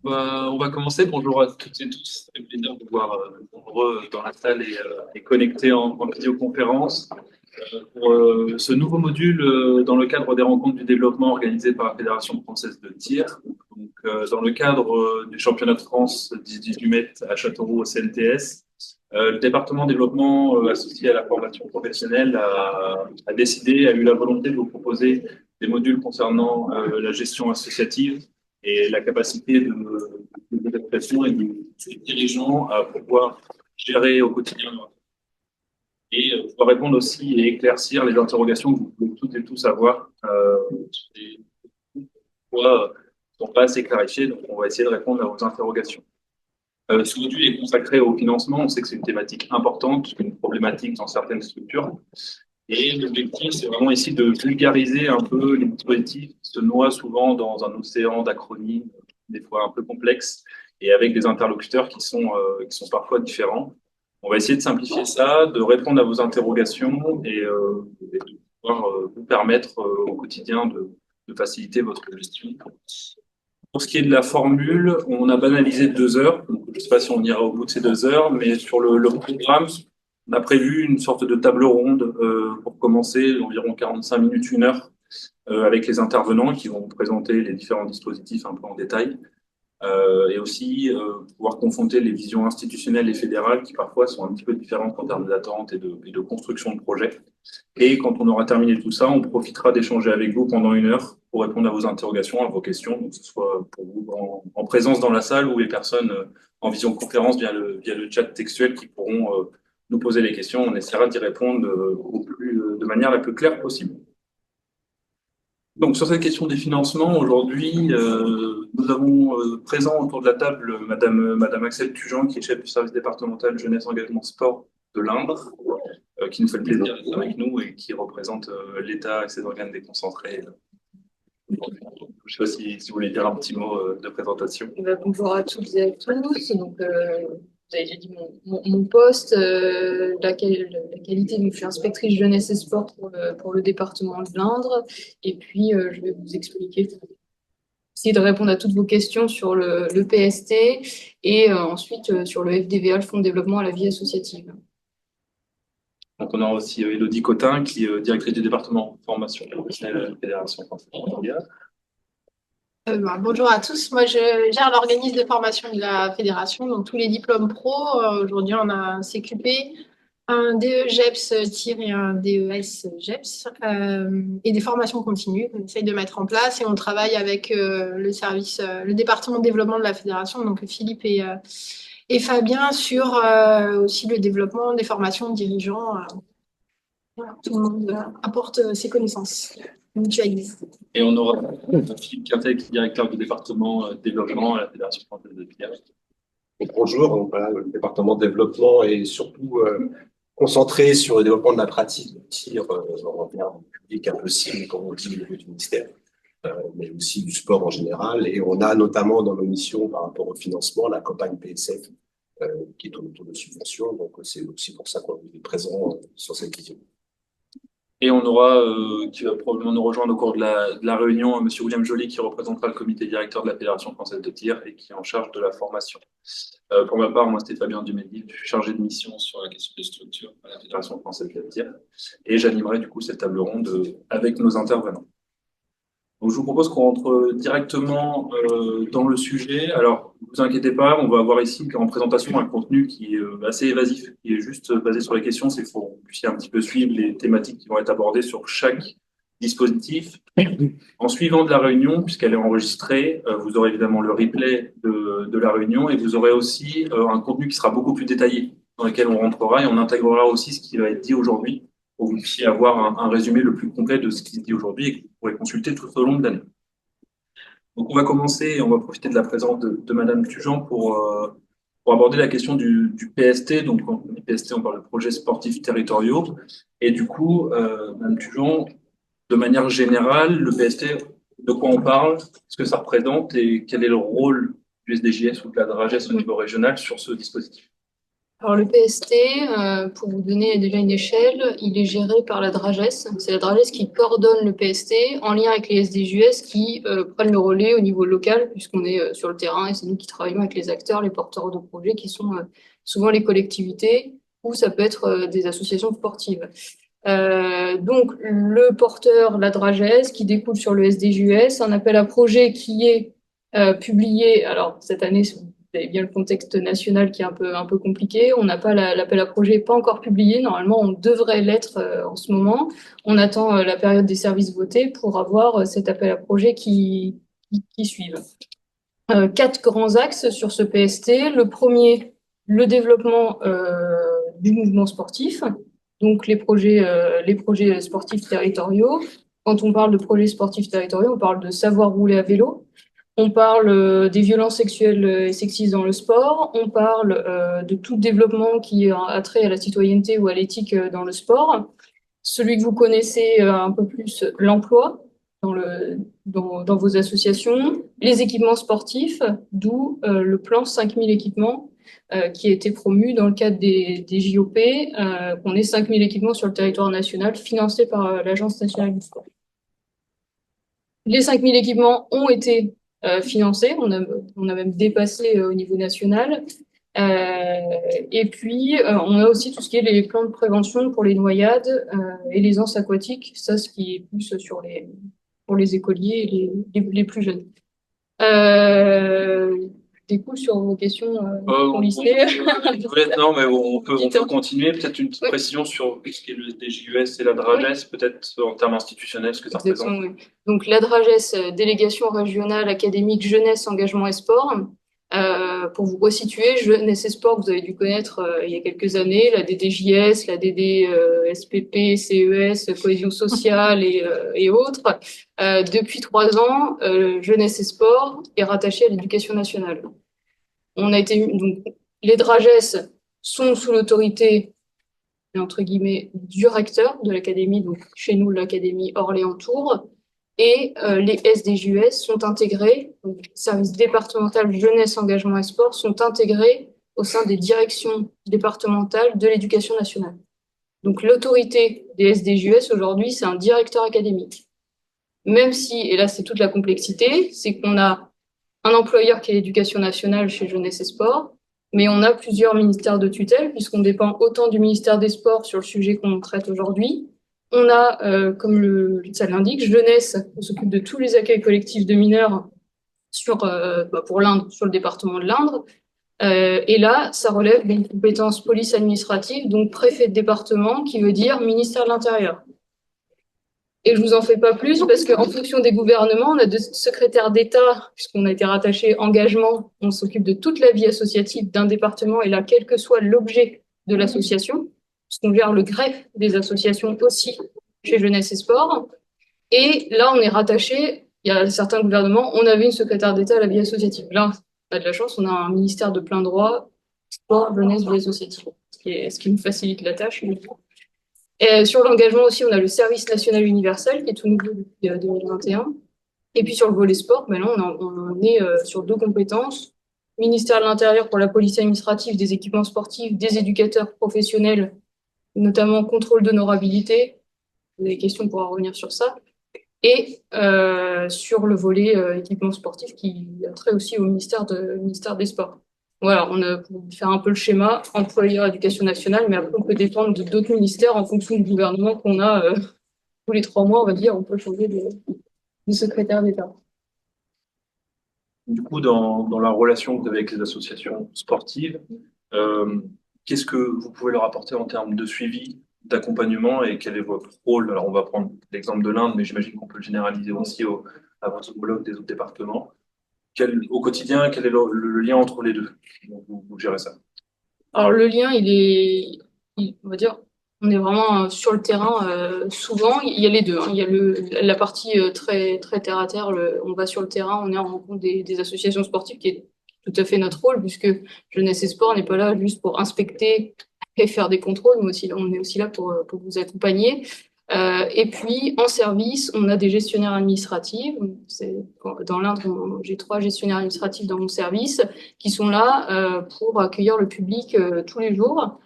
On va commencer. Bonjour à toutes et tous. Ça fait plaisir de vous voir nombreux dans la salle et connectés en vidéoconférence pour ce nouveau module dans le cadre des rencontres du développement organisées par la Fédération française de tir. Donc, dans le cadre du championnat de France 18 mai à Châteauroux au CNTS, le département développement associé à la formation professionnelle a décidé, a eu la volonté de vous proposer des modules concernant la gestion associative et la capacité de l'adaptation et des dirigeants à pouvoir gérer au quotidien et pouvoir répondre aussi et éclaircir les interrogations que vous pouvez toutes et tous avoir et pourquoi ne sont pas assez clarifiées. Donc, on va essayer de répondre à vos interrogations. Ce module est consacré au financement. On sait que c'est une thématique importante, une problématique dans certaines structures. Et l'objectif, c'est vraiment ici de vulgariser un peu les dispositifs qui se noient souvent dans un océan d'acronymes, des fois un peu complexes, et avec des interlocuteurs qui sont parfois différents. On va essayer de simplifier ça, de répondre à vos interrogations et de pouvoir vous permettre au quotidien de faciliter votre gestion. Pour ce qui est de la formule, on a banalisé 2 heures. Donc, je ne sais pas si on ira au bout de ces 2 heures, mais sur le programme, on a prévu une sorte de table ronde pour commencer, environ 45 minutes, 1 heure, avec les intervenants qui vont vous présenter les différents dispositifs un peu en détail. Et aussi pouvoir confronter les visions institutionnelles et fédérales qui parfois sont un petit peu différentes en termes d'attente et de construction de projet. Et quand on aura terminé tout ça, on profitera d'échanger avec vous pendant 1 heure pour répondre à vos interrogations, à vos questions, donc que ce soit pour vous en présence dans la salle ou les personnes en visioconférence via le chat textuel qui pourront nous poser les questions. On essaiera d'y répondre de manière la plus claire possible. Donc, sur cette question des financements, aujourd'hui, nous avons présent autour de la table Madame Axel Tujan, qui est chef du service départemental jeunesse, engagement, sport de l'Indre, qui nous fait le plaisir d'être avec nous et qui représente l'État et ses organes déconcentrés. Je ne sais pas si vous voulez dire un petit mot de présentation. Bonjour à toutes et à tous. Donc, vous avez déjà dit mon poste, la qualité. Donc, je suis inspectrice jeunesse et sport pour le département de l'Indre. Et puis, je vais vous expliquer, essayer de répondre à toutes vos questions sur le PST et ensuite sur le FDVA, le Fonds de développement à la vie associative. Donc, on aura aussi Élodie Cotin, qui est directrice du département formation professionnelle à la Fédération française de tir. Bonjour à tous, moi je gère l'organisme de formation de la fédération, donc tous les diplômes pro. Aujourd'hui, on a un CQP, un DE GEPS TIR et un DES GEPS et des formations continues qu'on essaye de mettre en place et on travaille avec le service, le département de développement de la fédération, donc Philippe et Fabien sur aussi le développement des formations de dirigeants. Voilà, tout le monde apporte ses connaissances, mutualise. Et on aura Philippe Quintet, qui est directeur du département développement à la Fédération française de tir. Bonjour, donc voilà, le département de développement est surtout concentré sur le développement de la pratique de tir en termes public un peu cible, comme on dit au niveau du ministère, mais aussi du sport en général. Et on a notamment dans nos missions par rapport au financement la campagne PSF qui est autour de subventions. Donc c'est aussi pour ça qu'on est présent sur cette vision. Et on aura, qui va probablement nous rejoindre au cours de la réunion, M. William Joly, qui représentera le comité directeur de la Fédération française de tir et qui est en charge de la formation. Pour ma part, moi, c'était Fabien Duménil, je suis chargé de mission sur la question des structures à la Fédération française de tir. Et j'animerai du coup cette table ronde avec nos intervenants. Donc, je vous propose qu'on rentre directement dans le sujet. Alors, ne vous inquiétez pas, on va avoir ici en présentation un contenu qui est assez évasif, qui est juste basé sur les questions. C'est pour que vous puissiez un petit peu suivre les thématiques qui vont être abordées sur chaque dispositif. En suivant de la réunion, puisqu'elle est enregistrée, vous aurez évidemment le replay de la réunion et vous aurez aussi un contenu qui sera beaucoup plus détaillé, dans lequel on rentrera et on intégrera aussi ce qui va être dit aujourd'hui pour que vous puissiez avoir un résumé le plus complet de ce qui se dit aujourd'hui et que vous pourrez consulter tout au long de l'année. Donc, on va commencer et on va profiter de la présence de Madame Tujan pour aborder la question du PST. Donc, quand on dit PST, on parle de projets sportifs territoriaux. Et du coup, Madame Tujan, de manière générale, le PST, de quoi on parle, ce que ça représente et quel est le rôle du SDJS ou de la DRAGES au niveau régional sur ce dispositif? Alors le PST, pour vous donner déjà une échelle, il est géré par la DRAGES. C'est la DRAGES qui coordonne le PST en lien avec les SDJUS qui prennent le relais au niveau local puisqu'on est sur le terrain et c'est nous qui travaillons avec les acteurs, les porteurs de projets qui sont souvent les collectivités ou ça peut être des associations sportives. Donc le porteur, la DRAGES, qui découle sur le SDJUS, un appel à projet qui est publié. Alors cette année, vous avez bien le contexte national qui est un peu compliqué. On n'a pas l'appel à projet pas encore publié. Normalement, on devrait l'être en ce moment. On attend la période des services votés pour avoir cet appel à projet qui suive. 4 grands axes sur ce PST. Le premier, le développement du mouvement sportif, donc les projets sportifs territoriaux. Quand on parle de projets sportifs territoriaux, on parle de savoir rouler à vélo. On parle des violences sexuelles et sexistes dans le sport. On parle de tout développement qui a trait à la citoyenneté ou à l'éthique dans le sport. Celui que vous connaissez un peu plus, l'emploi dans vos associations. Les équipements sportifs, d'où le plan 5000 équipements qui a été promu dans le cadre des JOP. On est 5000 équipements sur le territoire national financés par l'Agence nationale du sport. Les 5000 équipements ont été financés. On a même dépassé au niveau national. Et puis, on a aussi tout ce qui est les plans de prévention pour les noyades et les anses aquatiques. Ça, ce qui est plus pour les écoliers et les plus jeunes. Des coups sur vos questions sont listées. Non, mais on peut continuer. Peut-être une petite précision sur ce qu'est le DJUS et la DRAGES, peut-être en termes institutionnels, ce que ça représente. Oui. Donc, la DRAGES, Délégation régionale académique jeunesse, engagement et sport. Pour vous resituer, jeunesse et sport, vous avez dû connaître il y a quelques années, la DDJS, la DD SPP, CES, cohésion sociale et autres. Depuis 3 ans, jeunesse et sport est rattaché à l'éducation nationale. Donc, les DRAGES sont sous l'autorité, entre guillemets, du recteur de l'académie, donc chez nous, l'académie Orléans-Tours. Et les SDJUS sont intégrés, donc service départemental jeunesse, engagement et sport, sont intégrés au sein des directions départementales de l'éducation nationale. Donc l'autorité des SDJUS aujourd'hui, c'est un directeur académique. Même si, et là c'est toute la complexité, c'est qu'on a un employeur qui est l'éducation nationale chez Jeunesse et Sport, mais on a plusieurs ministères de tutelle, puisqu'on dépend autant du ministère des Sports sur le sujet qu'on traite aujourd'hui. On a, comme ça l'indique, Jeunesse, on s'occupe de tous les accueils collectifs de mineurs pour l'Indre, sur le département de l'Indre. Et là, ça relève des compétences police administrative, donc préfet de département, qui veut dire ministère de l'Intérieur. Et je vous en fais pas plus parce qu'en fonction des gouvernements, on a 2 secrétaires d'État, puisqu'on a été rattaché engagement, on s'occupe de toute la vie associative d'un département et là, quel que soit l'objet de l'association, puisqu'on gère le greffe des associations aussi chez Jeunesse et Sport. Et là, on est rattaché, il y a certains gouvernements, on avait une secrétaire d'État à la vie associative. Là, on a de la chance, on a un ministère de plein droit, sport, jeunesse, vie associative, ce qui nous facilite la tâche. Et sur l'engagement aussi, on a le service national universel qui est tout nouveau depuis 2021. Et puis sur le volet sport, ben là, on est sur 2 compétences. Ministère de l'Intérieur pour la police administrative, des équipements sportifs, des éducateurs professionnels, notamment contrôle d'honorabilité. Vous avez des questions, on pourra revenir sur ça. Et sur le volet équipement sportif qui a trait aussi au ministère des Sports. Voilà, on a pour faire un peu le schéma, employeur éducation nationale, mais après on peut dépendre de d'autres ministères en fonction du gouvernement qu'on a tous les 3 mois, on va dire, on peut changer de secrétaire d'État. Du coup, dans la relation que vous avez avec les associations sportives, qu'est-ce que vous pouvez leur apporter en termes de suivi, d'accompagnement et quel est votre rôle? Alors, on va prendre l'exemple de l'Inde, mais j'imagine qu'on peut le généraliser aussi à votre homologue des autres départements. Au quotidien, quel est le lien entre les deux? Vous gérez ça? Alors, le lien, on va dire, on est vraiment sur le terrain. Souvent, il y a les deux. Hein. Il y a la partie très, très terre à terre. On va sur le terrain, on est en rencontre des associations sportives qui est tout à fait notre rôle, puisque Jeunesse et Sport n'est pas là juste pour inspecter et faire des contrôles, mais aussi, on est aussi là pour vous accompagner. Et puis, en service, on a des gestionnaires administratifs. Dans l'Indre, j'ai 3 gestionnaires administratifs dans mon service qui sont là pour accueillir le public tous les jours.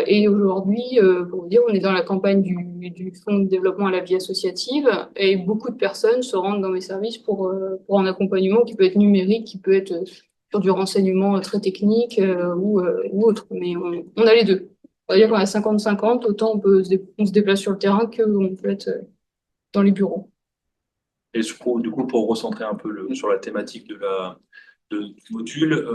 Et aujourd'hui, pour vous dire, on est dans la campagne du Fonds de développement à la vie associative et beaucoup de personnes se rendent dans mes services pour un accompagnement qui peut être numérique, qui peut être sur du renseignement très technique ou autre. Mais on a les deux. On va dire qu'on a 50-50, autant on se déplace sur le terrain qu'on peut être dans les bureaux. Et du coup, pour recentrer un peu sur la thématique du module,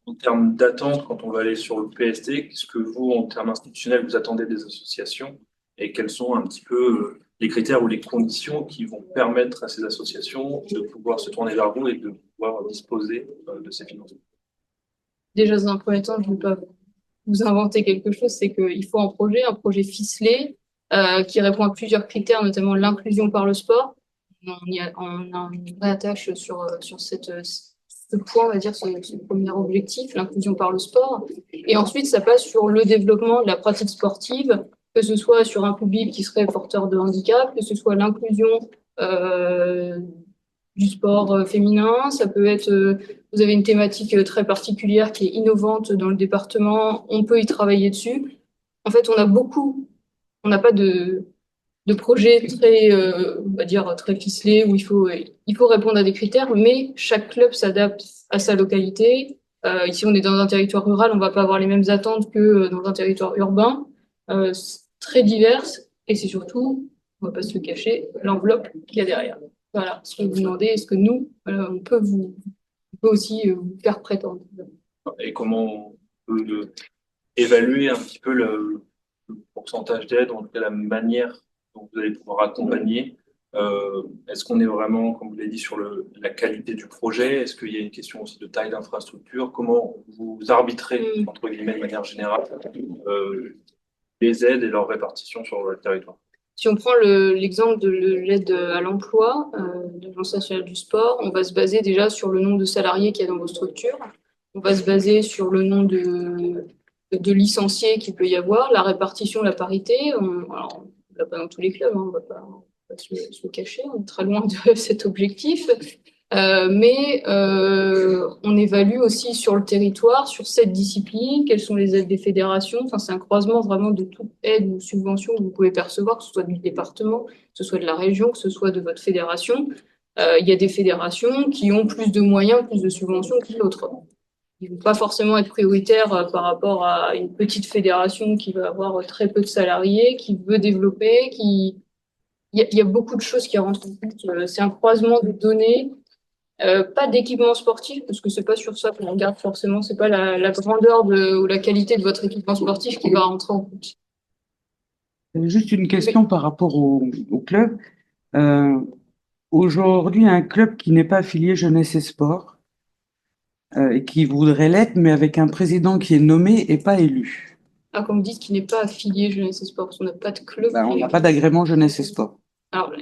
en termes d'attente, quand on va aller sur le PST, qu'est-ce que vous, en termes institutionnels, vous attendez des associations et quels sont un petit peu les critères ou les conditions qui vont permettre à ces associations de pouvoir se tourner vers vous et de pouvoir disposer de ces financements? Déjà, dans un premier temps, je ne veux pas vous inventer quelque chose, c'est qu'il faut un projet ficelé qui répond à plusieurs critères, notamment l'inclusion par le sport. On a une vraie attache sur ce point, on va dire, ce premier objectif, l'inclusion par le sport. Et ensuite, ça passe sur le développement de la pratique sportive, que ce soit sur un public qui serait porteur de handicap, que ce soit l'inclusion du sport féminin. Ça peut être, vous avez une thématique très particulière qui est innovante dans le département, on peut y travailler dessus. En fait, on n'a pas de projet très, on va dire, très ficelé où il faut répondre à des critères, mais chaque club s'adapte à sa localité. Ici, on est dans un territoire rural, on va pas avoir les mêmes attentes que dans un territoire urbain, très diverses, et c'est surtout, on va pas se le cacher, l'enveloppe qu'il y a derrière. Voilà, ce que vous demandez, est-ce que nous, on peut aussi vous faire prétendre. Et comment on peut évaluer un petit peu le pourcentage d'aide, en tout cas la manière dont vous allez pouvoir accompagner? Est-ce qu'on est vraiment, comme vous l'avez dit, sur la qualité du projet? Est-ce qu'il y a une question aussi de taille d'infrastructure? Comment vous arbitrez, entre guillemets, de manière générale, les aides et leur répartition sur le territoire? Si on prend l'exemple de l'aide à l'emploi de l'Agence nationale du sport, on va se baser déjà sur le nombre de salariés qu'il y a dans vos structures. On va se baser sur le nombre de licenciés qu'il peut y avoir, la répartition, la parité. Alors, on l'a pas dans tous les clubs, hein, on va pas se le cacher, on est très loin de cet objectif. Mais on évalue aussi sur le territoire, sur cette discipline, quelles sont les aides des fédérations. Enfin, c'est un croisement vraiment de toute aide ou subvention que vous pouvez percevoir, que ce soit du département, que ce soit de la région, que ce soit de votre fédération. Il y a des fédérations qui ont plus de moyens, plus de subventions que d'autres. Ils ne vont pas forcément être prioritaires par rapport à une petite fédération qui va avoir très peu de salariés, qui veut développer, il y a beaucoup de choses qui rentrent en compte. C'est un croisement de données. Pas d'équipement sportif, parce que c'est pas sur ça qu'on regarde forcément, c'est pas la grandeur ou la qualité de votre équipement sportif qui va rentrer en compte. Juste une question par rapport au club. Aujourd'hui, un club qui n'est pas affilié Jeunesse et Sport, et qui voudrait l'être, mais avec un président qui est nommé et pas élu. Ah, comme vous dites, qui n'est pas affilié Jeunesse et Sport, parce qu'on n'a pas de club. On n'a pas d'agrément Jeunesse et Sport. Alors,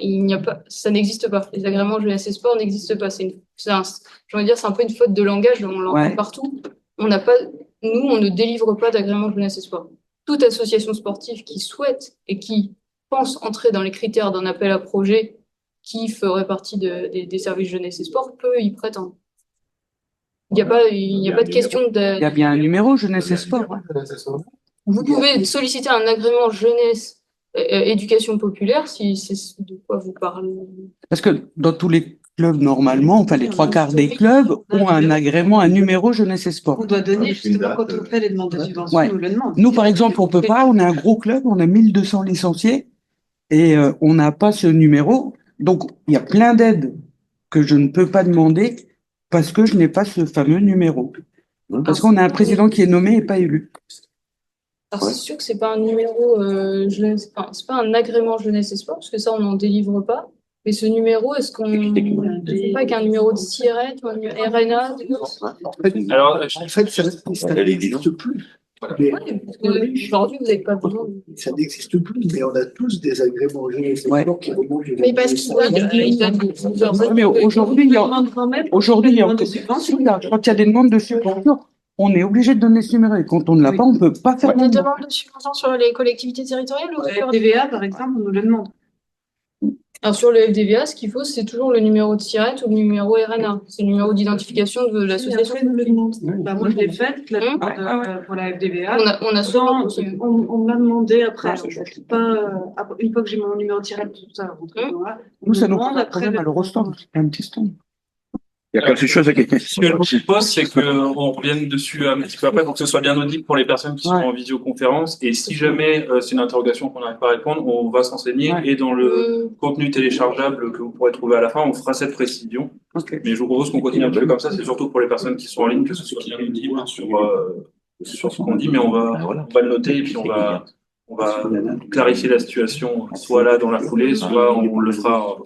ça n'existe pas. Les agréments jeunesse et sport n'existent pas. J'ai envie de dire, c'est un peu une faute de langage, on l'entend partout. On ne délivre pas d'agrément jeunesse et sport. Toute association sportive qui souhaite et qui pense entrer dans les critères d'un appel à projet qui ferait partie des services jeunesse et sport peut y prétendre. Il n'y a pas de question de... Il y a bien un numéro Jeunesse et Sport. Vous pouvez solliciter un agrément jeunesse éducation populaire, si c'est de quoi vous parlez. Parce que dans tous les clubs, normalement, enfin les 3/4 des clubs ont un agrément, un numéro Jeunesse et Sport. On doit donner, justement, quand on fait les demandes de subvention, on le demande. Nous, par exemple, on peut pas, on est un gros club, on a 1200 licenciés et on n'a pas ce numéro. Donc, il y a plein d'aides que je ne peux pas demander parce que je n'ai pas ce fameux numéro. Parce qu'on a un président qui est nommé et pas élu. Alors, c'est sûr que c'est pas un numéro jeunesse, enfin, c'est pas un agrément jeunesse et sport, parce que ça, on n'en délivre pas. Mais ce numéro, est-ce qu'on ne pas qu'un numéro de SIRET ou un RNA? Alors, en fait, ça n'existe plus. Voilà. Aujourd'hui, vous n'avez pas besoin. Ça n'existe plus, mais on a tous des agréments jeunesse et sport qui remontent. Mais parce qu'il Mais aujourd'hui, il y a encore des subventions. Quand il y a des demandes de subventions, on est obligé de donner ce numéro. Et quand on ne l'a Oui. pas, on ne peut pas faire Des de demande. demandes de subvention sur les collectivités territoriales ou La sur TVA, par exemple, on nous le demande. Alors sur le FDVA, ce qu'il faut, c'est toujours le numéro de SIRET ou le numéro RNA. C'est le numéro d'identification de l'association. Après, on nous le demande. Bah, moi, je l'ai faite pour la FDVA. On a souvent On me l'a demandé après. Ah, En fait. Pas, une fois que j'ai mon numéro de tirette, tout ça, on Nous, ça me nous pose demande un après problème à l'Eurostar. C'est un petit stand. Il y a quelque chose à gagner. Ce que je vous propose, c'est qu'on revienne dessus un petit peu après pour que ce soit bien audible pour les personnes qui sont Ouais. en visioconférence. Et si jamais c'est une interrogation qu'on n'arrive pas à répondre, on va s'enseigner Ouais. et dans le contenu téléchargeable que vous pourrez trouver à la fin, on fera cette précision. Ok. Mais je vous propose qu'on continue un petit peu comme ça. C'est surtout pour les personnes qui sont en ligne que ce soit bien audible sur ce qu'on dit, mais on va le noter et puis on va clarifier la situation, soit là dans la foulée, soit on le fera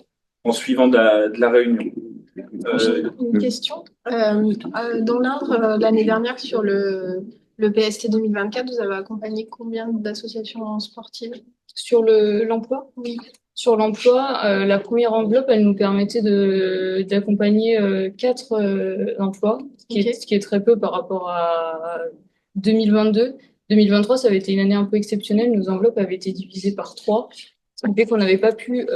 en suivant de la réunion. Une question. Dans l'Indre, l'année dernière, sur le PST 2024, vous avez accompagné combien d'associations sportives? sur l'emploi. Oui. Sur l'emploi, la première enveloppe, elle nous permettait d'accompagner 4 emplois, ce qui est très peu par rapport à 2022. 2023, ça avait été une année un peu exceptionnelle. Nos enveloppes avaient été divisées par 3, ce qui fait qu'on n'avait pas pu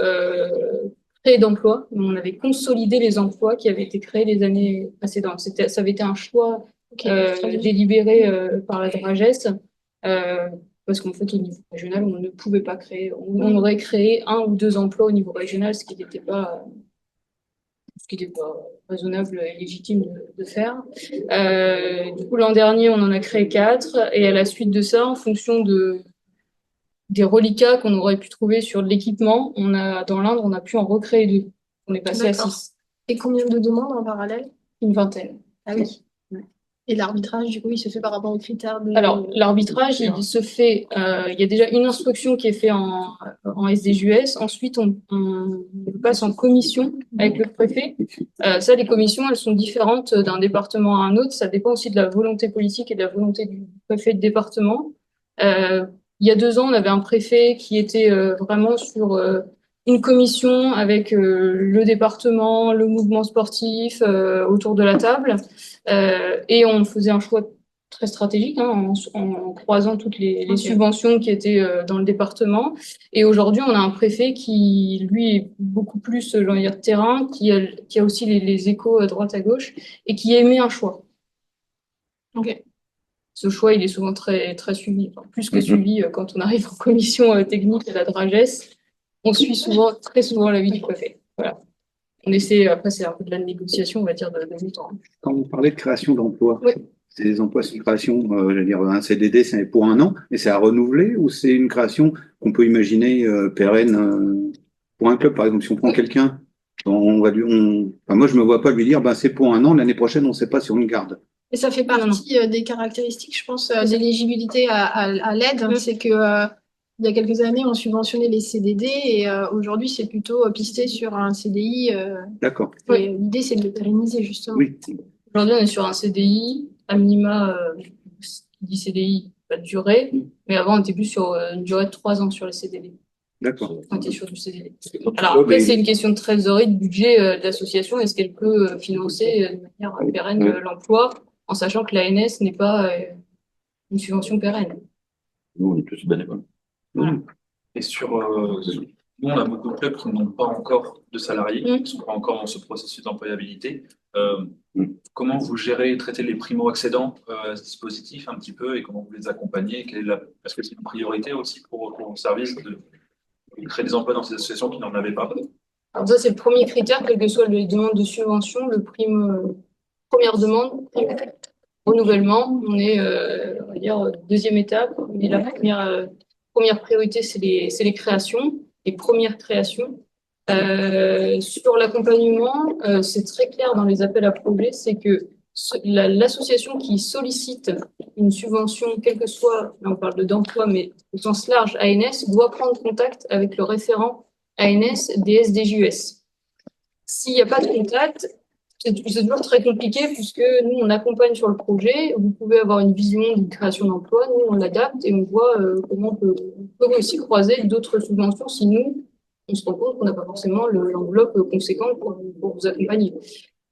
créer d'emplois, mais on avait consolidé les emplois qui avaient été créés les années précédentes. Ça avait été un choix délibéré par la DRAGES. Parce qu'en fait, au niveau régional, on ne pouvait pas créer. On aurait créé 1 ou 2 emplois au niveau régional, ce qui n'était pas raisonnable et légitime de faire. Du coup, l'an dernier, on en a créé 4. Et à la suite de ça, en fonction des reliquats qu'on aurait pu trouver sur de l'équipement, dans l'Indre, on a pu en recréer 2. On est passé à 6. Et combien de demandes en parallèle? Une vingtaine. Ah oui. Et l'arbitrage, du coup, il se fait par rapport aux critères de... Alors, l'arbitrage, il se fait, il y a déjà une instruction qui est faite en SDJUS. Ensuite, on passe en commission avec le préfet. Ça, les commissions, elles sont différentes d'un département à un autre. Ça dépend aussi de la volonté politique et de la volonté du préfet de département. Il y a 2 ans, on avait un préfet qui était vraiment sur une commission avec le département, le mouvement sportif autour de la table. Et on faisait un choix très stratégique en croisant toutes les subventions qui étaient dans le département. Et aujourd'hui, on a un préfet qui, lui, est beaucoup plus, j'ai envie de dire, terrain, qui a aussi les échos à droite à gauche et qui émet un choix. Ok. Ce choix, il est souvent très, très suivi, enfin, plus que suivi quand on arrive en commission technique à la DRAGES. On suit très souvent l'avis du préfet. Voilà. On essaie, après, c'est un peu de la négociation, on va dire, de mi-temps. Quand vous parlez de création d'emplois, Oui. c'est des emplois, c'est une création, je veux dire, un CDD, c'est pour 1 an, et c'est à renouveler, ou c'est une création qu'on peut imaginer pérenne pour un club, par exemple, si on prend quelqu'un, moi, je me vois pas lui dire, c'est pour 1 an, l'année prochaine, on ne sait pas si on le garde. Et ça fait partie des caractéristiques, je pense, d'éligibilité à l'aide. C'est que il y a quelques années, on subventionnait les CDD et aujourd'hui, c'est plutôt pisté sur un CDI. D'accord. Et l'idée, c'est de le pérenniser, justement. Oui. Aujourd'hui, on est sur un CDI, à minima, ce qui dit CDI, pas de durée, mais avant, on était plus sur une durée de 3 ans sur les CDD. D'accord. On était sur du CDD. Alors après, c'est une question de trésorerie, de budget de l'association. Est-ce qu'elle peut financer de manière pérenne l'emploi, en sachant que l'ANS n'est pas une subvention pérenne. Nous, on est tous bénévoles. Voilà. Et nous, on a beaucoup de clubs qui n'ont pas encore de salariés, qui ne sont pas encore dans ce processus d'employabilité. Comment vous gérez et traitez les primo-accédants à ce dispositif un petit peu et comment vous les accompagnez? Est-ce que c'est une priorité aussi pour le service de créer des emplois dans ces associations qui n'en avaient pas? Alors ça, c'est le premier critère, quelles que soient les demandes de subvention, première demande, renouvellement, on est, on va dire, 2e étape, mais la première priorité, c'est les créations, les premières créations. Sur l'accompagnement, c'est très clair dans les appels à projets, c'est que l'association qui sollicite une subvention, quelle que soit, là on parle d'emploi, mais au sens large, ANS, doit prendre contact avec le référent ANS des SDJUS. S'il n'y a pas de contact, c'est toujours très compliqué puisque nous, on accompagne sur le projet. Vous pouvez avoir une vision d'une création d'emploi. Nous, on l'adapte et on voit comment on peut aussi croiser d'autres subventions si nous, on se rend compte qu'on n'a pas forcément l'enveloppe conséquente pour vous accompagner.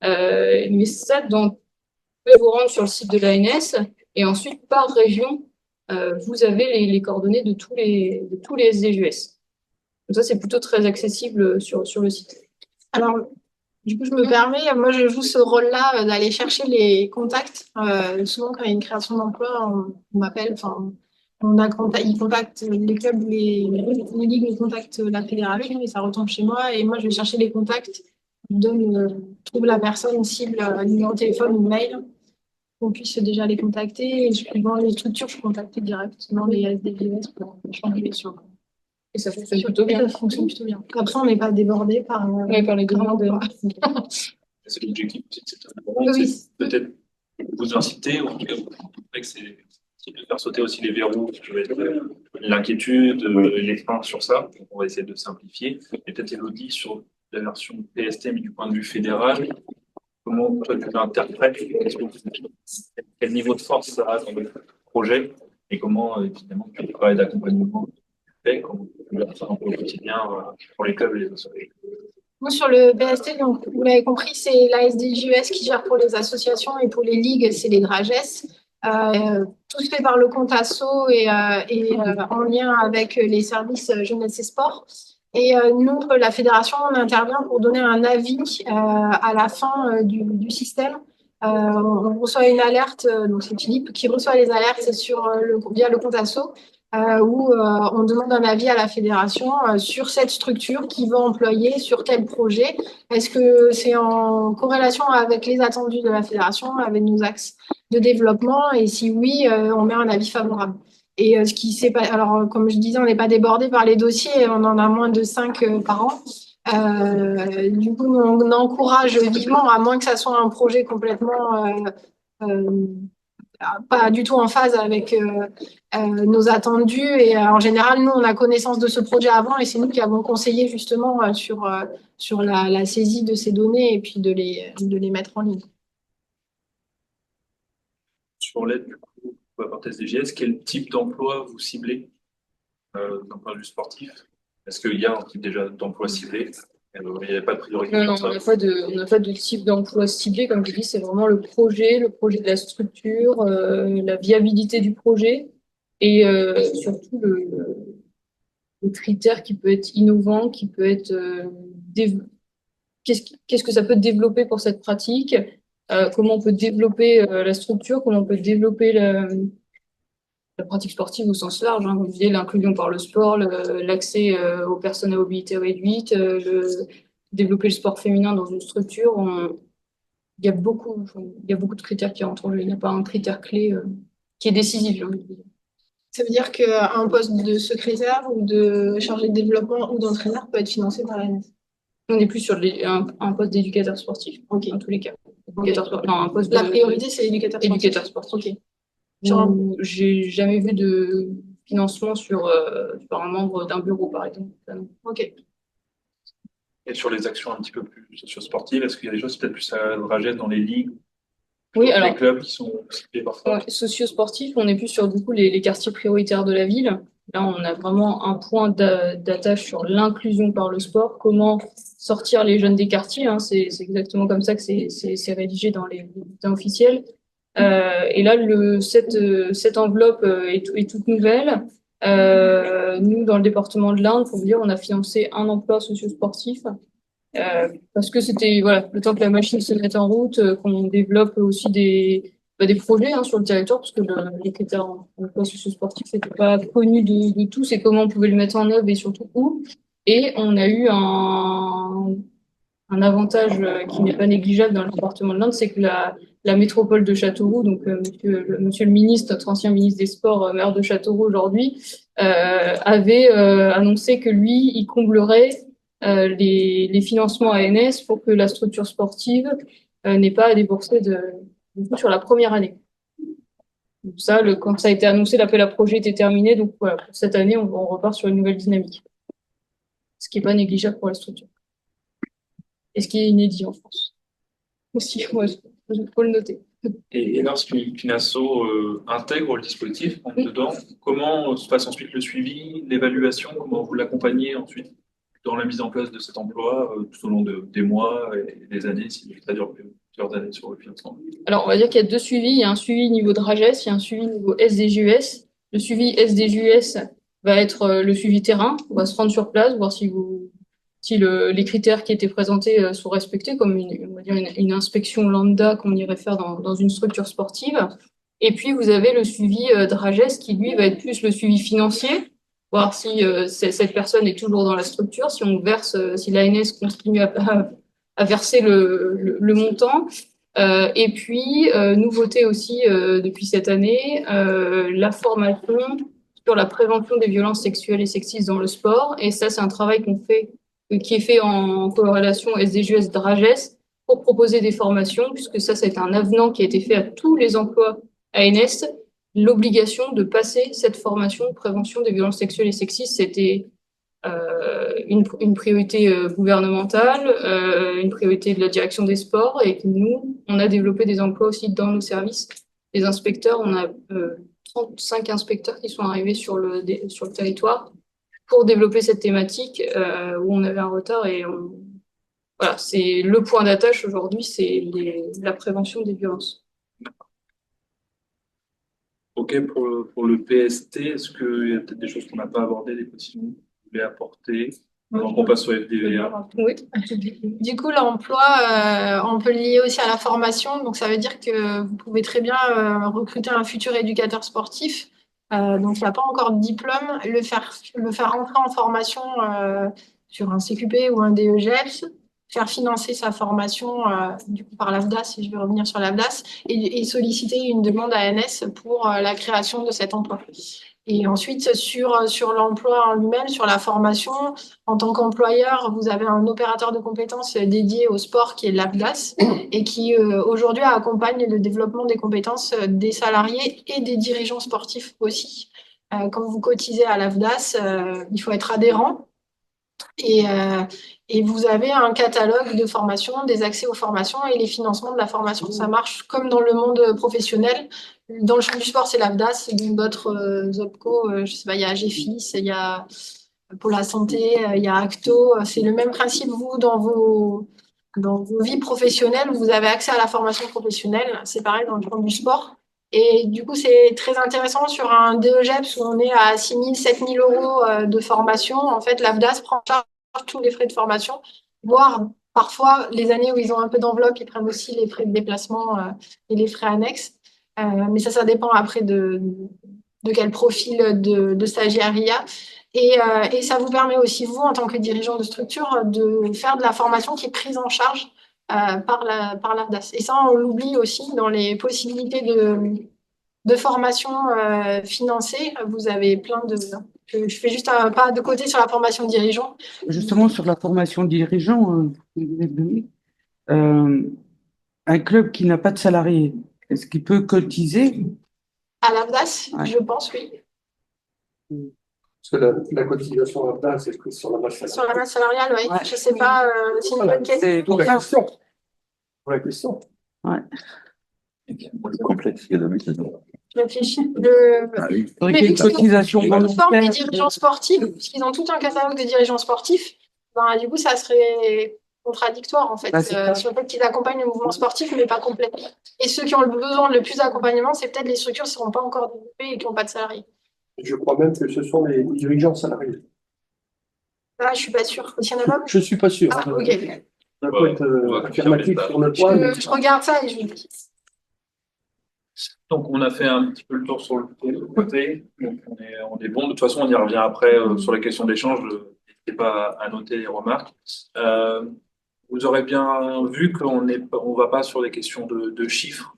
Mais ça, dans pouvez vous rendre sur le site de l'ANS et ensuite, par région, vous avez les coordonnées de tous les SDGES. Donc ça, c'est plutôt très accessible sur le site. Alors, du coup, je me permets, moi, je joue ce rôle-là d'aller chercher les contacts. Souvent, quand il y a une création d'emploi, on m'appelle, enfin, ils contactent les clubs, les ligues, ils contactent la fédération et ça retombe chez moi. Et moi, je vais chercher les contacts, je trouve la personne cible, numéro de téléphone ou mail, qu'on puisse déjà les contacter. Et suivant les structures, je contacte directement les SDVS pour changer sur. Et ça fonctionne plutôt bien. Ça fonctionne plutôt bien. Après, on n'est pas débordé par les demandes. C'est l'objectif, Oui. c'est peut-être vous inciter, ou en tout cas, c'est de faire sauter aussi les verrous, qui peuvent être l'inquiétude, les freins sur ça. Donc, on va essayer de simplifier. Et peut-être Elodie, sur la version PST, mais du point de vue fédéral, comment toi tu l'interprètes, quel niveau de force ça a dans le projet, et comment, évidemment, tu travailles d'accompagnement fait, comment tu vas faire un peu au quotidien pour les clubs et les associations. Nous, sur le BST, donc, vous l'avez compris, c'est la SDJUS qui gère pour les associations et pour les ligues, c'est les DRAGES. Tout se fait par le compte asso et en lien avec les services jeunesse et sport. Et nous, la fédération, on intervient pour donner un avis à la fin du système. On reçoit une alerte, donc c'est Philippe qui reçoit les alertes via le compte asso. Où on demande un avis à la fédération sur cette structure qui va employer sur tel projet. Est-ce que c'est en corrélation avec les attendus de la fédération, avec nos axes de développement? Et si oui, on met un avis favorable. Et ce qui s'est pas, alors comme je disais, on n'est pas débordé par les dossiers, on en a moins de 5 par an. Du coup, on encourage vivement, à moins que ça soit un projet complètement pas du tout en phase avec nos attendus. Et en général, nous, on a connaissance de ce projet avant et c'est nous qui avons conseillé justement sur la saisie de ces données et puis de les mettre en ligne. Sur l'aide, du coup, pour apporter SDGS, quel type d'emploi vous ciblez d'un point de vue sportif? Est-ce qu'il y a un type déjà d'emploi ciblé? Il n'y a pas de priorité Non, sur ça. on n'a pas de type d'emploi ciblé. Comme je dis, c'est vraiment le projet de la structure, la viabilité du projet et surtout le critère qui peut être innovant, qui peut être qu'est-ce que ça peut développer pour cette pratique, comment on peut développer la structure, comment on peut développer la pratique sportive au sens large, hein, comme je disais, l'inclusion par le sport, l'accès aux personnes à mobilité réduite, développer le sport féminin dans une structure. Il y a beaucoup de critères qui rentrent en jeu. Il n'y a pas un critère clé qui est décisif, j'ai envie de dire. Ça veut dire qu'un poste de secrétaire ou de chargé de développement ou d'entraîneur peut être financé par l'ANS. On est plus sur un poste d'éducateur sportif, dans tous les cas. Non, un poste La priorité, c'est l'éducateur sportif. Okay. J'ai jamais vu de financement par un membre d'un bureau, par exemple. Ok. Et sur les actions un petit peu plus socio-sportives, est-ce qu'il y a des choses peut-être plus à Dragès dans les ligues? Oui, alors. Les clubs qui sont ciblés par ça? Socio-sportif, on est plus sur du coup les quartiers prioritaires de la ville. Là, on a vraiment un point d'attache sur l'inclusion par le sport, comment sortir les jeunes des quartiers. Hein, c'est exactement comme ça que c'est rédigé dans les bulletins officiels. Et là, cette enveloppe est toute nouvelle. Nous, dans le département de l'Indre, pour vous dire, on a financé un emploi socio-sportif parce que c'était le temps que la machine se mette en route, qu'on développe aussi des projets sur le territoire, parce que les critères emploi socio-sportif n'étaient pas connus de tous et comment on pouvait le mettre en œuvre et surtout où. Et on a eu un avantage qui n'est pas négligeable dans le département de l'Indre, c'est que la métropole de Châteauroux, donc monsieur le ministre, notre ancien ministre des Sports, maire de Châteauroux aujourd'hui, avait annoncé que lui, il comblerait les financements ANS pour que la structure sportive n'ait pas à débourser sur la première année. Donc ça, quand ça a été annoncé, l'appel à projet était terminé, donc voilà, pour cette année, on repart sur une nouvelle dynamique. Ce qui n'est pas négligeable pour la structure. Et ce qui est inédit en France. Aussi, il faut le noter. Et lorsqu'une asso intègre le dispositif, rentre dedans, comment se passe ensuite le suivi, l'évaluation, comment vous l'accompagnez ensuite dans la mise en place de cet emploi tout au long des mois et des années, si ça dure plusieurs années sur le financement. Alors, on va dire qu'il y a deux suivis. Il y a un suivi niveau DRAGES, il y a un suivi niveau SDJUS. Le suivi SDJUS va être le suivi terrain. On va se rendre sur place, voir si les critères qui étaient présentés sont respectés, comme on va dire une inspection lambda qu'on irait faire dans une structure sportive. Et puis, vous avez le suivi DRAGES qui, lui, va être plus le suivi financier, voir si cette personne est toujours dans la structure, si on verse, si l'ANS continue à verser le montant. Et puis, nouveauté aussi depuis cette année, la formation sur la prévention des violences sexuelles et sexistes dans le sport. Et ça, c'est un travail qui est fait en corrélation SDGS DRAGES pour proposer des formations, puisque ça, c'est un avenant qui a été fait à tous les emplois ANS. L'obligation de passer cette formation prévention des violences sexuelles et sexistes, c'était une priorité gouvernementale, une priorité de la direction des sports, et que nous, on a développé des emplois aussi dans nos services. Les inspecteurs, on a 35 inspecteurs qui sont arrivés sur le territoire pour développer cette thématique où on avait un retard et voilà, c'est le point d'attache aujourd'hui, c'est la prévention des violences. Ok, pour le PST, est-ce qu'il y a peut-être des choses qu'on n'a pas abordées, des précisions que vous voulez apporter avant qu'on passe au FDVA? Oui. Du coup, l'emploi, on peut le lier aussi à la formation. Donc, ça veut dire que vous pouvez très bien recruter un futur éducateur sportif. Donc, il n'y a pas encore de diplôme. Le faire rentrer en formation sur un CQP ou un DEGEPS, faire financer sa formation du coup, par l'AFDAS, si je vais revenir sur l'AFDAS, et solliciter une demande à ANS pour la création de cet emploi. Et ensuite, sur l'emploi en lui-même, sur la formation, en tant qu'employeur, vous avez un opérateur de compétences dédié au sport qui est l'AFDAS et qui aujourd'hui accompagne le développement des compétences des salariés et des dirigeants sportifs aussi. Quand vous cotisez à l'AFDAS, il faut être adhérent et vous avez un catalogue de formations, des accès aux formations et les financements de la formation. Ça marche comme dans le monde professionnel. Dans le champ du sport, c'est l'AFDAS, et d'autres OPCO, je sais pas, il y a GFIS, il y a pour la santé, il y a Acto. C'est le même principe, vous, dans vos vies professionnelles, vous avez accès à la formation professionnelle. C'est pareil dans le champ du sport. Et du coup, c'est très intéressant sur un DEGEPS où on est à 6 000, 7 000 euros de formation. En fait, l'AFDAS prend en charge tous les frais de formation, voire parfois, les années où ils ont un peu d'enveloppe, ils prennent aussi les frais de déplacement et les frais annexes. Mais ça dépend après de quel profil de stagiaire il y a. Et ça vous permet aussi, vous, en tant que dirigeant de structure, de faire de la formation qui est prise en charge par l'AFDAS. Et ça, on l'oublie aussi dans les possibilités de formation financée. Vous avez plein de... Je fais juste un pas de côté sur la formation dirigeant. Justement, sur la formation dirigeant, un club qui n'a pas de salariés, est-ce qu'il peut cotiser? À l'AFDAS, Ouais. je pense, oui. Parce que la cotisation à base, c'est prise sur la masse Sur salariale. la masse salariale, oui. Ouais. Je ne sais pas, c'est une bonne question. C'est Pour la question. Pour la question. Ouais. C'est complexe, il y a de Je réfléchis. Ah oui. faudrait Mais qu'il y ait vu une qu'ils ont cotisation une forme des volontaire. dirigeants sportifs, puisqu'ils ont tout un catalogue de dirigeants sportifs, ben, du coup, ça serait contradictoire, en fait, Bah, c'est ça. sur le fait qu'ils accompagnent le mouvement sportif, mais pas complet. Et ceux qui ont le besoin le plus d'accompagnement, c'est peut-être les structures qui ne seront pas encore développées et qui n'ont pas de salariés. Je crois même que ce sont les dirigeants salariés. Là, je ne suis pas sûre. Il y en a pas. Je ne suis pas sûr. Ah, ok. Ça peut être On va affirmatif confirmer ça. sur le point. mais- Je regarde ça et je vous dis. Donc, on a fait un petit peu le tour sur le côté. Donc, on est bon. De toute façon, on y revient après sur les questions d'échange. N'hésitez pas à noter les remarques. Vous aurez bien vu on va pas sur les questions de chiffres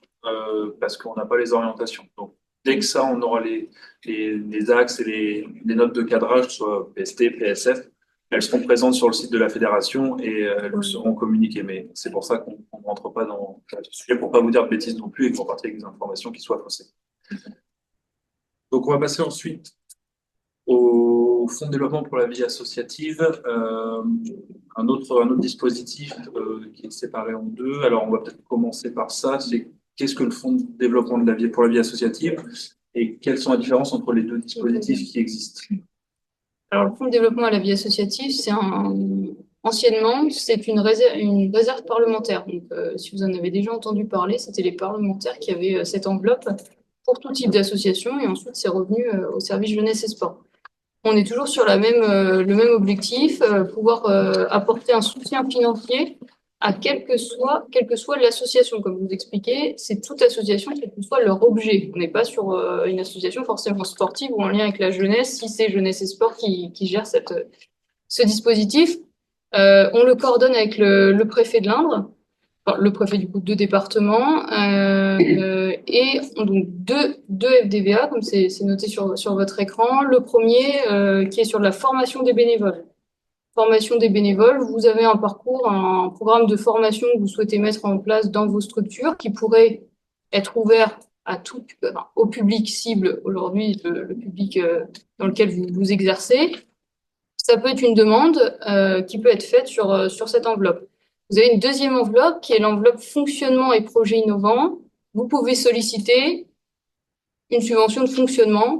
parce qu'on n'a pas les orientations. Donc, dès que ça, on aura les axes et les notes de cadrage, soit PST, PSF, elles seront présentes sur le site de la fédération et elles seront communiquées. Mais c'est pour ça qu'on ne rentre pas dans le sujet pour pas vous dire de bêtises non plus et qu'on partir avec des informations qui soient faussées. Donc, on va passer ensuite au Fonds de développement pour la vie associative, un autre dispositif qui est séparé en deux. Alors, on va peut-être commencer par ça. C'est qu'est-ce que le Fonds de développement de la vie pour la vie associative et quelles sont les différences entre les deux dispositifs qui existent? Alors, le Fonds de développement à la vie associative, c'est en Anciennement, c'est une réserve parlementaire. Donc, si vous en avez déjà entendu parler, c'était les parlementaires qui avaient cette enveloppe pour tout type d'association et ensuite c'est revenu au service jeunesse et sport. On est toujours sur le même objectif, pouvoir apporter un soutien financier à quelle que soit l'association. Comme vous expliquez, c'est toute association, quel que soit leur objet. On n'est pas sur une association forcément sportive ou en lien avec la jeunesse, si c'est jeunesse et sport qui gère ce dispositif. On le coordonne avec le préfet de l'Indre, enfin, le préfet du coup de département, et donc deux FDVA, comme c'est noté sur votre écran. Le premier qui est sur la formation des bénévoles. Formation des bénévoles, vous avez un parcours, un programme de formation que vous souhaitez mettre en place dans vos structures qui pourrait être ouvert à au public cible aujourd'hui, le public dans lequel vous exercez. Ça peut être une demande qui peut être faite sur cette enveloppe. Vous avez une deuxième enveloppe qui est l'enveloppe fonctionnement et projets innovants. Vous pouvez solliciter une subvention de fonctionnement,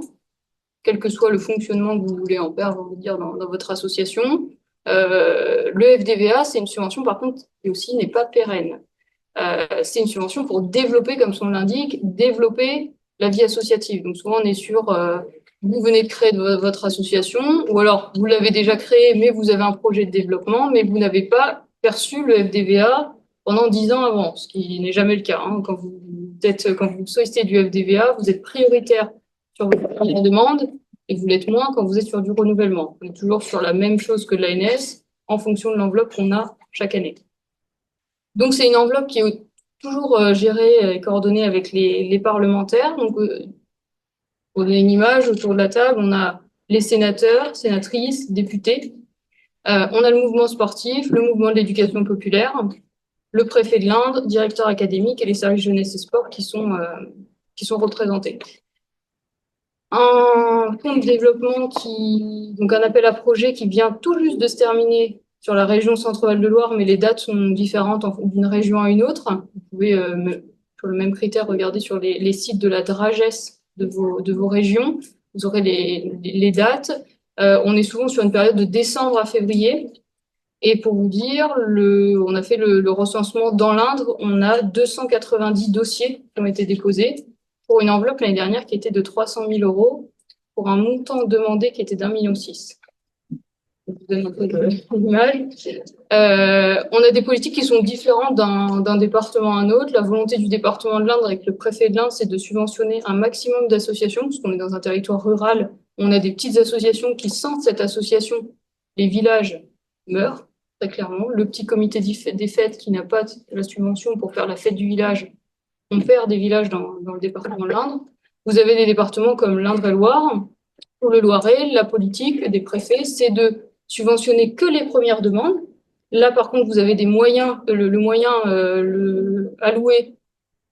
quel que soit le fonctionnement que vous voulez en faire, on va dire, dans votre association. Le FDVA, c'est une subvention, par contre, qui aussi n'est pas pérenne. C'est une subvention pour développer, comme son nom l'indique, développer la vie associative. Donc souvent, on est sur, vous venez de créer votre association, ou alors vous l'avez déjà créée, mais vous avez un projet de développement, mais vous n'avez pas perçu le FDVA pendant 10 ans avant, ce qui n'est jamais le cas. Hein. Quand vous sollicitez du FDVA, vous êtes prioritaire sur votre demande, et vous l'êtes moins quand vous êtes sur du renouvellement. On est toujours sur la même chose que l'ANS en fonction de l'enveloppe qu'on a chaque année. Donc, c'est une enveloppe qui est toujours gérée et coordonnée avec les parlementaires. Donc, on a une image autour de la table. On a les sénateurs, sénatrices, députés. On a le mouvement sportif, le mouvement de l'éducation populaire, le préfet de l'Indre, directeur académique et les services jeunesse et sport qui sont représentés. Un fonds de développement donc un appel à projet qui vient tout juste de se terminer sur la région Centre-Val de Loire, mais les dates sont différentes d'une région à une autre. Vous pouvez, sur le même critère, regarder sur les sites de la DRAGES de vos régions. Vous aurez les dates. On est souvent sur une période de décembre à février. Et pour vous dire, on a fait le recensement dans l'Indre. On a 290 dossiers qui ont été déposés pour une enveloppe l'année dernière qui était de 300 000 € pour un montant demandé qui était d'1,6 million. Je vous donne un peu l'image. On a des politiques qui sont différentes d'un département à un autre. La volonté du département de l'Indre avec le préfet de l'Indre, c'est de subventionner un maximum d'associations, parce qu'on est dans un territoire rural. On a des petites associations qui, sans cette association, les villages meurent, très clairement. Le petit comité des fêtes qui n'a pas la subvention pour faire la fête du village, on perd des villages dans le département de l'Indre. Vous avez des départements comme l'Indre-et-Loire, ou le Loiret. La politique des préfets, c'est de subventionner que les premières demandes. Là, par contre, vous avez des moyens, le moyen alloué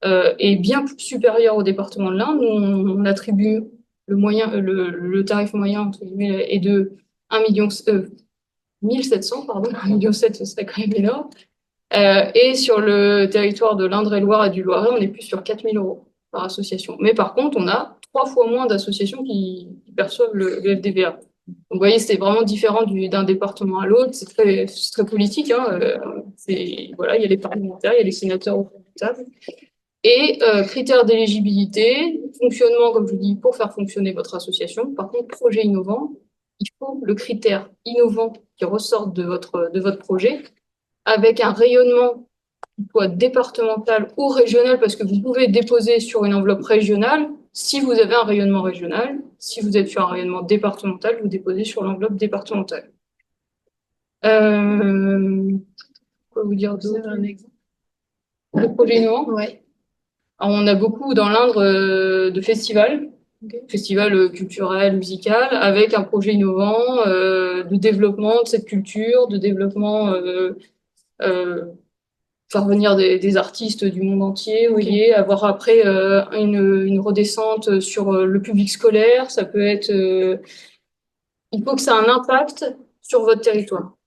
est bien plus supérieur au département de l'Indre. On attribue le tarif moyen, entre guillemets, est de 1700, pardon, 1,7 million, ce serait quand même énorme. Et sur le territoire de l'Indre-et-Loire et du Loiret, on est plus sur 4 000 € par association. Mais par contre, on a 3 fois moins d'associations qui perçoivent le FDVA. Donc, vous voyez, c'est vraiment différent d'un département à l'autre. C'est très politique. Hein. Voilà, il y a les parlementaires, il y a les sénateurs au table. Et critères d'éligibilité, fonctionnement, comme je vous dis, pour faire fonctionner votre association. Par contre, projet innovant, il faut le critère innovant qui ressort de votre projet, avec un rayonnement soit départemental ou régional, parce que vous pouvez déposer sur une enveloppe régionale si vous avez un rayonnement régional. Si vous êtes sur un rayonnement départemental, vous déposez sur l'enveloppe départementale. Quoi vous dire d'autre? C'est un exemple. Le projet innovant? Ouais. Alors, on a beaucoup dans l'Indre de festivals. Okay. Festival culturel, musical, avec un projet innovant de développement de cette culture, de développement faire venir des artistes du monde entier, vous voyez, avoir après une redescente sur le public scolaire, ça peut être... il faut que ça ait un impact sur votre territoire.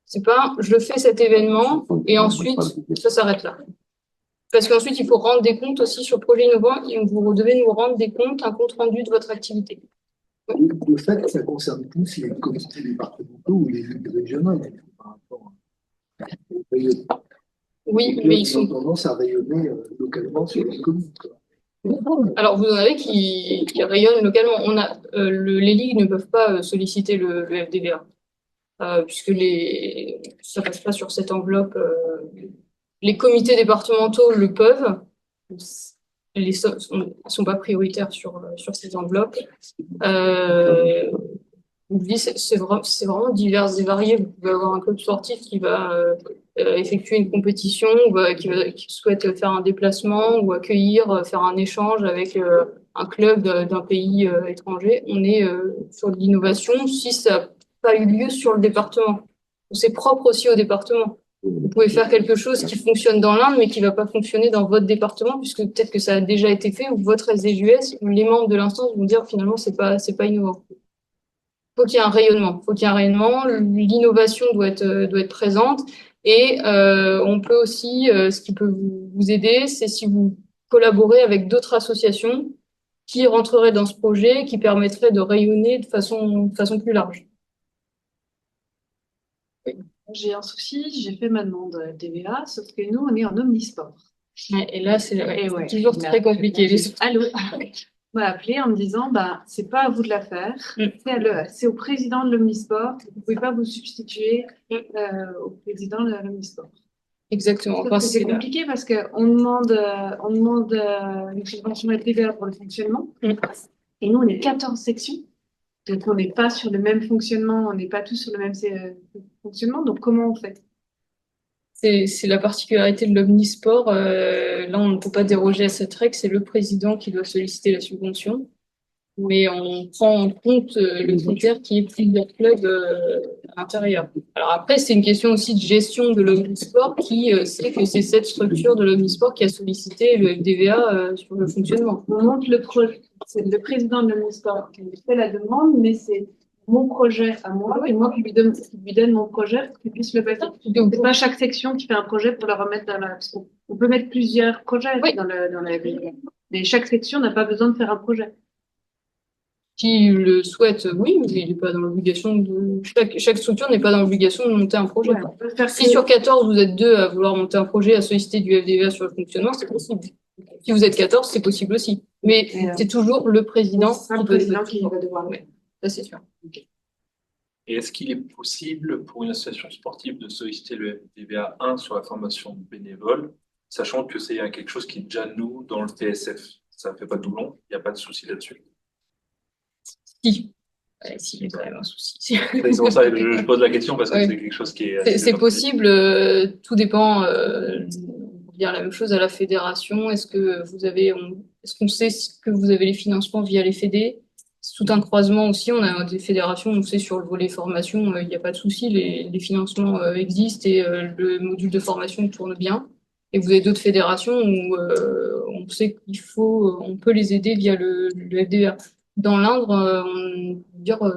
C'est pas, je fais cet événement et ensuite, ça s'arrête là. Parce qu'ensuite, il faut rendre des comptes aussi sur le projet innovant et vous devez nous rendre des comptes, un compte rendu de votre activité. Le fait que ça concerne plus les comités départementaux ou les ligues régionales par rapport rayonner. Oui, Et mais ils ont tendance à rayonner localement sur les communes, quoi. alors vous en avez qui rayonnent localement. Les ligues ne peuvent pas solliciter le FDVA, puisque ça passe pas sur cette enveloppe. Les comités départementaux le peuvent. Les sommes sont pas prioritaires sur ces enveloppes. Oui, c'est vraiment divers et varié. Vous pouvez avoir un club sportif qui va effectuer une compétition, ou qui souhaite faire un déplacement ou accueillir, faire un échange avec un club d'un pays étranger. On est sur de l'innovation si ça n'a pas eu lieu sur le département. C'est propre aussi au département. Vous pouvez faire quelque chose qui fonctionne dans l'Inde, mais qui va pas fonctionner dans votre département, puisque peut-être que ça a déjà été fait, ou votre SDJUS, ou les membres de l'instance vont dire finalement c'est pas innovant. Faut qu'il y ait un rayonnement. Faut qu'il y ait un rayonnement. L'innovation doit être présente. Et on peut aussi, ce qui peut vous aider, c'est si vous collaborez avec d'autres associations qui rentreraient dans ce projet, qui permettraient de rayonner de façon plus large. J'ai un souci, j'ai fait ma demande TVA, sauf que nous, on est en omnisport. Ouais, et là, c'est Ouais, toujours très compliqué. Allô, on m'a appelé en me disant, bah, c'est pas à vous de la faire, c'est au président de l'omnisport, vous pouvez pas vous substituer au président de l'omnisport. Exactement. Sauf que c'est compliqué parce qu'on demande une subvention de TVA pour le fonctionnement, et nous, on est 14 sections. Donc, on n'est pas sur le même fonctionnement, on n'est pas tous sur le même fonctionnement. Donc, comment on fait? C'est la particularité de l'omnisport. Là, on ne peut pas déroger à cette règle. C'est le président qui doit solliciter la subvention. Mais on prend en compte le critère qui est plusieurs clubs à l'intérieur. Alors après, c'est une question aussi de gestion de l'omnisport qui sait que c'est cette structure de l'omnisport qui a sollicité le FDVA sur le fonctionnement. On monte le projet. C'est le président de l'omnisport qui fait la demande, mais c'est mon projet à moi, et moi qui lui donne mon projet pour qu'il puisse le faire. C'est pas chaque section qui fait un projet pour le remettre dans la... Parce qu'on peut mettre plusieurs projets dans la ville. Mais chaque section n'a pas besoin de faire un projet. Qui le souhaite, oui, mais il n'est pas dans l'obligation de... Chaque structure n'est pas dans l'obligation de monter un projet. Ouais, on peut faire si sur 14, vous êtes 2 à vouloir monter un projet, à solliciter du FDVA sur le fonctionnement, c'est possible. Si vous êtes 14, c'est possible aussi. Mais c'est toujours le président qui va devoir. Ouais, ça c'est sûr. Et est-ce qu'il est possible pour une association sportive de solliciter le FDVA 1 sur la formation bénévole, sachant que c'est quelque chose qui est déjà nous dans le TSF? Ça ne fait pas de doublon, il n'y a pas de souci là-dessus. Si. Si, il y a quand même un souci. C'est pour ça que je pose la question parce que c'est quelque chose qui est... C'est possible, tout dépend. Dire la même chose à la fédération. Est-ce qu'on sait que vous avez les financements via les fédés? C'est tout un croisement aussi. On a des fédérations, on sait sur le volet formation, il n'y a pas de souci, les financements existent et le module de formation tourne bien. Et vous avez d'autres fédérations où on sait on peut les aider via le FDVA. Dans l'Indre,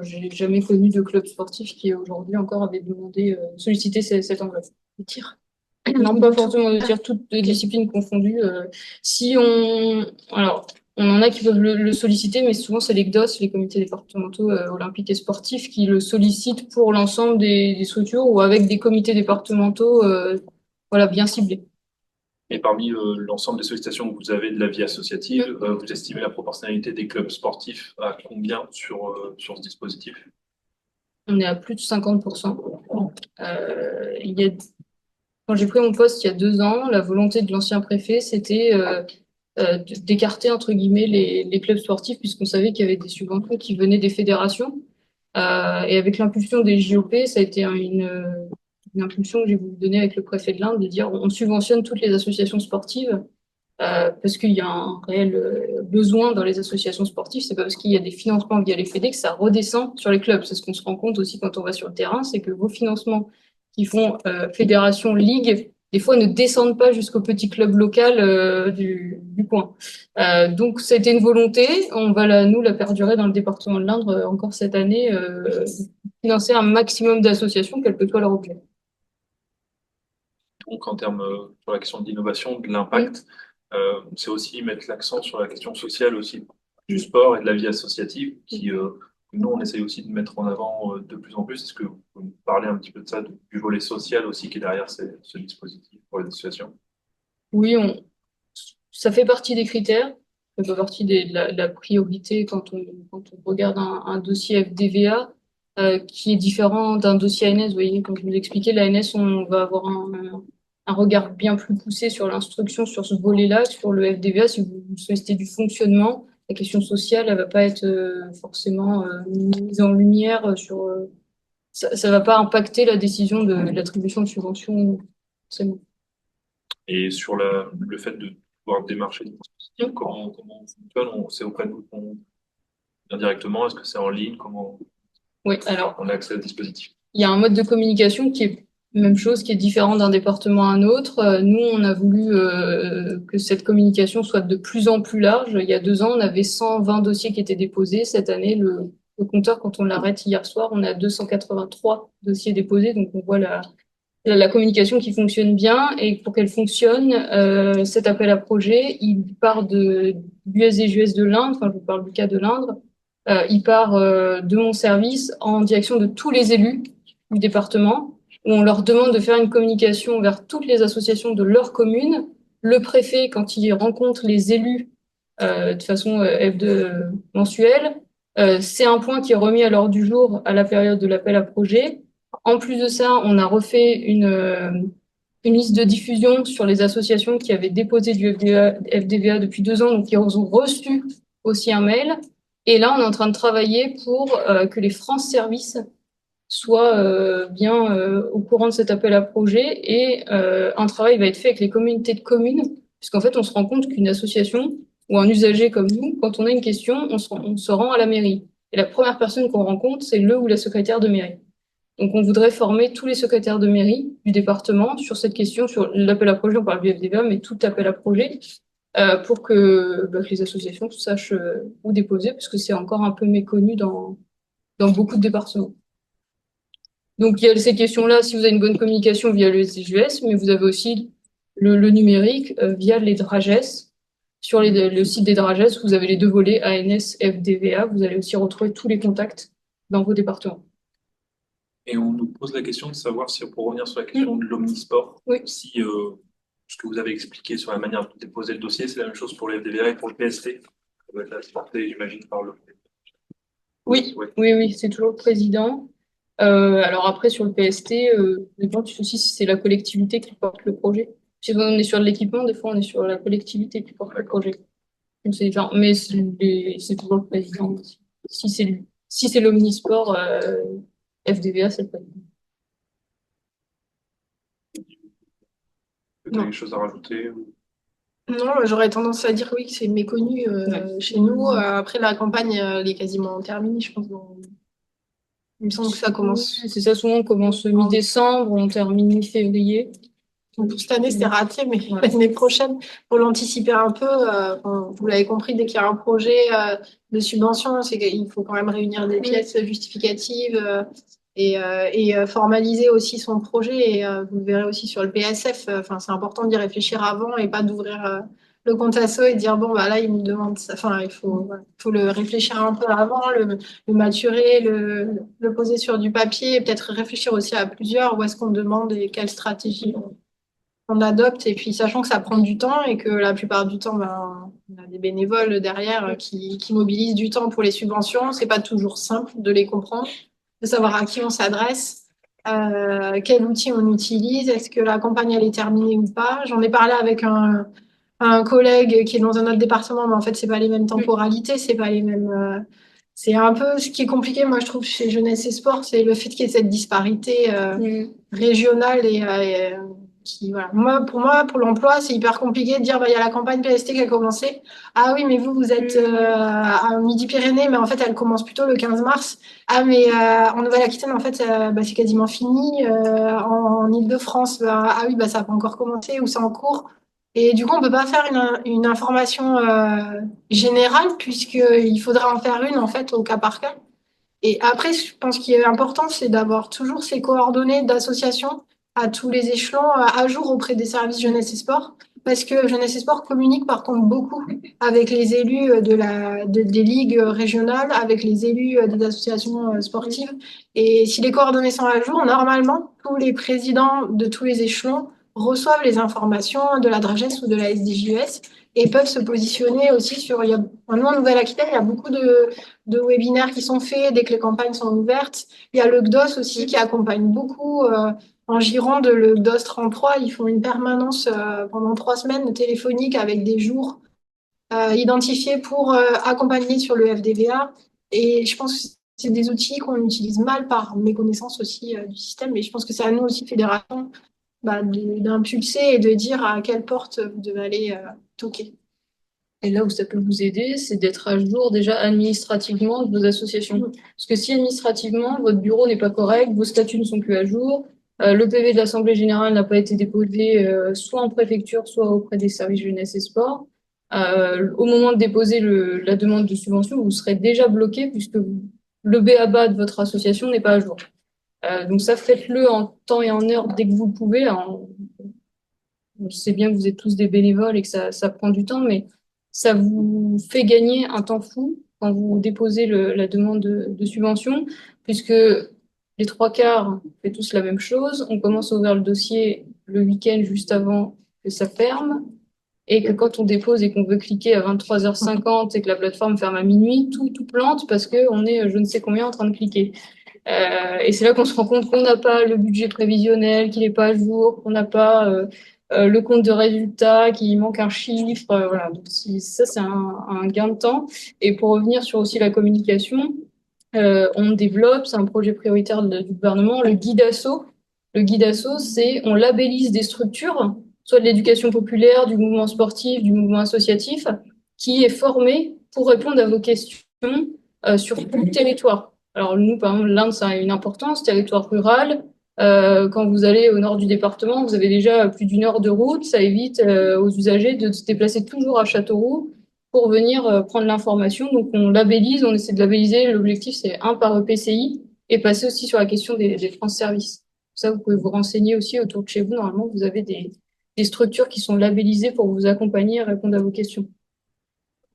j'ai jamais connu de club sportif qui aujourd'hui encore avait demandé, sollicité cette enveloppe. Le tir. Non, pas forcément de tir, toutes disciplines confondues. Alors, on en a qui peuvent le solliciter, mais souvent c'est les CDOS, les comités départementaux olympiques et sportifs, qui le sollicitent pour l'ensemble des structures ou avec des comités départementaux, bien ciblés. Et parmi l'ensemble des sollicitations que vous avez de la vie associative, vous estimez la proportionnalité des clubs sportifs à combien sur ce dispositif? On est à plus de 50%. Quand j'ai pris mon poste il y a 2 ans, la volonté de l'ancien préfet, c'était d'écarter, entre guillemets, les clubs sportifs, puisqu'on savait qu'il y avait des subventions qui venaient des fédérations. Et avec l'impulsion des JOP, ça a été une impulsion que j'ai voulu donner avec le préfet de l'Inde, de dire on subventionne toutes les associations sportives parce qu'il y a un réel besoin dans les associations sportives. C'est pas parce qu'il y a des financements via les fédés que ça redescend sur les clubs. C'est ce qu'on se rend compte aussi quand on va sur le terrain, c'est que vos financements qui font fédération, ligue, des fois ne descendent pas jusqu'au petit club local du coin. Donc ça a été une volonté, on va nous la perdurer dans le département de l'Indre encore cette année, financer un maximum d'associations, quel que soit leur objet. Donc en termes sur la question de l'innovation, de l'impact, c'est aussi mettre l'accent sur la question sociale aussi du sport et de la vie associative qui nous, on essaye aussi de mettre en avant de plus en plus. Est-ce que vous pouvez nous parler un petit peu de ça, du volet social aussi qui est derrière ce dispositif pour les associations? Oui, ça fait partie des critères, ça fait partie de la priorité quand on regarde un dossier FDVA qui est différent d'un dossier ANS. Vous voyez, comme je vous l'expliquais, l'ANS, on va avoir un regard bien plus poussé sur l'instruction, sur ce volet-là. Sur le FDVA, si vous sollicitez du fonctionnement, la question sociale, elle va pas être forcément mise en lumière ça va pas impacter la décision de l'attribution de subventions. Forcément. Et sur le fait de pouvoir démarcher des dispositifs, comment on fonctionne? C'est auprès de vous qu'on vient directement? Est-ce que c'est en ligne? Comment Oui, alors. on a accès au dispositif? Il y a un mode de communication qui est même chose, qui est différent d'un département à un autre. Nous, on a voulu que cette communication soit de plus en plus large. Il y a 2 ans, on avait 120 dossiers qui étaient déposés. Cette année, le compteur, quand on l'arrête hier soir, on a 283 dossiers déposés. Donc, on voit la communication qui fonctionne bien. Et pour qu'elle fonctionne, cet appel à projet, il part d'US et JUS de l'Indre. Enfin, je vous parle du cas de l'Indre. Il part de mon service en direction de tous les élus du département, où on leur demande de faire une communication vers toutes les associations de leur commune. Le préfet, quand il rencontre les élus de façon mensuelle, c'est un point qui est remis à l'ordre du jour à la période de l'appel à projet. En plus de ça, on a refait une liste de diffusion sur les associations qui avaient déposé du FDVA depuis 2 ans, donc qui ont reçu aussi un mail. Et là, on est en train de travailler pour que les France Services soient bien au courant de cet appel à projet et un travail va être fait avec les communautés de communes, puisqu'en fait, on se rend compte qu'une association ou un usager comme nous, quand on a une question, on se rend à la mairie. Et la première personne qu'on rencontre, c'est le ou la secrétaire de mairie. Donc, on voudrait former tous les secrétaires de mairie du département sur cette question, sur l'appel à projet, on parle du FDVA, mais tout appel à projet, pour que les associations sachent où déposer, parce que c'est encore un peu méconnu dans beaucoup de départements. Donc, il y a ces questions-là, si vous avez une bonne communication via le SGS, mais vous avez aussi le numérique via les DRAGES. Sur le site des DRAGES, vous avez les 2 volets, ANS, FDVA. Vous allez aussi retrouver tous les contacts dans vos départements. Et on nous pose la question de savoir si, pour revenir sur la question de l'omnisport, Oui. si ce que vous avez expliqué sur la manière de déposer le dossier, c'est la même chose pour le FDVA et pour le PST. Ça doit être transporté, j'imagine, par le. Oui, Ouais. oui, c'est toujours le président. Alors après, sur le PST, dépend aussi si c'est la collectivité qui porte le projet. Si on est sur de l'équipement, des fois on est sur la collectivité qui porte le projet. Donc c'est différent. Mais c'est toujours le président aussi. Si c'est l'omnisport, FDVA, c'est le président. Vous avez des choses à rajouter? Non, j'aurais tendance à dire oui que c'est méconnu chez nous. Après, la campagne, elle est quasiment terminée, je pense. Il me semble que ça commence. C'est ça, souvent on commence mi-décembre, on termine mi-février. Donc, pour cette année, c'était raté, mais l'année prochaine, pour l'anticiper un peu, vous l'avez compris, dès qu'il y a un projet de subvention, c'est qu'il faut quand même réunir des pièces justificatives et formaliser aussi son projet. Et vous le verrez aussi sur le PSF. Enfin, c'est important d'y réfléchir avant et pas d'ouvrir le compte asso et de dire bon bah là il me demande ça. Enfin, il faut le réfléchir un peu avant, le maturer, le poser sur du papier et peut-être réfléchir aussi à plusieurs où est-ce qu'on demande et quelle stratégie on adopte, et puis sachant que ça prend du temps et que la plupart du temps, on a des bénévoles derrière qui mobilisent du temps pour les subventions. C'est pas toujours simple de les comprendre, de savoir à qui on s'adresse, quel outil on utilise, est-ce que la campagne elle est terminée ou pas. J'en ai parlé avec un collègue qui est dans un autre département, mais en fait, c'est pas les mêmes temporalités, c'est pas les mêmes. C'est un peu ce qui est compliqué, moi, je trouve, chez Jeunesse et Sport, c'est le fait qu'il y ait cette disparité régionale et voilà. Pour l'emploi, c'est hyper compliqué de dire, bah, il y a la campagne PST qui a commencé. Ah oui, mais vous êtes à Midi-Pyrénées, mais en fait, elle commence plutôt le 15 mars. Ah, mais en Nouvelle-Aquitaine, en fait, c'est quasiment fini. En Île-de-France, ah oui, ça n'a pas encore commencé ou c'est en cours. Et du coup, on peut pas faire une information générale puisqu'il faudra en faire une, en fait, au cas par cas. Et après, je pense qu'il est important, c'est d'avoir toujours ces coordonnées d'associations à tous les échelons à jour auprès des services jeunesse et sport parce que Jeunesse et Sport communique par contre beaucoup avec les élus des ligues régionales, avec les élus des associations sportives. Et si les coordonnées sont à jour, normalement, tous les présidents de tous les échelons reçoivent les informations de la DRAGES ou de la SDJUS et peuvent se positionner aussi sur. Maintenant, en Nouvelle-Aquitaine, il y a beaucoup de webinaires qui sont faits dès que les campagnes sont ouvertes. Il y a le GDOS aussi qui accompagne beaucoup. En Gironde, le GDOS 33, ils font une permanence pendant 3 semaines téléphonique avec des jours identifiés pour accompagner sur le FDVA. Et je pense que c'est des outils qu'on utilise mal par méconnaissance aussi du système. Mais je pense que c'est à nous aussi, fédération, d'impulser et de dire à quelle porte vous devez aller toquer. Et là où ça peut vous aider, c'est d'être à jour déjà administrativement de vos associations. Parce que si administrativement, votre bureau n'est pas correct, vos statuts ne sont plus à jour, le PV de l'Assemblée générale n'a pas été déposé soit en préfecture, soit auprès des services jeunesse et sport, au moment de déposer la demande de subvention, vous serez déjà bloqué puisque le b.a.-ba de votre association n'est pas à jour. Donc ça, faites-le en temps et en heure dès que vous le pouvez. Je sais bien que vous êtes tous des bénévoles et que ça prend du temps, mais ça vous fait gagner un temps fou quand vous déposez la demande de subvention, puisque les 3/4 fait tous la même chose. On commence à ouvrir le dossier le week-end juste avant que ça ferme, et que quand on dépose et qu'on veut cliquer à 23h50 et que la plateforme ferme à minuit, tout plante parce que on est je ne sais combien en train de cliquer. Et c'est là qu'on se rend compte qu'on n'a pas le budget prévisionnel, qu'il n'est pas à jour, qu'on n'a pas le compte de résultat, qu'il manque un chiffre. Voilà. Donc, ça, c'est un gain de temps. Et pour revenir sur aussi la communication, on développe, c'est un projet prioritaire du gouvernement, le guide asso. Le guide asso, on labellise des structures, soit de l'éducation populaire, du mouvement sportif, du mouvement associatif, qui est formé pour répondre à vos questions sur tout le territoire. Alors nous, par exemple, l'Inde, ça a une importance, territoire rural. Quand vous allez au nord du département, vous avez déjà plus d'1 heure de route. Ça évite aux usagers de se déplacer toujours à Châteauroux pour venir prendre l'information. Donc on labellise, on essaie de labelliser. L'objectif, c'est par EPCI et passer aussi sur la question des France Services. Ça, vous pouvez vous renseigner aussi autour de chez vous. Normalement, vous avez des structures qui sont labellisées pour vous accompagner et répondre à vos questions.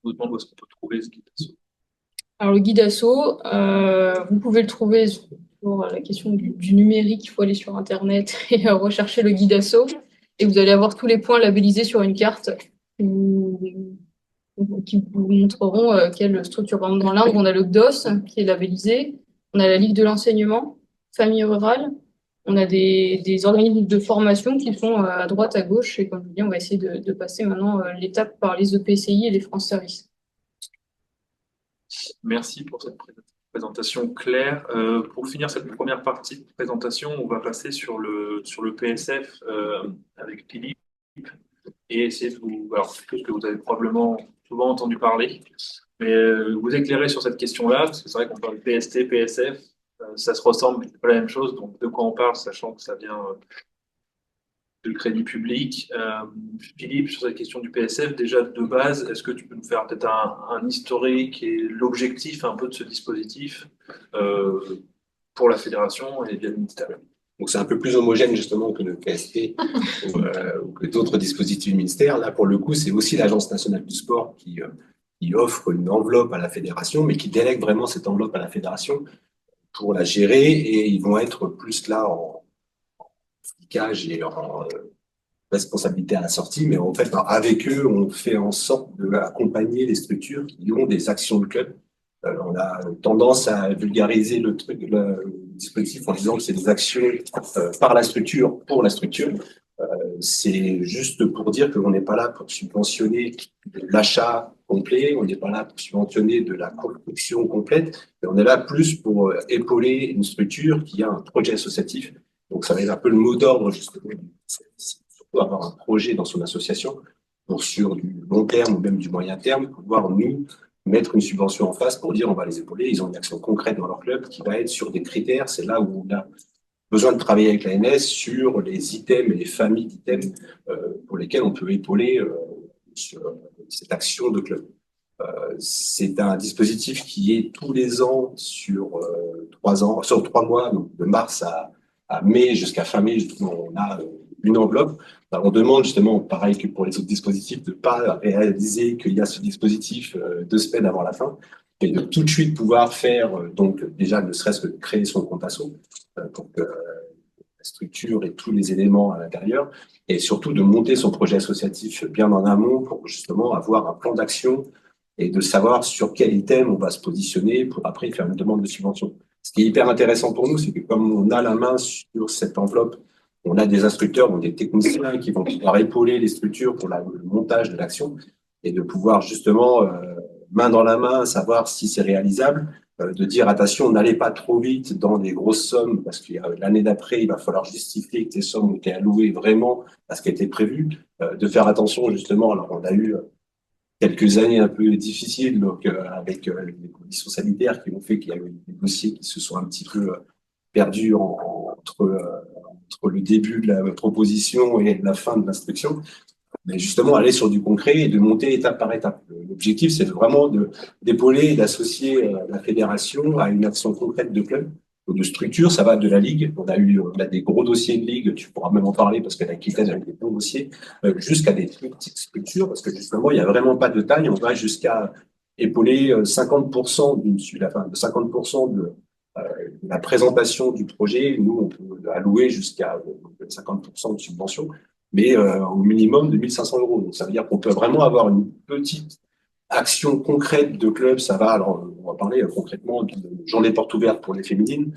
On nous demande où est-ce qu'on peut trouver ce guide asso. Alors, le guide asso, vous pouvez le trouver pour la question du numérique. Il faut aller sur Internet et rechercher le guide asso. Et vous allez avoir tous les points labellisés sur une carte qui vous montreront quelle structure. Par exemple, dans l'Inde, on a le GDOS qui est labellisé. On a la Ligue de l'enseignement, famille rurale. On a des organismes de formation qui sont à droite, à gauche. Et comme je vous dis, on va essayer de passer maintenant l'étape par les EPCI et les France Services. Merci pour cette présentation claire. Pour finir cette première partie de présentation, on va passer sur le PSF avec Philippe et essayer de alors c'est quelque chose que vous avez probablement souvent entendu parler, mais vous éclairer sur cette question-là, parce que c'est vrai qu'on parle PST, PSF, ça se ressemble, mais c'est pas la même chose, donc de quoi on parle, sachant que ça vient de crédit public. Philippe, sur cette question du PSF, déjà de base, est-ce que tu peux nous faire peut-être un historique et l'objectif un peu de ce dispositif pour la fédération et via le ministère? Donc c'est un peu plus homogène justement que le PSP ou que d'autres dispositifs du ministère. Là, pour le coup, c'est aussi l'Agence nationale du sport qui offre une enveloppe à la fédération, mais qui délègue vraiment cette enveloppe à la fédération pour la gérer, et ils vont être plus là en flicage et en responsabilité à la sortie, mais en fait, avec eux, on fait en sorte d'accompagner les structures qui ont des actions de club. On a tendance à vulgariser le dispositif en disant que c'est des actions par la structure, pour la structure. C'est juste pour dire qu'on n'est pas là pour subventionner l'achat complet, on n'est pas là pour subventionner de la construction complète, mais on est là plus pour épauler une structure qui a un projet associatif. Donc ça va être un peu le mot d'ordre, justement, surtout avoir un projet dans son association pour sur du long terme ou même du moyen terme, pouvoir nous mettre une subvention en face pour dire on va les épauler, ils ont une action concrète dans leur club qui va être sur des critères. C'est là où on a besoin de travailler avec l'ANS sur les items et les familles d'items pour lesquels on peut épauler sur cette action de club. C'est un dispositif qui est tous les ans sur 3 mois, donc de mars à mai jusqu'à fin mai, justement, on a une enveloppe. Alors, on demande justement, pareil que pour les autres dispositifs, de ne pas réaliser qu'il y a ce dispositif 2 semaines avant la fin, et de tout de suite pouvoir faire, donc déjà ne serait-ce que de créer son compte asso, pour que la structure et tous les éléments à l'intérieur, et surtout de monter son projet associatif bien en amont pour justement avoir un plan d'action et de savoir sur quel item on va se positionner pour après faire une demande de subvention. Ce qui est hyper intéressant pour nous, c'est que comme on a la main sur cette enveloppe, on a des instructeurs, donc des techniciens qui vont pouvoir épauler les structures pour le montage de l'action et de pouvoir justement, main dans la main, savoir si c'est réalisable, de dire attention, n'allez pas trop vite dans des grosses sommes parce que l'année d'après, il va falloir justifier que tes sommes ont été allouées vraiment à ce qui était prévu, de faire attention justement. Alors, on a eu quelques années un peu difficiles, donc avec les conditions sanitaires qui ont fait qu'il y a eu des dossiers qui se sont un petit peu perdus entre le début de la proposition et la fin de l'instruction. Mais justement, aller sur du concret et de monter étape par étape. L'objectif, c'est vraiment d'épauler et d'associer la fédération à une action concrète de club ou de structure. Ça va de la ligue. On a des gros dossiers de ligue. Tu pourras même en parler parce que l'Aquitaine a des gros dossiers, jusqu'à des plus petites structures parce que justement, il n'y a vraiment pas de taille. On va jusqu'à épauler 50% de 50% de la présentation du projet. Nous, on peut allouer jusqu'à 50% de subvention, mais au minimum de 1 500 euros. Donc, ça veut dire qu'on peut vraiment avoir une petite action concrète de club. Ça va, alors, on va parler concrètement d'une journée porte ouverte pour les féminines,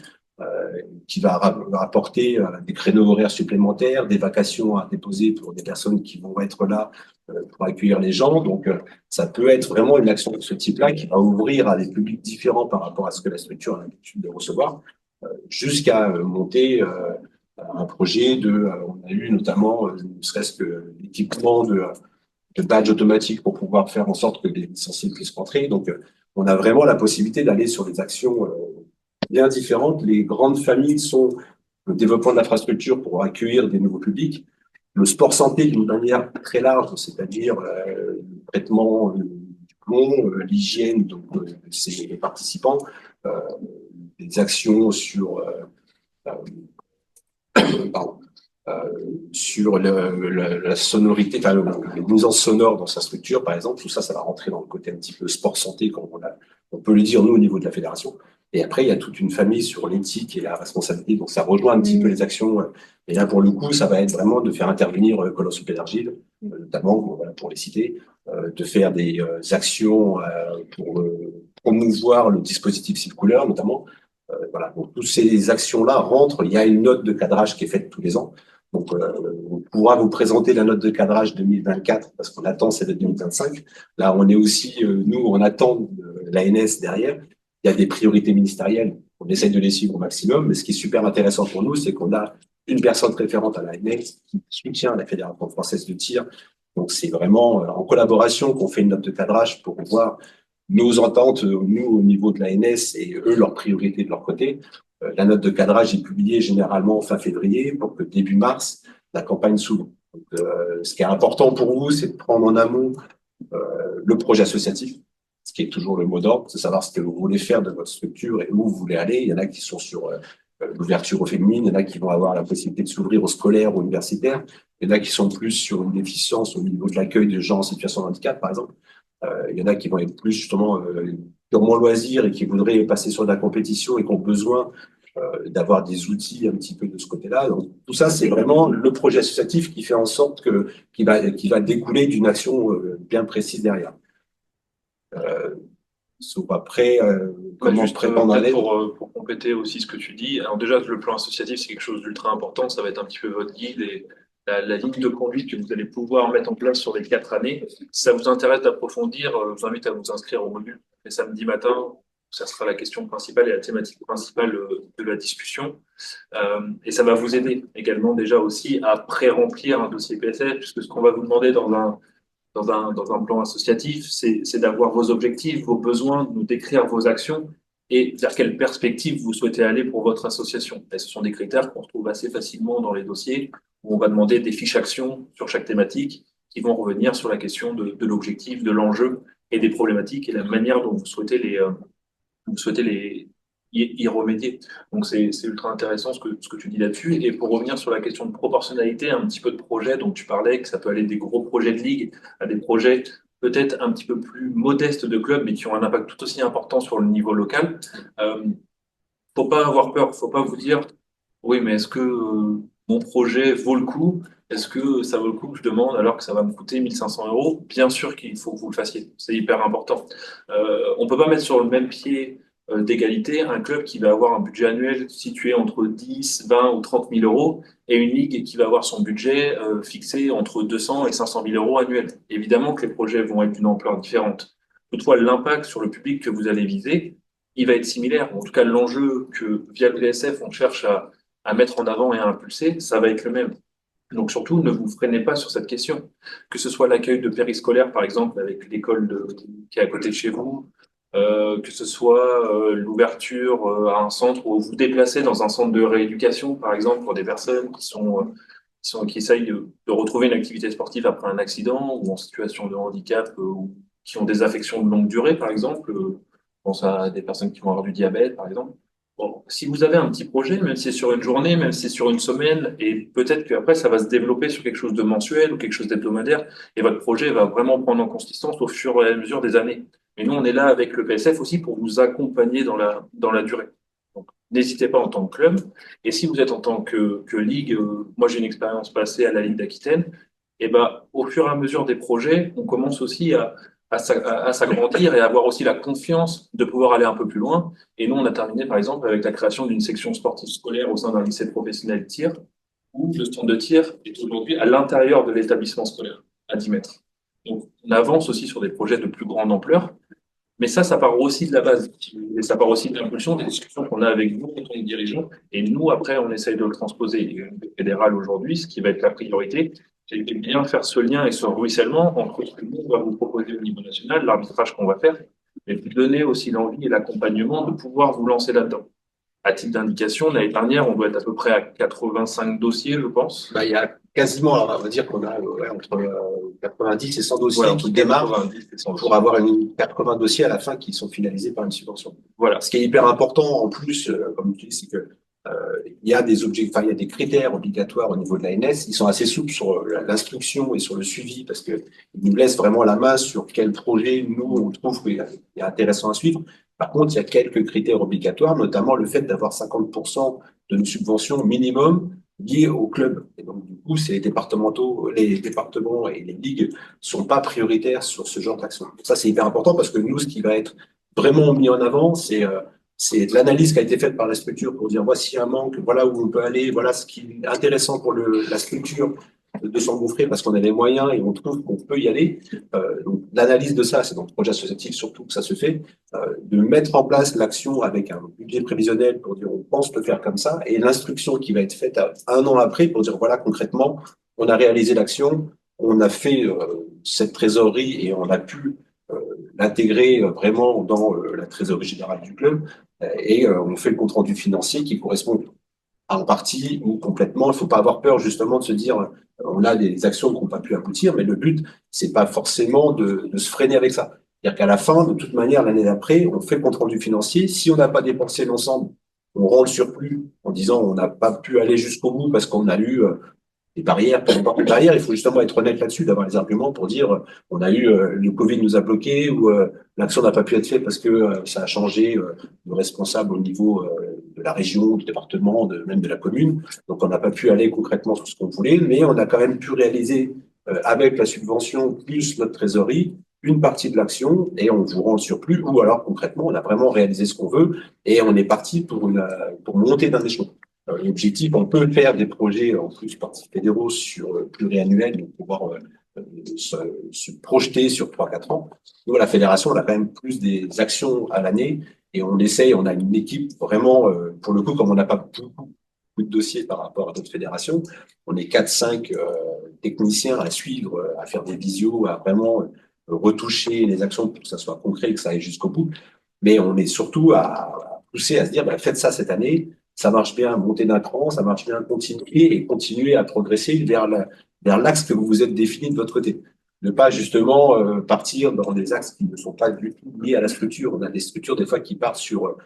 qui va rapporter des créneaux horaires supplémentaires, des vacations à déposer pour des personnes qui vont être là pour accueillir les gens. Donc, ça peut être vraiment une action de ce type-là qui va ouvrir à des publics différents par rapport à ce que la structure a l'habitude de recevoir, jusqu'à monter un projet on a eu notamment, ne serait-ce que l'équipement de badge automatique pour pouvoir faire en sorte que les licenciés puissent rentrer. Donc, on a vraiment la possibilité d'aller sur des actions bien différentes. Les grandes familles sont le développement de l'infrastructure pour accueillir des nouveaux publics, le sport santé d'une manière très large, c'est-à-dire le traitement du plomb, l'hygiène de ces participants, des actions sur sur la sonorité, enfin, les nuisances sonores dans sa structure, par exemple. Tout ça, ça va rentrer dans le côté un petit peu sport-santé, comme on peut le dire, nous, au niveau de la fédération. Et après, il y a toute une famille sur l'éthique et la responsabilité. Donc, ça rejoint un petit peu les actions. Et là, pour le coup, ça va être vraiment de faire intervenir Colosse au Pédargile, notamment, pour les citer, de faire des actions pour promouvoir le dispositif Circulaire, notamment. Voilà. Donc, toutes ces actions-là rentrent. Il y a une note de cadrage qui est faite tous les ans. Donc, on pourra vous présenter la note de cadrage 2024 parce qu'on attend celle de 2025. Là, on est aussi, nous, on attend l'ANS derrière. Il y a des priorités ministérielles. On essaie de les suivre au maximum. Mais ce qui est super intéressant pour nous, c'est qu'on a une personne référente à l'ANS qui soutient la Fédération française de tir. Donc, c'est vraiment en collaboration qu'on fait une note de cadrage pour voir nos ententes, nous, au niveau de l'ANS et eux, leurs priorités de leur côté. La note de cadrage est publiée généralement fin février pour que début mars, la campagne s'ouvre. Ce qui est important pour vous, c'est de prendre en amont le projet associatif, ce qui est toujours le mot d'ordre, c'est savoir ce que vous voulez faire de votre structure et où vous voulez aller. Il y en a qui sont sur l'ouverture aux féminines, il y en a qui vont avoir la possibilité de s'ouvrir aux scolaires, aux universitaires, il y en a qui sont plus sur une déficience au niveau de l'accueil de gens en situation de handicap, par exemple. Il y en a qui vont être plus justement purement loisirs et qui voudraient passer sur de la compétition et qui ont besoin d'avoir des outils un petit peu de ce côté-là. Donc, tout ça, c'est vraiment le projet associatif qui fait en sorte qui va découler d'une action bien précise derrière. Sauf après, comment se prétendre à l'aide. Pour compléter aussi ce que tu dis, alors déjà, le plan associatif, c'est quelque chose d'ultra important. Ça va être un petit peu votre guide et la ligne de conduite que vous allez pouvoir mettre en place sur les 4 années. Si ça vous intéresse d'approfondir, je vous invite à vous inscrire au module. Et samedi matin, ça sera la question principale et la thématique principale de la discussion. Et ça va vous aider également déjà aussi à pré-remplir un dossier PSF, puisque ce qu'on va vous demander dans un plan associatif, c'est d'avoir vos objectifs, vos besoins, de nous décrire vos actions et vers quelle perspective vous souhaitez aller pour votre association. Et ce sont des critères qu'on retrouve assez facilement dans les dossiers où on va demander des fiches actions sur chaque thématique qui vont revenir sur la question de l'objectif, de l'enjeu et des problématiques et la manière dont vous souhaitez y remédier. Donc c'est ultra intéressant ce que tu dis là-dessus. Et pour revenir sur la question de proportionnalité, un petit peu de projet dont tu parlais, que ça peut aller des gros projets de ligue à des projets peut-être un petit peu plus modestes de club, mais qui ont un impact tout aussi important sur le niveau local. Faut pas avoir peur, faut pas vous dire, oui, mais est-ce que mon projet vaut le coup? Est-ce que ça vaut le coup que je demande alors que ça va me coûter 1 500 euros? Bien sûr qu'il faut que vous le fassiez, c'est hyper important. On peut pas mettre sur le même pied d'égalité un club qui va avoir un budget annuel situé entre 10, 20 ou 30 000 euros et une ligue qui va avoir son budget fixé entre 200 et 500 000 euros annuels. Évidemment que les projets vont être d'une ampleur différente. Toutefois, l'impact sur le public que vous allez viser, il va être similaire. En tout cas, l'enjeu que via le VSF, on cherche à mettre en avant et à impulser, ça va être le même. Donc surtout, ne vous freinez pas sur cette question. Que ce soit l'accueil de périscolaire, par exemple, avec l'école qui est à côté de chez vous, que ce soit l'ouverture à un centre ou vous déplacer dans un centre de rééducation, par exemple, pour des personnes qui essayent de retrouver une activité sportive après un accident ou en situation de handicap ou qui ont des affections de longue durée, par exemple. Je pense à des personnes qui vont avoir du diabète, par exemple. Bon, si vous avez un petit projet, même si c'est sur une journée, même si c'est sur une semaine, et peut-être qu'après, ça va se développer sur quelque chose de mensuel ou quelque chose d'hebdomadaire, et votre projet va vraiment prendre en consistance au fur et à mesure des années. Et nous, on est là avec le PSF aussi pour vous accompagner dans la durée. Donc, n'hésitez pas en tant que club. Et si vous êtes en tant que ligue, moi j'ai une expérience passée à la Ligue d'Aquitaine, et ben, au fur et à mesure des projets, on commence aussi à s'agrandir et à avoir aussi la confiance de pouvoir aller un peu plus loin. Et nous, on a terminé, par exemple, avec la création d'une section sportive scolaire au sein d'un lycée professionnel de tir, où le stand de tir est aujourd'hui à l'intérieur de l'établissement scolaire, à 10 mètres. Donc, on avance aussi sur des projets de plus grande ampleur. Mais ça part aussi de la base. Et ça part aussi de l'impulsion des discussions qu'on a avec vous en tant que dirigeants. Et nous, après, on essaye de le transposer. Et le fédéral aujourd'hui, ce qui va être la priorité, c'est de bien faire ce lien et ce ruissellement entre ce que nous, on va vous proposer au niveau national, l'arbitrage qu'on va faire, mais de donner aussi l'envie et l'accompagnement de pouvoir vous lancer là-dedans. À titre d'indication, l'année dernière, on doit être à peu près à 85 dossiers, je pense. Bah, il y a quasiment, alors on va dire qu'on a entre 90 et 100 dossiers Voilà, qui démarrent 90 et 100 pour avoir 80 dossiers à la fin qui sont finalisés par une subvention. Voilà. Ce qui est hyper important en plus, comme tu dis, c'est que il y a des il y a des critères obligatoires au niveau de l'ANS. Ils sont assez souples sur l'instruction et sur le suivi parce que ils nous laissent vraiment la main sur quel projet nous on trouve qu'il est intéressant à suivre. Par contre, il y a quelques critères obligatoires, notamment le fait d'avoir 50% de nos subventions minimum liées au club. Et donc, du coup, les départements et les ligues sont pas prioritaires sur ce genre d'action. Ça, c'est hyper important parce que nous, ce qui va être vraiment mis en avant, c'est de l'analyse qui a été faite par la structure pour dire voici un manque, voilà où on peut aller, voilà ce qui est intéressant pour la structure de s'engouffrer parce qu'on a les moyens et on trouve qu'on peut y aller. Donc l'analyse de ça, c'est dans le projet associatif surtout que ça se fait, de mettre en place l'action avec un budget prévisionnel pour dire on pense le faire comme ça et l'instruction qui va être faite un an après pour dire voilà concrètement on a réalisé l'action, on a fait cette trésorerie et on a pu l'intégrer vraiment dans la trésorerie générale du club et on fait le compte rendu financier qui correspond en partie ou complètement. Il faut pas avoir peur justement de se dire on a des actions qui n'ont pas pu aboutir, mais le but c'est pas forcément de se freiner avec ça. C'est-à-dire qu'à la fin, de toute manière, l'année d'après, on fait le compte rendu financier. Si on n'a pas dépensé l'ensemble, on rend le surplus en disant on n'a pas pu aller jusqu'au bout parce qu'on a eu des barrières, peu importe les barrières, il faut justement être honnête là-dessus, d'avoir les arguments pour dire on a eu le Covid nous a bloqué ou l'action n'a pas pu être faite parce que ça a changé de responsable au niveau de la région, du département, même de la commune. Donc on n'a pas pu aller concrètement sur ce qu'on voulait, mais on a quand même pu réaliser avec la subvention plus notre trésorerie une partie de l'action et on vous rend le surplus ou alors concrètement on a vraiment réalisé ce qu'on veut et on est parti pour monter d'un échelon. L'objectif, on peut faire des projets en plus sportifs fédéraux sur pluriannuels, donc pouvoir se projeter sur 3-4 ans. Nous, à la fédération, on a quand même plus des actions à l'année et on a une équipe vraiment, pour le coup, comme on n'a pas beaucoup de dossiers par rapport à d'autres fédérations, on est 4-5 techniciens à suivre, à faire des visios, à vraiment retoucher les actions pour que ça soit concret et que ça aille jusqu'au bout. Mais on est surtout à pousser à se dire, faites ça cette année, ça marche bien, monter d'un cran, ça marche bien, continuer à progresser vers l'axe que vous vous êtes défini de votre côté. Ne pas justement partir dans des axes qui ne sont pas du tout liés à la structure. On a des structures des fois qui partent sur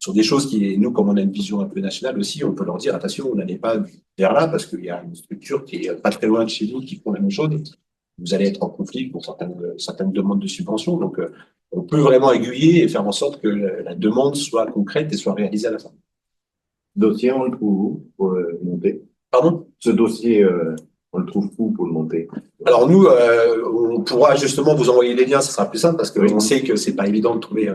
sur des choses qui, nous, comme on a une vision un peu nationale aussi, on peut leur dire, attention, on n'allait pas vers là parce qu'il y a une structure qui est pas très loin de chez nous qui font la même chose. Vous allez être en conflit pour certaines demandes de subventions. Donc, on peut vraiment aiguiller et faire en sorte que la demande soit concrète et soit réalisée à la fin. Dossier, on le trouve où pour le monter? Pardon? Ce dossier, on le trouve où pour le monter? Alors nous, on pourra justement vous envoyer les liens, ça sera plus simple parce qu'on sait que c'est pas évident de trouver.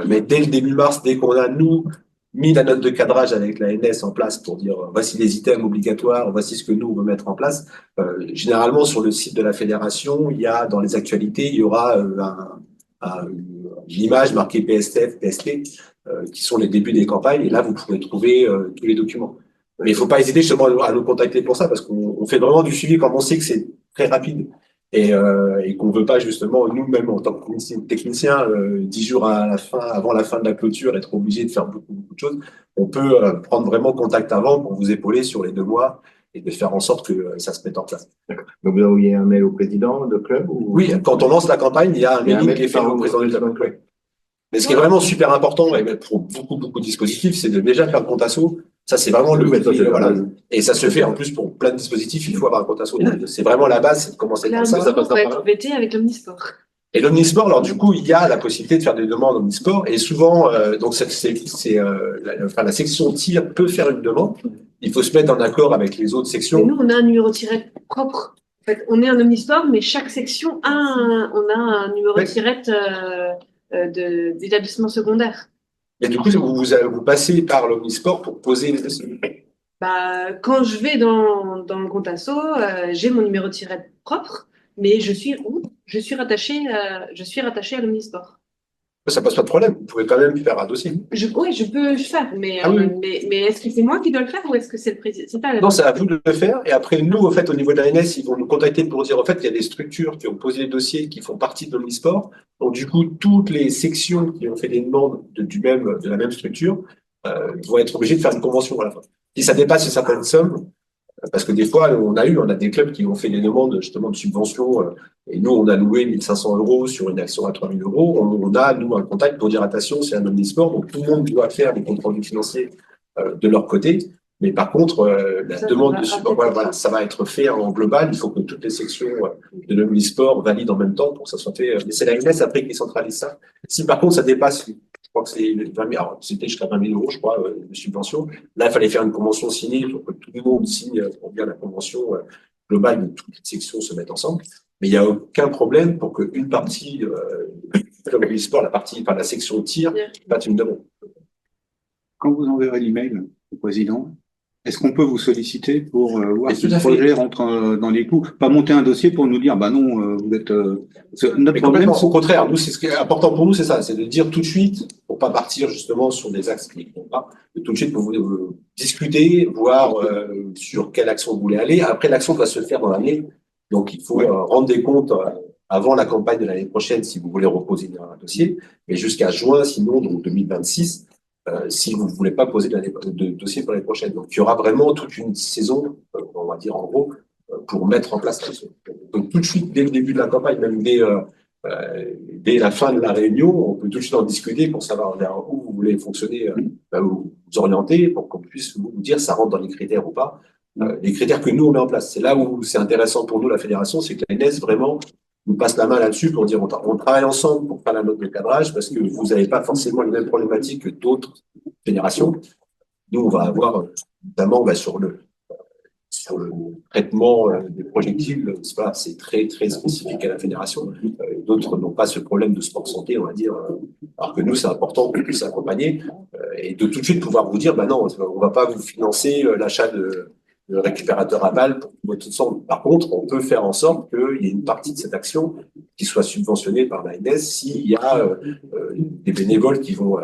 Mais dès le début mars, dès qu'on a nous mis la note de cadrage avec la NS en place pour dire voici les items obligatoires, voici ce que nous on veut mettre en place. Généralement sur le site de la fédération, il y a dans les actualités, il y aura une image marquée PSTF, PST, qui sont les débuts des campagnes. Et là, vous pourrez trouver tous les documents. Mais il ne faut pas hésiter justement à nous contacter pour ça, parce qu'on fait vraiment du suivi quand on sait que c'est très rapide et qu'on ne veut pas justement, nous-mêmes en tant que technicien, 10 jours avant la fin de la clôture, être obligé de faire beaucoup de choses. On peut prendre vraiment contact avant pour vous épauler sur les 2 mois et de faire en sorte que ça se mette en place. Donc, vous envoyez un mail au président de club ou... Oui, quand on lance la campagne, il y a un mailing qui est fait au président du club. Mais ce qui est vraiment super important, et pour beaucoup de dispositifs, c'est de déjà faire le compte asso. Ça, c'est vraiment voilà. Et ça se fait en plus pour plein de dispositifs, il faut avoir un compte asso. C'est vraiment la base, c'est de commencer Là, par ça. ça va être embêté avec l'omnisport. Et l'omnisport, alors du coup, il y a la possibilité de faire des demandes omnisport. Et souvent, donc la section tir peut faire une demande. Il faut se mettre en accord avec les autres sections. Mais nous, on a un numéro tirette propre. En fait, on est un omnisport, mais chaque section on a un numéro tirette d'établissement secondaire. Et du coup, vous passez par l'omnisport pour poser les dossiers. Bah, quand je vais dans le compte asso, j'ai mon numéro tirette propre, mais je suis rattachée à l'omnisport. Ça pose pas de problème. Vous pouvez quand même faire un dossier. Oui, je peux le faire, mais est-ce que c'est moi qui dois le faire ou est-ce que c'est le président? Non, c'est à vous de le faire. Et après, nous, au fait, au niveau de la NS, ils vont nous contacter pour dire, en fait, il y a des structures qui ont posé les dossiers qui font partie de l'omnisport. Donc, du coup, toutes les sections qui ont fait des demandes de la même structure vont être obligées de faire une convention à la fin. Si ça dépasse une certaine somme, parce que des fois, on a des clubs qui ont fait des demandes justement de subventions, et nous, on a loué 1 500 € sur une action à 3 000 €. On a, nous, un contact pour dire attention, c'est un omnisport, donc tout le monde doit faire des comptes rendus financiers de leur côté. Mais par contre, la demande de support, voilà, ça va être fait en global. Il faut que toutes les sections de l'omnisport valident en même temps pour que ça soit fait. Mais c'est la NS après qui centralise ça. Si par contre ça dépasse, je crois que c'est 20 000, alors c'était jusqu'à 20 000 €, je crois, de subvention. Là, il fallait faire une convention signée pour que tout le monde signe pour bien la convention globale où toutes les sections se mettent ensemble. Mais il n'y a aucun problème pour qu'une partie de l'omnisport, la section tir, fasse une demande. Quand vous enverrez l'email au président, est-ce qu'on peut vous solliciter pour voir si le projet rentre dans les clous? Pas monter un dossier pour nous dire, bah non, vous êtes... Notre problème, au contraire, nous, c'est ce qui est important pour nous, c'est ça, c'est de dire tout de suite, pour pas partir justement sur des axes qui ne vont pas, mais tout de suite pour vous discuter, voir sur quelle action vous voulez aller. Après, l'action doit se faire dans l'année, donc il faut rendre des comptes avant la campagne de l'année prochaine si vous voulez reposer un dossier, mais jusqu'à juin, sinon, donc 2026. Si vous ne voulez pas poser de dossier pour l'année prochaine. Donc, il y aura vraiment toute une saison, on va dire en gros, pour mettre en place la saison. Donc, tout de suite, dès le début de la campagne, même dès la fin de la réunion, on peut tout de suite en discuter pour savoir vers où vous voulez fonctionner, où vous orienter, pour qu'on puisse vous dire ça rentre dans les critères ou pas. Les critères que nous, on met en place. C'est là où c'est intéressant pour nous, la fédération, c'est que la NS, vraiment, nous passe la main là-dessus pour dire on travaille ensemble pour faire la note de cadrage parce que vous n'avez pas forcément les mêmes problématiques que d'autres fédérations. Nous, on va avoir, notamment sur le traitement des projectiles, c'est très, très spécifique à la fédération. D'autres n'ont pas ce problème de sport santé, on va dire, alors que nous, c'est important qu'on puisse accompagner et de tout de suite pouvoir vous dire, non, on ne va pas vous financer l'achat de récupérateur à balles pour votre ensemble. Par contre, on peut faire en sorte qu'il y ait une partie de cette action qui soit subventionnée par la NS s'il y a des bénévoles qui vont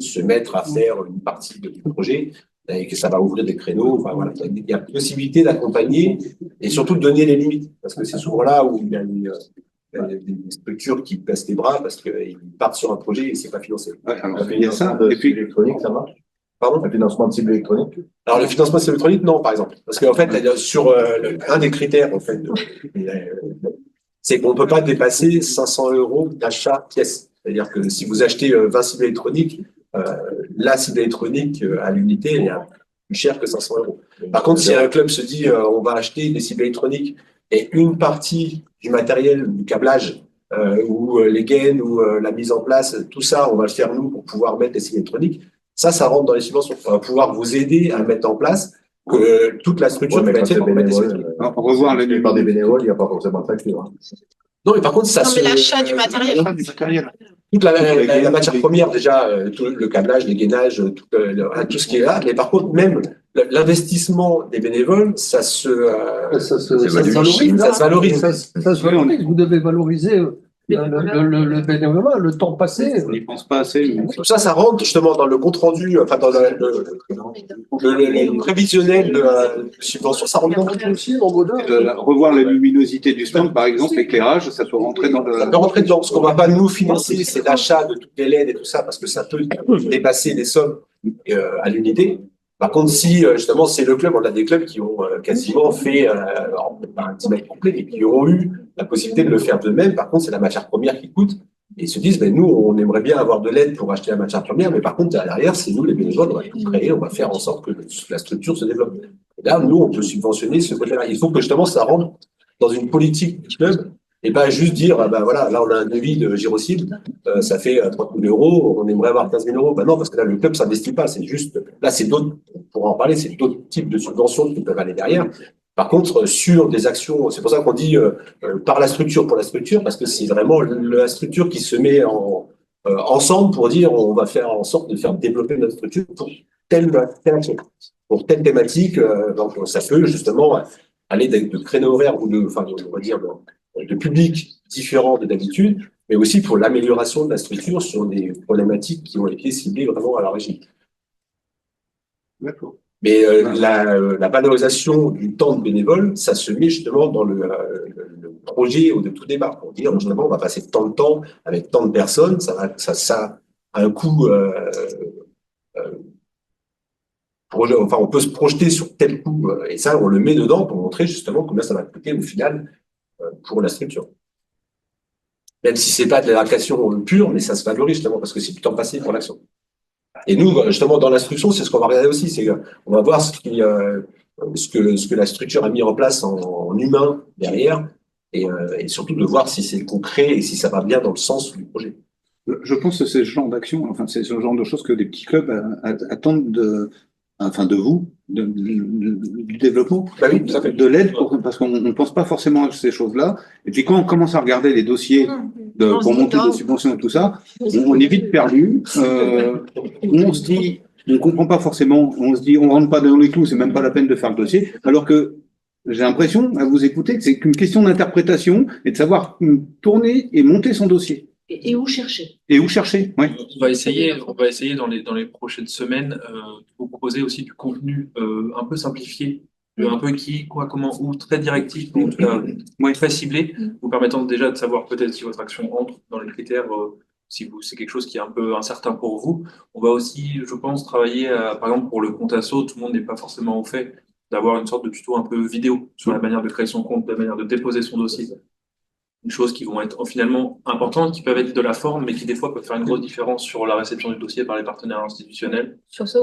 se mettre à faire une partie du projet et que ça va ouvrir des créneaux. Enfin, voilà, il y a possibilité d'accompagner et surtout de donner les limites parce que c'est souvent là où il y a des structures qui baissent les bras parce qu'ils partent sur un projet et c'est pas financé. Ouais, alors, il y a ça. Et puis électronique, ça marche. Pardon? Le financement de cible électronique? Alors, le financement de cible électronique, non, par exemple. Parce qu'en fait, sur un des critères, en fait, c'est qu'on ne peut pas dépasser 500 € d'achat pièce. C'est-à-dire que si vous achetez 20 cibles électroniques, la cible électronique à l'unité est plus chère que 500 euros. Par contre, si un club se dit on va acheter des cibles électroniques et une partie du matériel, du câblage, ou les gaines, ou la mise en place, tout ça, on va le faire nous pour pouvoir mettre les cibles électroniques, ça rentre dans les subventions. On va pouvoir vous aider à mettre en place que toute la structure Ouais, mais peut être quand faite pour c'est mettre des cibles bénévole, électroniques. Revoir les par des bénévoles, il n'y a pas forcément de facture. Hein. Non, mais par contre, ça Non, se... mais l'achat du matériel. du matériel. toute la matière première, déjà, tout le câblage, les gainages, tout ce qui est là. Mais par contre, même l'investissement des bénévoles, ça se valorise. Ça se valorise. Ça se valorise. Vous devez valoriser le bénévolat, le temps passé. On n'y pense pas assez. Mais... Tout ça, ça rentre justement dans le compte rendu, enfin dans le prévisionnel de subvention, ça rentre dans le Aussi, nombre d'heures. Revoir la luminosité du stand, par exemple, l'éclairage, ça peut rentrer dans le... Ça peut rentrer dedans. Ce qu'on va pas nous financer, c'est l'achat de toutes les LED et tout ça, parce que ça peut dépasser les sommes à l'unité. Par contre, si justement c'est le club, on a des clubs qui ont quasiment fait pas un 10 mètres complet, mais qui ont eu la possibilité de le faire d'eux-mêmes. Par contre, c'est la matière première qui coûte. Et ils se disent, ben nous, on aimerait bien avoir de l'aide pour acheter la matière première, mais par contre, derrière, c'est nous les bénévoles, on va tout créer, on va faire en sorte que la structure se développe. Et là, nous, on peut subventionner ce côté-là. Il faut que justement ça rentre dans une politique du club. Et pas juste dire, ah ben voilà, là on a un devis de Girocide, ça fait 30 000 euros, on aimerait avoir 15 000 euros. Ben non, parce que là le club s'investit pas, c'est juste, là c'est d'autres, pour en parler, c'est d'autres types de subventions qui peuvent aller derrière. Par contre, sur des actions, c'est pour ça qu'on dit par la structure, pour la structure, parce que c'est vraiment la structure qui se met ensemble pour dire on va faire en sorte de faire développer notre structure pour telle action, pour telle thématique. Donc ça peut justement aller de créneaux horaires ou enfin, on va dire, de publics différents de d'habitude, mais aussi pour l'amélioration de la structure sur des problématiques qui ont été ciblées vraiment à la régie. D'accord. Mais la valorisation du temps de bénévole, ça se met justement dans le projet de tout départ, pour dire justement on va passer tant de temps avec tant de personnes, ça a un coût, enfin on peut se projeter sur tel coût, et ça on le met dedans pour montrer justement combien ça va coûter au final pour la structure. Même si c'est pas de la location pure, mais ça se valorise justement parce que c'est du temps passé pour l'action. Et nous, justement, dans l'instruction, c'est ce qu'on va regarder aussi, c'est on va voir ce que la structure a mis en place en humain derrière, et surtout de voir si c'est concret et si ça va bien dans le sens du projet. Je pense que c'est ce genre d'action, enfin c'est ce genre de choses que des petits clubs attendent de vous, du développement, Bah oui, tout à fait. de l'aide, parce qu'on ne pense pas forcément à ces choses-là. Et puis quand on commence à regarder les dossiers pour monter des subventions et tout ça, on est vite perdu. On se dit, on comprend pas forcément, on se dit, on rentre pas dans les clous, c'est même pas la peine de faire le dossier, alors que j'ai l'impression, à vous écouter, que c'est qu'une question d'interprétation et de savoir tourner et monter son dossier. Et où chercher? Et où chercher, ouais. On va essayer dans les prochaines semaines de vous proposer aussi du contenu un peu simplifié, un peu qui, quoi, comment, où, très directif, mais en tout cas très ciblé, vous permettant déjà de savoir peut-être si votre action entre dans les critères, si c'est quelque chose qui est un peu incertain pour vous. On va aussi, je pense, travailler, par exemple, pour le compte asso, tout le monde n'est pas forcément au fait d'avoir une sorte de tuto un peu vidéo sur la manière de créer son compte, la manière de déposer son dossier. Une chose qui vont être finalement importantes, qui peuvent être de la forme, mais qui des fois peuvent faire une grosse différence sur la réception du dossier par les partenaires institutionnels. Sur ça,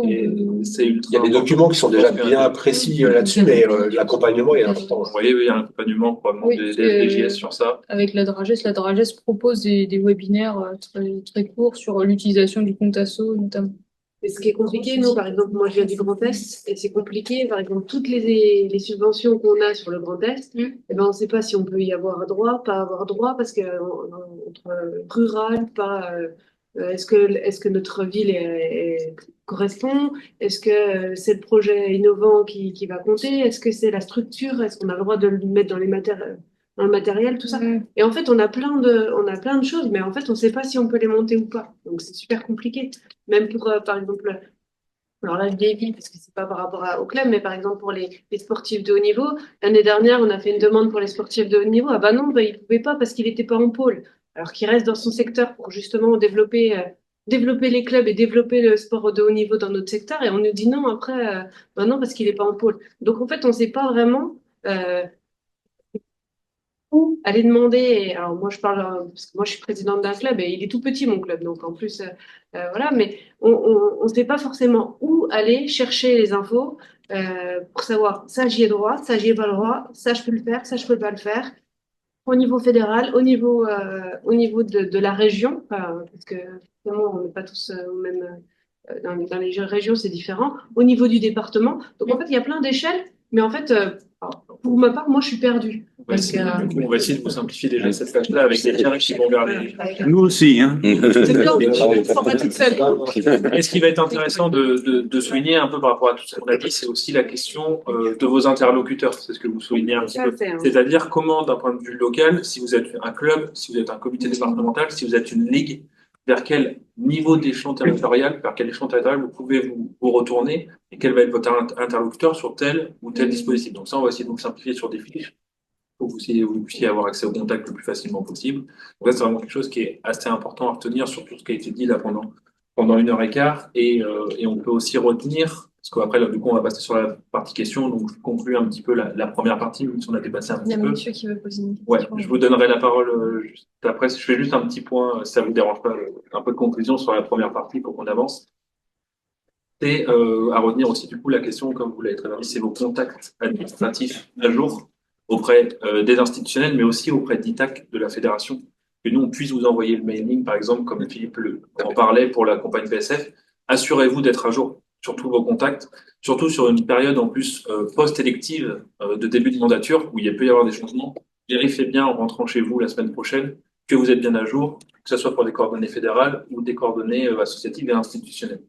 C'est ultra Il y a des documents qui sont déjà bien précis là-dessus, mais l'accompagnement est important. Vous voyez, il y a un accompagnement probablement des JS sur ça. Avec la Dragès propose des webinaires très courts sur l'utilisation du compte asso notamment. Et ce qui est compliqué, nous, par exemple, moi je viens du Grand Est, et c'est compliqué, par exemple, toutes les subventions qu'on a sur le Grand Est, eh ben, on ne sait pas si on peut y avoir droit, pas avoir droit, parce que entre rural, pas, est-ce que notre ville correspond? Est-ce que c'est le projet innovant qui va compter? Est-ce que c'est la structure? Est-ce qu'on a le droit de le mettre dans le matériel, tout ça? Et en fait, on a plein de choses, mais en fait, on ne sait pas si on peut les monter ou pas. Donc, c'est super compliqué. Même pour, par exemple, alors là, je dévie parce que c'est pas par rapport au club, mais par exemple, pour les sportifs de haut niveau, l'année dernière, on a fait une demande pour les sportifs de haut niveau. Ah bah non, il pouvait pas parce qu'il n'était pas en pôle. Alors qu'il reste dans son secteur pour justement développer les clubs et développer le sport de haut niveau dans notre secteur. Et on nous dit non, après, bah non, parce qu'il n'est pas en pôle. Donc, en fait, on ne sait pas vraiment, où aller demander. Alors moi je parle parce que moi je suis présidente d'un club et il est tout petit mon club, donc en plus voilà, mais on sait pas forcément où aller chercher les infos pour savoir ça j'y ai droit, ça j'y ai pas le droit, ça je peux le faire, ça je peux pas le faire. Au niveau fédéral, au niveau de la région, parce que évidemment, on n'est pas tous au même. Dans les régions, c'est différent. Au niveau du département. Donc, en fait, il y a plein d'échelles, mais en fait, pour ma part, moi, je suis perdue. Parce que, On va essayer de vous simplifier déjà cette tâche-là avec des liens qui vont vers les. Nous aussi, hein. c'est bien, mais je ne sens pas toute seule. Et ce qui va être intéressant de souligner un peu par rapport à tout ce qu'on a dit, c'est aussi la question de vos interlocuteurs. C'est ce que vous soulignez un petit peu. C'est-à-dire comment, d'un point de vue local, si vous êtes un club, si vous êtes un comité départemental, si vous êtes une ligue, vers quel niveau d'échelon territorial, vers quel échelon territorial vous pouvez vous retourner et quel va être votre interlocuteur sur tel ou tel dispositif. Donc ça, on va essayer de vous simplifier sur des fiches pour que vous puissiez avoir accès au contact le plus facilement possible. Donc là, c'est vraiment quelque chose qui est assez important à retenir sur tout ce qui a été dit là pendant 1 heure et quart. Et on peut aussi retenir, parce qu'après, là, du coup, on va passer sur la partie question. Donc, je conclue un petit peu la première partie, même si on a dépassé un petit peu. Il y a monsieur qui veut poser une question. Ouais, je vous donnerai la parole juste après. Je fais juste un petit point, si ça vous dérange pas, un peu de conclusion sur la première partie pour qu'on avance. Et à retenir aussi, du coup, la question, comme vous l'avez très bien dit, c'est vos contacts administratifs à jour auprès des institutionnels, mais aussi auprès d'ITAC de la fédération, que nous, on puisse vous envoyer le mailing, par exemple, comme Philippe en parlait pour la campagne PSF. Assurez-vous d'être à jour sur tous vos contacts, surtout sur une période en plus post-élective de début de mandature, où il peut y avoir des changements. Vérifiez bien en rentrant chez vous la semaine prochaine que vous êtes bien à jour, que ce soit pour des coordonnées fédérales ou des coordonnées associatives et institutionnelles.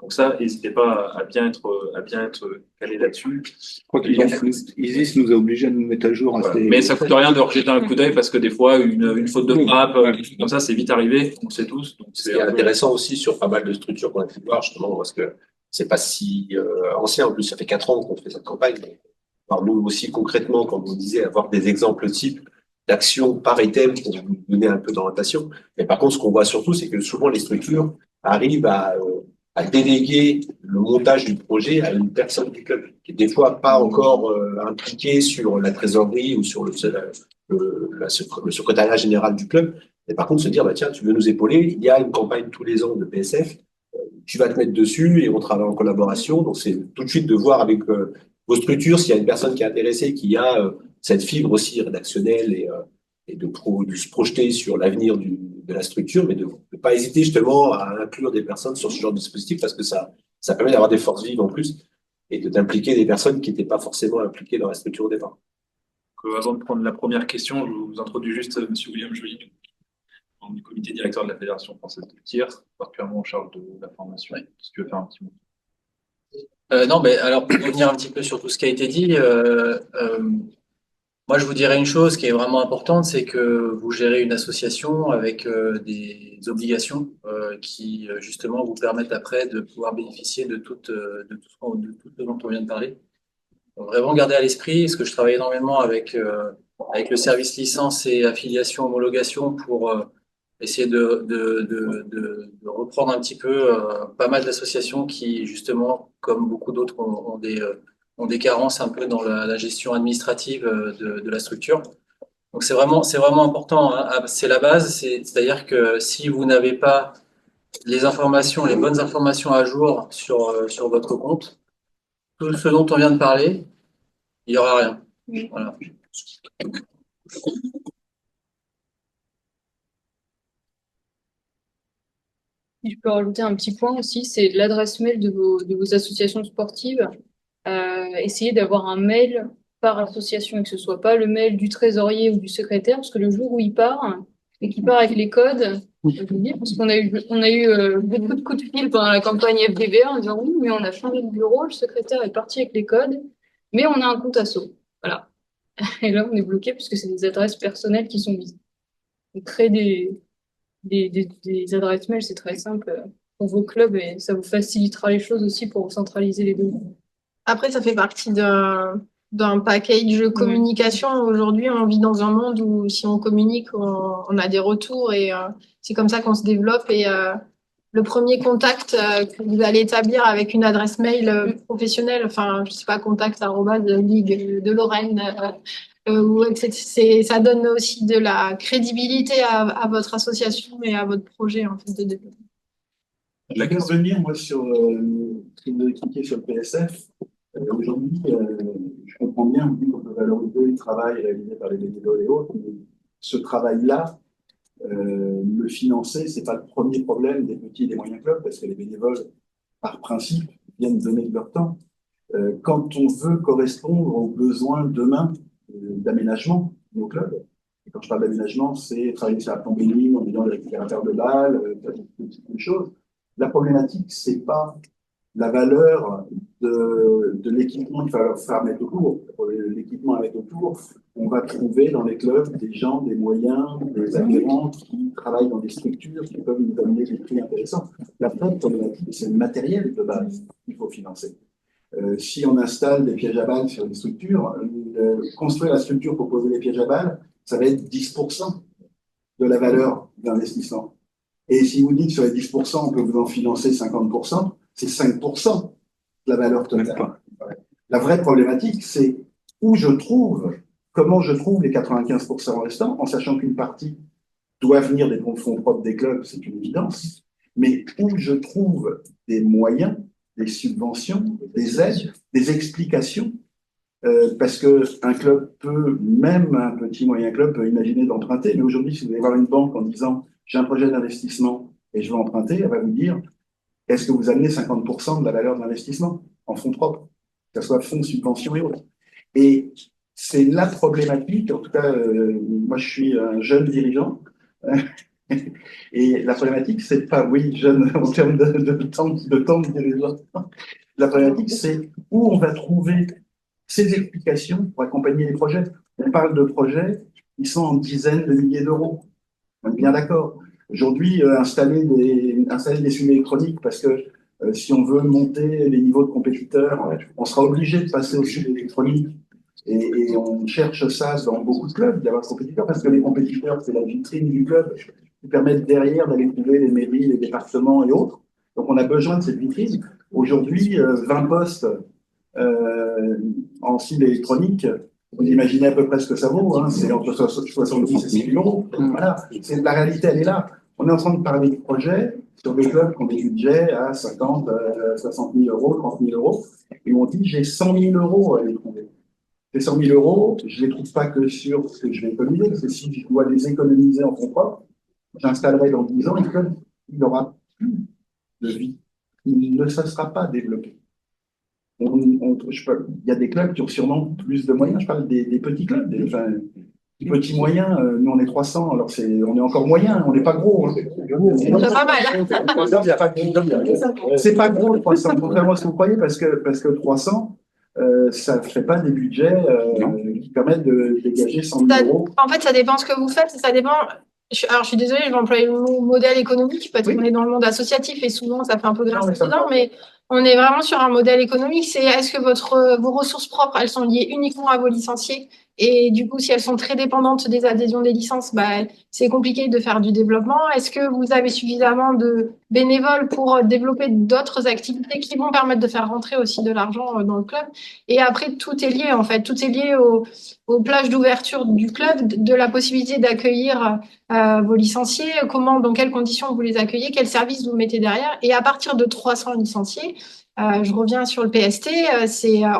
Donc ça, n'hésitez pas à bien être calé là-dessus. Je crois qu'ISIS nous a obligés à nous mettre à jour. Voilà. Mais ça coûte rien de rejeter un coup d'œil parce que des fois, une faute de frappe, comme ça, c'est vite arrivé, on le sait tous. Donc c'est intéressant aussi sur pas mal de structures qu'on a pu voir, justement, parce que c'est pas si ancien. En plus, ça fait 4 ans qu'on fait cette campagne. Alors nous aussi, concrètement, comme vous disiez, avoir des exemples types d'actions par item pour vous donner un peu d'orientation. Mais par contre, ce qu'on voit surtout, c'est que souvent les structures arrivent à déléguer le montage du projet à une personne du club, qui est des fois pas encore impliquée sur la trésorerie ou sur le secrétariat général du club. Et par contre, se dire, bah, tiens, tu veux nous épauler, il y a une campagne tous les ans de PSF, tu vas te mettre dessus et on travaille en collaboration. Donc, c'est tout de suite de voir avec vos structures s'il y a une personne qui est intéressée, qui a cette fibre aussi rédactionnelle et de se projeter sur l'avenir de la structure, mais de ne pas hésiter justement à inclure des personnes sur ce genre de dispositif parce que ça permet d'avoir des forces vives en plus et d'impliquer des personnes qui n'étaient pas forcément impliquées dans la structure au départ. Avant de prendre la première question, je vous introduis juste M. William Joly, du comité directeur de la Fédération française de tir, particulièrement en charge de la formation. Si tu veux faire un petit mot. Non, mais alors pour revenir un petit peu sur tout ce qui a été dit, moi je vous dirais une chose qui est vraiment importante, c'est que vous gérez une association avec des obligations qui justement vous permettent après de pouvoir bénéficier de tout ce dont on vient de parler. Donc, vraiment garder à l'esprit, ce que je travaille énormément avec le service licence et affiliation homologation pour essayer de reprendre un petit peu pas mal d'associations qui, justement, comme beaucoup d'autres, ont des carences un peu dans la gestion administrative de la structure. Donc, c'est vraiment important, hein. C'est la base, c'est-à-dire que si vous n'avez pas les bonnes informations à jour sur votre compte, tout ce dont on vient de parler, il n'y aura rien. Voilà. Je peux rajouter un petit point aussi, c'est l'adresse mail de vos associations sportives. Essayez d'avoir un mail par association, que ce soit pas le mail du trésorier ou du secrétaire, parce que le jour où il part, et qu'il part avec les codes, je vous dis, parce qu'on a eu beaucoup de coups de fil pendant la campagne FDV en disant oui, mais on a changé de bureau, le secrétaire est parti avec les codes, mais on a un compte asso. Voilà. Et là, on est bloqué puisque c'est des adresses personnelles qui sont visées. Donc, créer des adresses mail, c'est très simple pour vos clubs et ça vous facilitera les choses aussi pour centraliser les données. Après, ça fait partie d'un package communication. Aujourd'hui, on vit dans un monde où si on communique, on a des retours et c'est comme ça qu'on se développe. Et le premier contact que vous allez établir avec une adresse mail professionnelle, enfin, je sais pas, contact @ Ligue de Lorraine, Ça donne aussi de la crédibilité à votre association et à votre projet en fait, de développement. Je vais revenir, moi, sur ce que vous avez expliqué sur le PSF. Aujourd'hui, je comprends bien, vous dites qu'on peut valoriser le travail réalisé par les bénévoles et autres, mais ce travail-là, le financer, c'est pas le premier problème des petits et des moyens clubs, parce que les bénévoles, par principe, viennent donner de leur temps. Quand on veut correspondre aux besoins demain d'aménagement de nos clubs, et quand je parle d'aménagement, c'est travailler sur la plombénie, en ayant les récupérateurs de balles, des choses. La problématique, c'est pas la valeur de l'équipement qu'il va falloir mettre autour. L'équipement à mettre autour, on va trouver dans les clubs des gens, des moyens, des adhérents qui travaillent dans des structures qui peuvent nous amener des prix intéressants. La vraie problématique, c'est le matériel de base qu'il faut financer. Si on installe des pièges à balles sur une structure, construire la structure pour poser les pièges à balles, ça va être 10% de la valeur d'investissement. Et si vous dites sur les 10%, on peut vous en financer 50%, c'est 5% de la valeur totale. La vraie problématique, c'est comment je trouve les 95% restants, en sachant qu'une partie doit venir des fonds propres des clubs, c'est une évidence, mais où je trouve des moyens, des subventions, des aides, des explications, parce que un club peut, même un petit moyen club, peut imaginer d'emprunter, mais aujourd'hui, si vous allez voir une banque en disant j'ai un projet d'investissement et je veux emprunter, elle va vous dire est-ce que vous amenez 50% de la valeur de l'investissement en fonds propres, que ce soit fonds, subventions et autres. Et c'est la problématique, en tout cas, moi je suis un jeune dirigeant, et la problématique, c'est pas, oui, jeune en termes de temps de dirigeant, la problématique, c'est où on va trouver ces explications pour accompagner les projets. On parle de projets qui sont en dizaines de milliers d'euros. On est bien d'accord. Aujourd'hui, installer des suivis électroniques, parce que si on veut monter les niveaux de compétiteurs, on sera obligé de passer au suivi électronique. Et on cherche ça dans beaucoup de clubs, d'avoir des compétiteurs, parce que les compétiteurs, c'est la vitrine du club, qui permettent derrière d'aller trouver les mairies, les départements et autres. Donc on a besoin de cette vitrine. Aujourd'hui, 20 postes en cible électronique, vous imaginez à peu près ce que ça vaut, hein, c'est entre 70 et 100 000 euros. Voilà, la réalité, elle est là. On est en train de parler de projets sur des clubs qui ont des budgets à 50, 60 000 euros, 30 000 euros, et on dit j'ai 100 000 euros à les trouver. Ces 100 000 euros, je ne les trouve pas que sur ce que je vais économiser, parce que si je dois les économiser en fonds propres, j'installerai dans 10 ans, et le club, il n'aura plus de vie. Il ne se sera pas développé. Il y a des clubs qui ont sûrement plus de moyens. Je parle des petits clubs, des petits moyens. Nous, on est 300, alors on est encore moyen, on n'est pas gros. Hein. C'est pas mal. C'est pas gros, 300, contrairement à ce que vous croyez, parce que 300, ça ne fait pas des budgets qui permettent de dégager 100 000 euros. En fait, ça dépend ce que vous faites, ça dépend. Alors, je suis désolée, je vais employer le mot modèle économique parce qu'on est dans le monde associatif et souvent ça fait un peu grâce dedans, mais on est vraiment sur un modèle économique. C'est est-ce que vos ressources propres, elles sont liées uniquement à vos licenciés? Et du coup, si elles sont très dépendantes des adhésions des licences, c'est compliqué de faire du développement. Est-ce que vous avez suffisamment de bénévoles pour développer d'autres activités qui vont permettre de faire rentrer aussi de l'argent dans le club? Et après, tout est lié, en fait. Tout est lié aux plages d'ouverture du club, de la possibilité d'accueillir vos licenciés, dans quelles conditions vous les accueillez, quels services vous mettez derrière. Et à partir de 300 licenciés, je reviens sur le PST,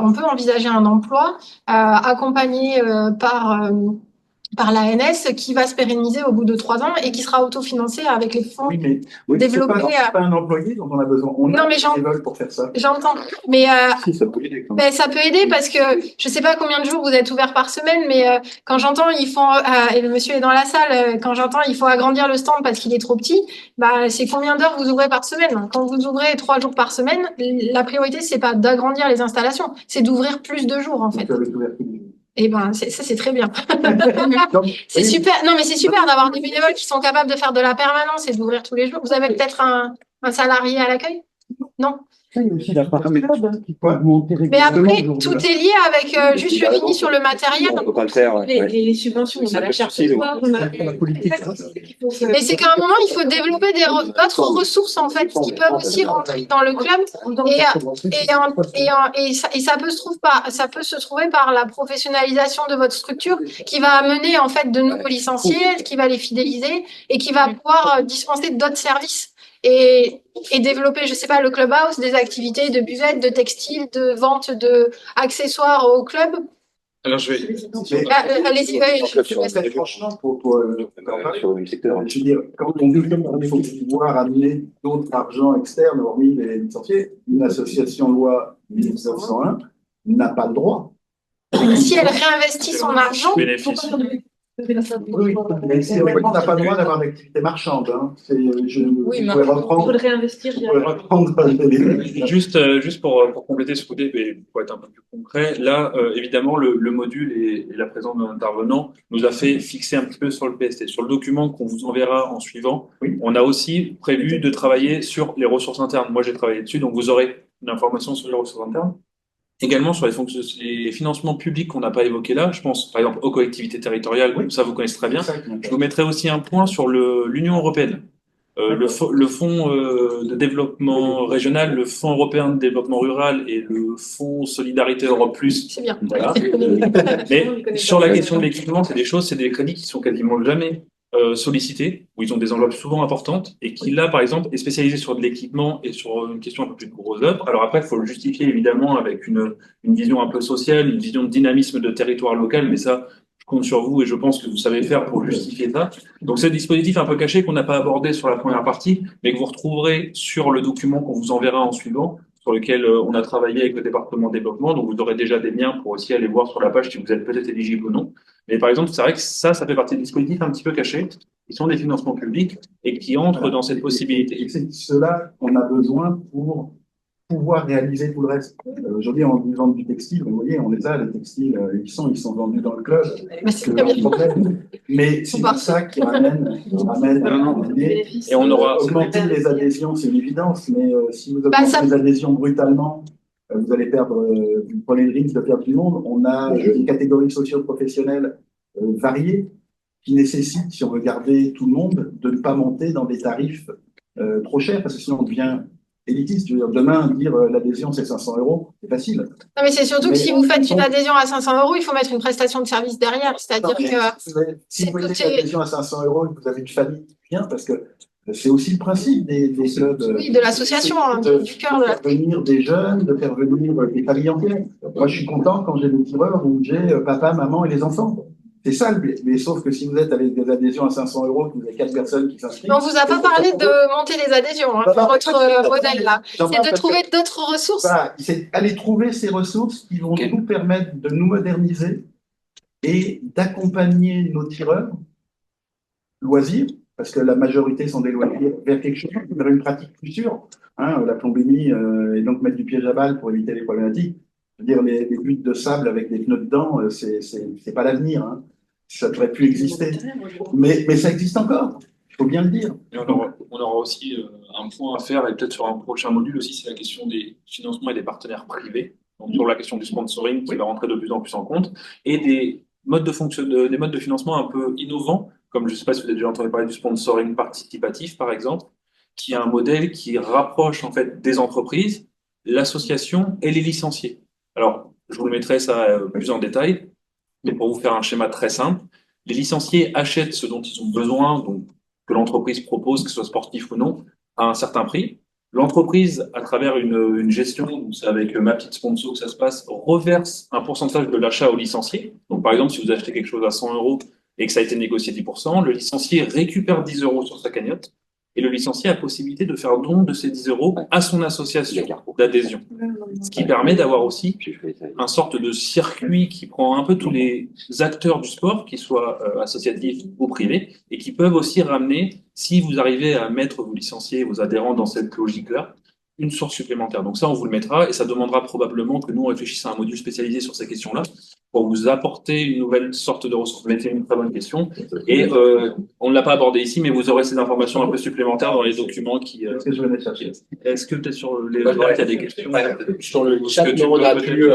on peut envisager un emploi accompagné par l'ANS qui va se pérenniser au bout de 3 ans et qui sera autofinancé avec les fonds développés. C'est pas un employé dont on a besoin. On a des bénévoles pour faire ça. J'entends, mais Si, ça peut aider. ça peut aider parce que je sais pas combien de jours vous êtes ouvert par semaine, mais quand j'entends et le monsieur est dans la salle, quand j'entends il faut agrandir le stand parce qu'il est trop petit, c'est combien d'heures vous ouvrez par semaine? Quand vous ouvrez 3 jours par semaine, la priorité c'est pas d'agrandir les installations, c'est d'ouvrir plus de jours en fait. Et ça c'est très bien. C'est super. Non mais c'est super d'avoir des bénévoles qui sont capables de faire de la permanence et d'ouvrir tous les jours. Vous avez peut-être un salarié à l'accueil? Non. Il y a aussi la partie club qui peut augmenter Mais régulièrement. après, tout est lié avec, juste je finis sur le matériel. On peut pas le faire. Ouais. Les subventions, on a la charte difficile, sport, on a La politique. Mais c'est qu'à un moment, il faut développer d'autres ressources, en fait, qui peuvent aussi rentrer dans le club. Et ça peut se trouver par la professionnalisation de votre structure qui va amener, en fait, de nouveaux licenciés, qui va les fidéliser et qui va pouvoir dispenser d'autres services. Et développer, je sais pas, le clubhouse, des activités de buvette, de textile, de vente de accessoires au club. Alors, je vais. Allez-y, Mais franchement, Sur le secteur. je veux dire, quand on dit qu'il faut pouvoir amener d'autres argent externes, hormis les licenciés, une association loi 1901 n'a pas le droit. Si elle réinvestit son argent, Bénéfice. Oui, mais théoriquement, on n'a pas le droit d'avoir d'activité marchande. Hein. Oui, mais pourrais il reprendre. faudrait investir. Je pourrais reprendre Juste pour compléter ce côté, et pour être un peu plus concret, là, évidemment, le module et la présence de l'intervenant nous a fait fixer un petit peu sur le PST. Sur le document qu'on vous enverra en suivant, Oui. on a aussi prévu de travailler sur les ressources internes. Moi, j'ai travaillé dessus, donc vous aurez une information sur les ressources internes. Également sur les financements publics qu'on n'a pas évoqués là, je pense par exemple aux collectivités territoriales, Oui. ça vous connaissez très bien. ça. Je vous mettrai aussi un point sur l'Union européenne. Le fonds de développement régional, le fonds européen de développement rural et le fonds Solidarité Europe Plus. c'est bien. Voilà. Mais sur la question de l'équipement, c'est des crédits qui sont quasiment jamais sollicités, où ils ont des enveloppes souvent importantes, et qui là, par exemple, est spécialisé sur de l'équipement et sur une question un peu plus de grosses œuvres. Alors après, il faut le justifier évidemment avec une vision un peu sociale, une vision de dynamisme de territoire local, mais ça, je compte sur vous et je pense que vous savez faire pour justifier ça. Donc c'est un dispositif un peu caché qu'on n'a pas abordé sur la première partie, mais que vous retrouverez sur le document qu'on vous enverra en suivant, sur lequel on a travaillé avec le département développement. Donc vous aurez déjà des liens pour aussi aller voir sur la page si vous êtes peut-être éligible ou non. Mais par exemple, c'est vrai que ça fait partie des dispositifs un petit peu cachés, qui sont des financements publics et qui entrent dans cette possibilité. Et c'est cela qu'on a besoin pour pouvoir réaliser tout le reste. Aujourd'hui, on vend du textile, vous voyez, on les a, les textiles, ils sont vendus dans le club. Mais c'est très bien. Mais c'est pour ça qu'ils ramènent l'idée. Et on aura Augmenter les adhésions, c'est une évidence, mais si vous Bah, augmentez ça- les adhésions brutalement, vous allez perdre, vous prenez le risque de perdre du monde. On a des catégories socio-professionnelles variées qui nécessitent, si on veut garder tout le monde, de ne pas monter dans des tarifs trop chers, parce que sinon on devient élitiste. Je veux dire, demain, dire l'adhésion c'est 500 €, c'est facile. Non, mais c'est surtout que Mais si vous faites une on- adhésion à 500 €, il faut mettre une prestation de service derrière. C'est-à-dire que Si vous mettez c'est- l'adhésion à 500 € et que vous avez une famille qui vient, parce que c'est aussi le principe des clubs. oui, de l'association, hein, de du cœur de la. faire venir des jeunes, de faire venir des familles entières. Moi, je suis content quand j'ai des tireurs où j'ai papa, maman et les enfants. C'est ça le but. Mais sauf que si vous êtes avec des adhésions à 500 €, que vous avez 4 personnes qui s'inscrivent. Mais on vous a pas parlé de monter les adhésions, hein, pour votre modèle là. J'en C'est parle de parce trouver d'autres ressources. Voilà, c'est aller trouver ces ressources qui vont nous permettre de nous moderniser et d'accompagner nos tireurs loisirs, parce que la majorité sont des loisirs, vers quelque chose, vers une pratique plus sûre. Hein, la plombémie et donc mettre du piège à balle pour éviter les problématiques. Je veux dire, les buttes de sable avec des pneus dedans, c'est pas l'avenir. Hein. Ça devrait plus exister. Mais ça existe encore. Il faut bien le dire. Et on aura aussi un point à faire, et peut-être sur un prochain module aussi, c'est la question des financements et des partenaires privés. Donc sur la question du sponsoring qui va rentrer de plus en plus en compte, et des modes de financement un peu innovants, comme je ne sais pas si vous avez déjà entendu parler du sponsoring participatif, par exemple, qui est un modèle qui rapproche en fait des entreprises, l'association et les licenciés. Alors, je vous le mettrai ça plus en détail, mais pour vous faire un schéma très simple, les licenciés achètent ce dont ils ont besoin, donc que l'entreprise propose, que ce soit sportif ou non, à un certain prix. L'entreprise, à travers une gestion, donc c'est avec ma petite sponsor que ça se passe, reverse un pourcentage de l'achat au licencié. Donc, par exemple, si vous achetez quelque chose à 100 € et que ça a été négocié 10%, le licencié récupère 10 € sur sa cagnotte et le licencié a possibilité de faire don de ces 10 € à son association d'adhésion. Ce qui permet d'avoir aussi un sorte de circuit qui prend un peu tous les acteurs du sport, qu'ils soient associatifs ou privés, et qui peuvent aussi ramener, si vous arrivez à mettre vos licenciés, vos adhérents dans cette logique-là, une source supplémentaire. Donc ça, on vous le mettra, et ça demandera probablement que nous, on réfléchisse à un module spécialisé sur ces questions-là, pour vous apporter une nouvelle sorte de ressource? Mais c'est une très bonne question. Et on ne l'a pas abordé ici, mais vous aurez ces informations un peu supplémentaires dans les documents qui. Est-ce que je venais chercher? Est-ce que peut-être sur les Ouais, il y a des questions? Sur le chat, que tu on peux a peut-être- pu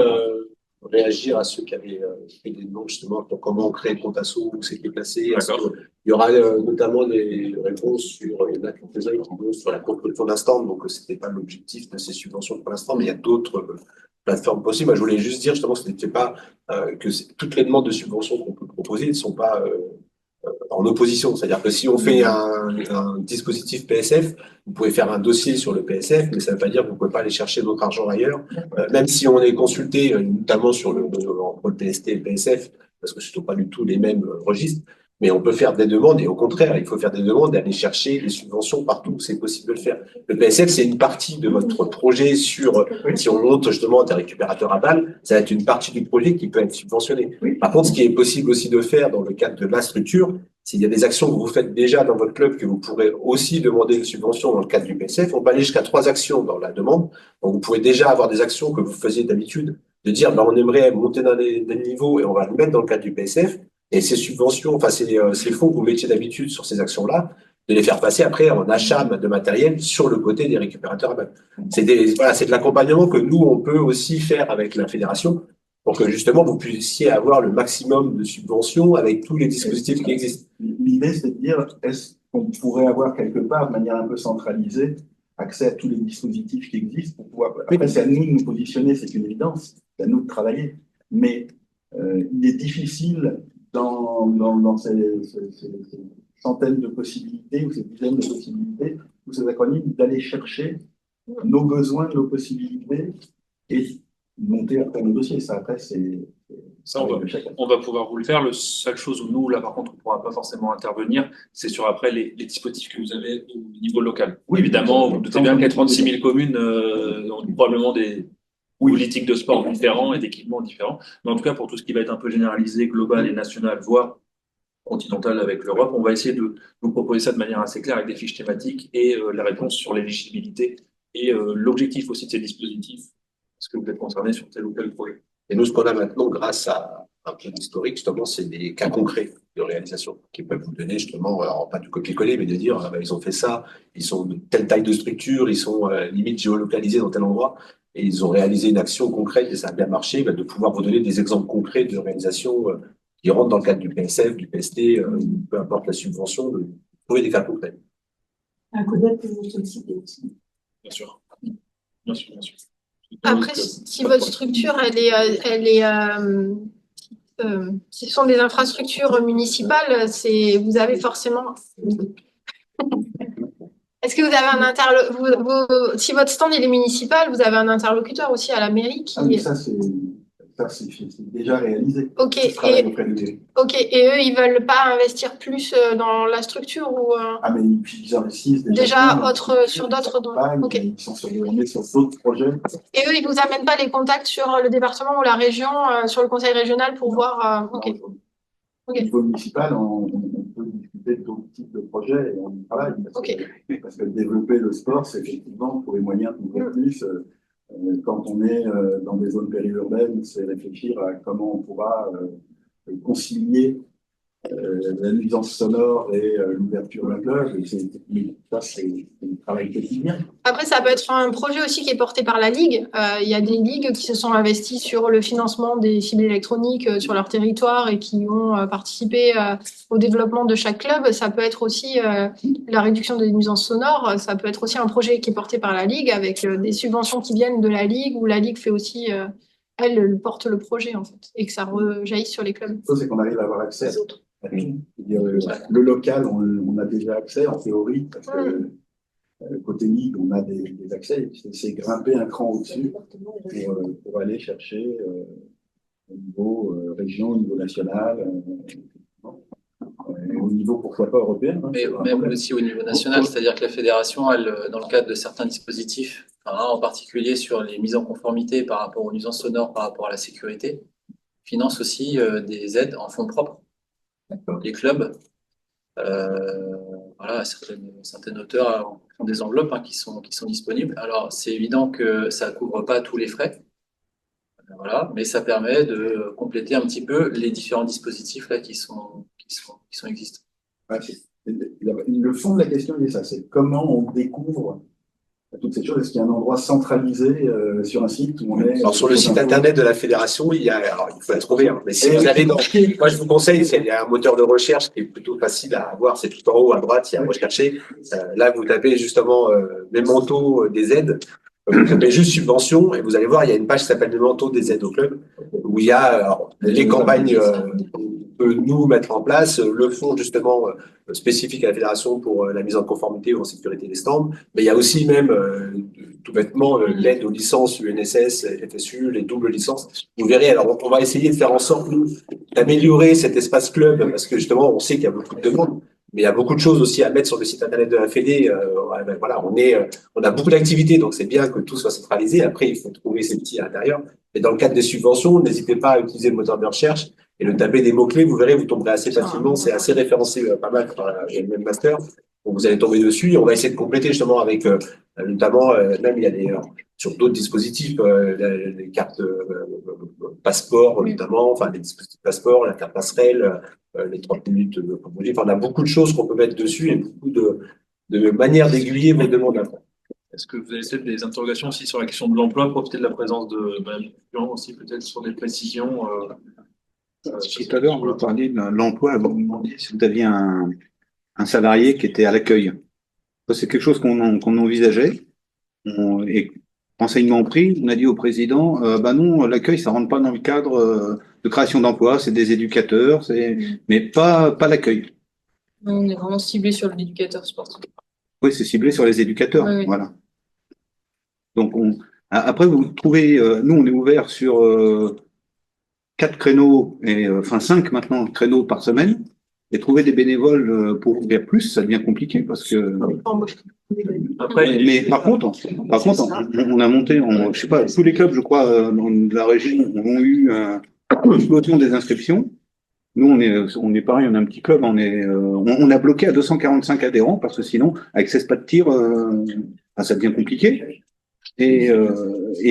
réagir à ceux qui avaient fait des demandes justement pour comment on crée le compte asso, où c'est qui est placé. D'accord. Il y aura notamment des réponses sur, il y en a quelques-uns qui vont sur la construction d'un stand, donc c'était pas l'objectif de ces subventions pour l'instant, mais il y a d'autres plateformes possibles. Moi, je voulais juste dire justement que ce n'était pas toutes les demandes de subventions qu'on peut proposer ne sont pas en opposition. C'est-à-dire que si on fait un dispositif PSF, vous pouvez faire un dossier sur le PSF, mais ça ne veut pas dire que vous ne pouvez pas aller chercher votre argent ailleurs. Même si on est consulté, notamment sur entre le PST et le PSF, parce que ce ne sont pas du tout les mêmes registres, mais on peut faire des demandes et au contraire, il faut faire des demandes et aller chercher des subventions partout où c'est possible de le faire. Le PSF, c'est une partie de votre projet sur, si on monte justement des récupérateurs à balles, ça va être une partie du projet qui peut être subventionnée. Par contre, ce qui est possible aussi de faire dans le cadre de la structure, s'il y a des actions que vous faites déjà dans votre club que vous pourrez aussi demander une subvention dans le cadre du PSF, on peut aller jusqu'à 3 actions dans la demande. Donc, vous pouvez déjà avoir des actions que vous faisiez d'habitude, de dire, on aimerait monter dans des niveaux et on va le mettre dans le cadre du PSF. Et ces subventions, enfin, ces fonds que vous mettiez d'habitude sur ces actions-là, de les faire passer après en achat de matériel sur le côté des récupérateurs à balles. C'est de l'accompagnement que nous, on peut aussi faire avec la fédération pour que justement vous puissiez avoir le maximum de subventions avec tous les dispositifs qui existent. L'idée, c'est de dire, est-ce qu'on pourrait avoir quelque part, de manière un peu centralisée, accès à tous les dispositifs qui existent pour pouvoir. Après, c'est à nous de nous positionner, c'est une évidence, c'est à nous de travailler. Mais il est difficile dans ces centaines de possibilités ou ces dizaines de possibilités ou ces acronymes d'aller chercher nos besoins, nos possibilités et monter après nos dossiers. Ça, après, c'est. Ça, on va pouvoir vous le faire. La seule chose où nous, là, par contre, on ne pourra pas forcément intervenir, c'est sur après les dispositifs que vous avez au niveau local. Oui, évidemment, vous doutez bien qu'il y a 36 000 communes ont probablement des politiques de sport différents et d'équipements différents. Mais en tout cas, pour tout ce qui va être un peu généralisé, global et national, voire continental avec l'Europe, on va essayer de vous proposer ça de manière assez claire avec des fiches thématiques et la réponse sur l'éligibilité et l'objectif aussi de ces dispositifs. Est-ce que vous êtes concerné sur tel ou tel projet? Et nous, ce qu'on a maintenant, grâce à un peu d'historique, justement, c'est des cas concrets de réalisation qui peuvent vous donner, justement, alors pas du copier-coller, mais de dire, ils ont fait ça, ils sont de telle taille de structure, ils sont limite géolocalisés dans tel endroit, et ils ont réalisé une action concrète et ça a bien marché, de pouvoir vous donner des exemples concrets de réalisation qui rentrent dans le cadre du PSF, du PST, peu importe la subvention, de trouver des cas concrets. Un coup d'œil que vous sollicitez aussi. Bien sûr. Bien sûr, bien sûr. Après, si votre structure, ce sont des infrastructures municipales, vous avez forcément. Est-ce que vous avez un interlocuteur, si votre stand il est municipal, vous avez un interlocuteur aussi à la mairie qui. Ah, mais ça, c'est déjà réalisé. Ok. Et eux, ils veulent pas investir plus dans la structure ou. Ah, mais ils investissent déjà sur d'autres. Ok. Ils sont sur d'autres projets. Et eux, ils vous amènent pas les contacts sur le département ou la région, sur le conseil régional pour voir. Ok. Au niveau municipal, on peut discuter d'autres types de projets et on y travaille. Parce que développer le sport, c'est effectivement trouver moyen de trouver plus. Quand on est dans des zones périurbaines, c'est réfléchir à comment on pourra concilier la nuisance sonore et l'ouverture d'un club. Ça, c'est un travail quotidien. Après, ça peut être un projet aussi qui est porté par la Ligue. Il y a des ligues qui se sont investies sur le financement des cibles électroniques sur leur territoire et qui ont participé au développement de chaque club. Ça peut être aussi la réduction des nuisances sonores. Ça peut être aussi un projet qui est porté par la Ligue avec des subventions qui viennent de la Ligue où la Ligue fait aussi, elle porte le projet en fait et que ça rejaillisse sur les clubs. Ça, c'est qu'on arrive à avoir accès. Le local, on a déjà accès en théorie, parce que côté Ligue, on a des accès. C'est grimper un cran au-dessus pour aller chercher au niveau région, au niveau national, au niveau, pourquoi pas, européen. Mais même aussi au niveau national, c'est-à-dire que la fédération, elle, dans le cadre de certains dispositifs, en particulier sur les mises en conformité par rapport aux nuisances sonores, par rapport à la sécurité, finance aussi des aides en fonds propres. Les clubs, à certaines hauteurs, ont des enveloppes qui sont disponibles. Alors, c'est évident que ça ne couvre pas tous les frais. Voilà, mais ça permet de compléter un petit peu les différents dispositifs là qui sont existants. Ouais, le fond de la question, il est ça, c'est comment on découvre toutes ces choses. Est-ce qu'il y a un endroit centralisé sur un site où on est... Alors, sur le site internet de la fédération, alors, il faut la trouver, hein, mais si vous allez moi je vous conseille, il y a un moteur de recherche qui est plutôt facile à avoir, c'est tout en haut à droite, il y a rechercher. Là, vous tapez justement les manteaux des aides. Vous tapez juste subvention et vous allez voir, il y a une page qui s'appelle les manteaux des aides au club où il y a alors, les campagnes qu'on peut nous mettre en place, le fonds justement spécifique à la fédération pour la mise en conformité ou en sécurité des stands, mais il y a aussi même tout bêtement l'aide aux licences UNSS, FSU, les doubles licences. Vous verrez, alors on va essayer de faire en sorte nous d'améliorer cet espace club parce que justement on sait qu'il y a beaucoup de demandes. Mais il y a beaucoup de choses aussi à mettre sur le site internet de la Fédé. Voilà, on a beaucoup d'activités, donc c'est bien que tout soit centralisé. Après, il faut trouver ces petits à l'intérieur. Mais dans le cadre des subventions, n'hésitez pas à utiliser le moteur de recherche et le taper des mots-clés. Vous verrez, vous tomberez assez facilement. C'est assez référencé pas mal par le même master. Donc, vous allez tomber dessus et on va essayer de compléter justement avec, notamment, même il y a des, sur d'autres dispositifs, les cartes passeport notamment, enfin les dispositifs passeport, la carte passerelle, les 30 minutes de promotion. Enfin, on a beaucoup de choses qu'on peut mettre dessus et beaucoup de manières d'aiguiller vos demandes après. Est-ce que vous avez peut-être des interrogations aussi sur la question de l'emploi, profiter de la présence de Mme Dupont aussi, peut-être sur des précisions Tout à l'heure, vous parliez de l'emploi, vous me demandiez si vous aviez un salarié qui était à l'accueil. C'est quelque chose qu'on envisageait. Et renseignement pris, on a dit au président, bah non, l'accueil, ça rentre pas dans le cadre de création d'emplois, c'est des éducateurs, mais pas l'accueil. On est vraiment ciblé sur l'éducateur sportif. Oui, c'est ciblé sur les éducateurs, Oui. voilà. Donc, après, vous trouvez, nous, on est ouvert sur 4 créneaux, enfin 5 maintenant créneaux par semaine, et trouver des bénévoles pour ouvrir plus, ça devient compliqué parce que. Après, mais par contre, on a monté, je sais pas, tous les clubs, je crois, dans la région ont eu une explosion des inscriptions. Nous, on est pareil, on a un petit club, on a bloqué à 245 adhérents parce que sinon, avec 16 pas de tir, ça devient compliqué. Et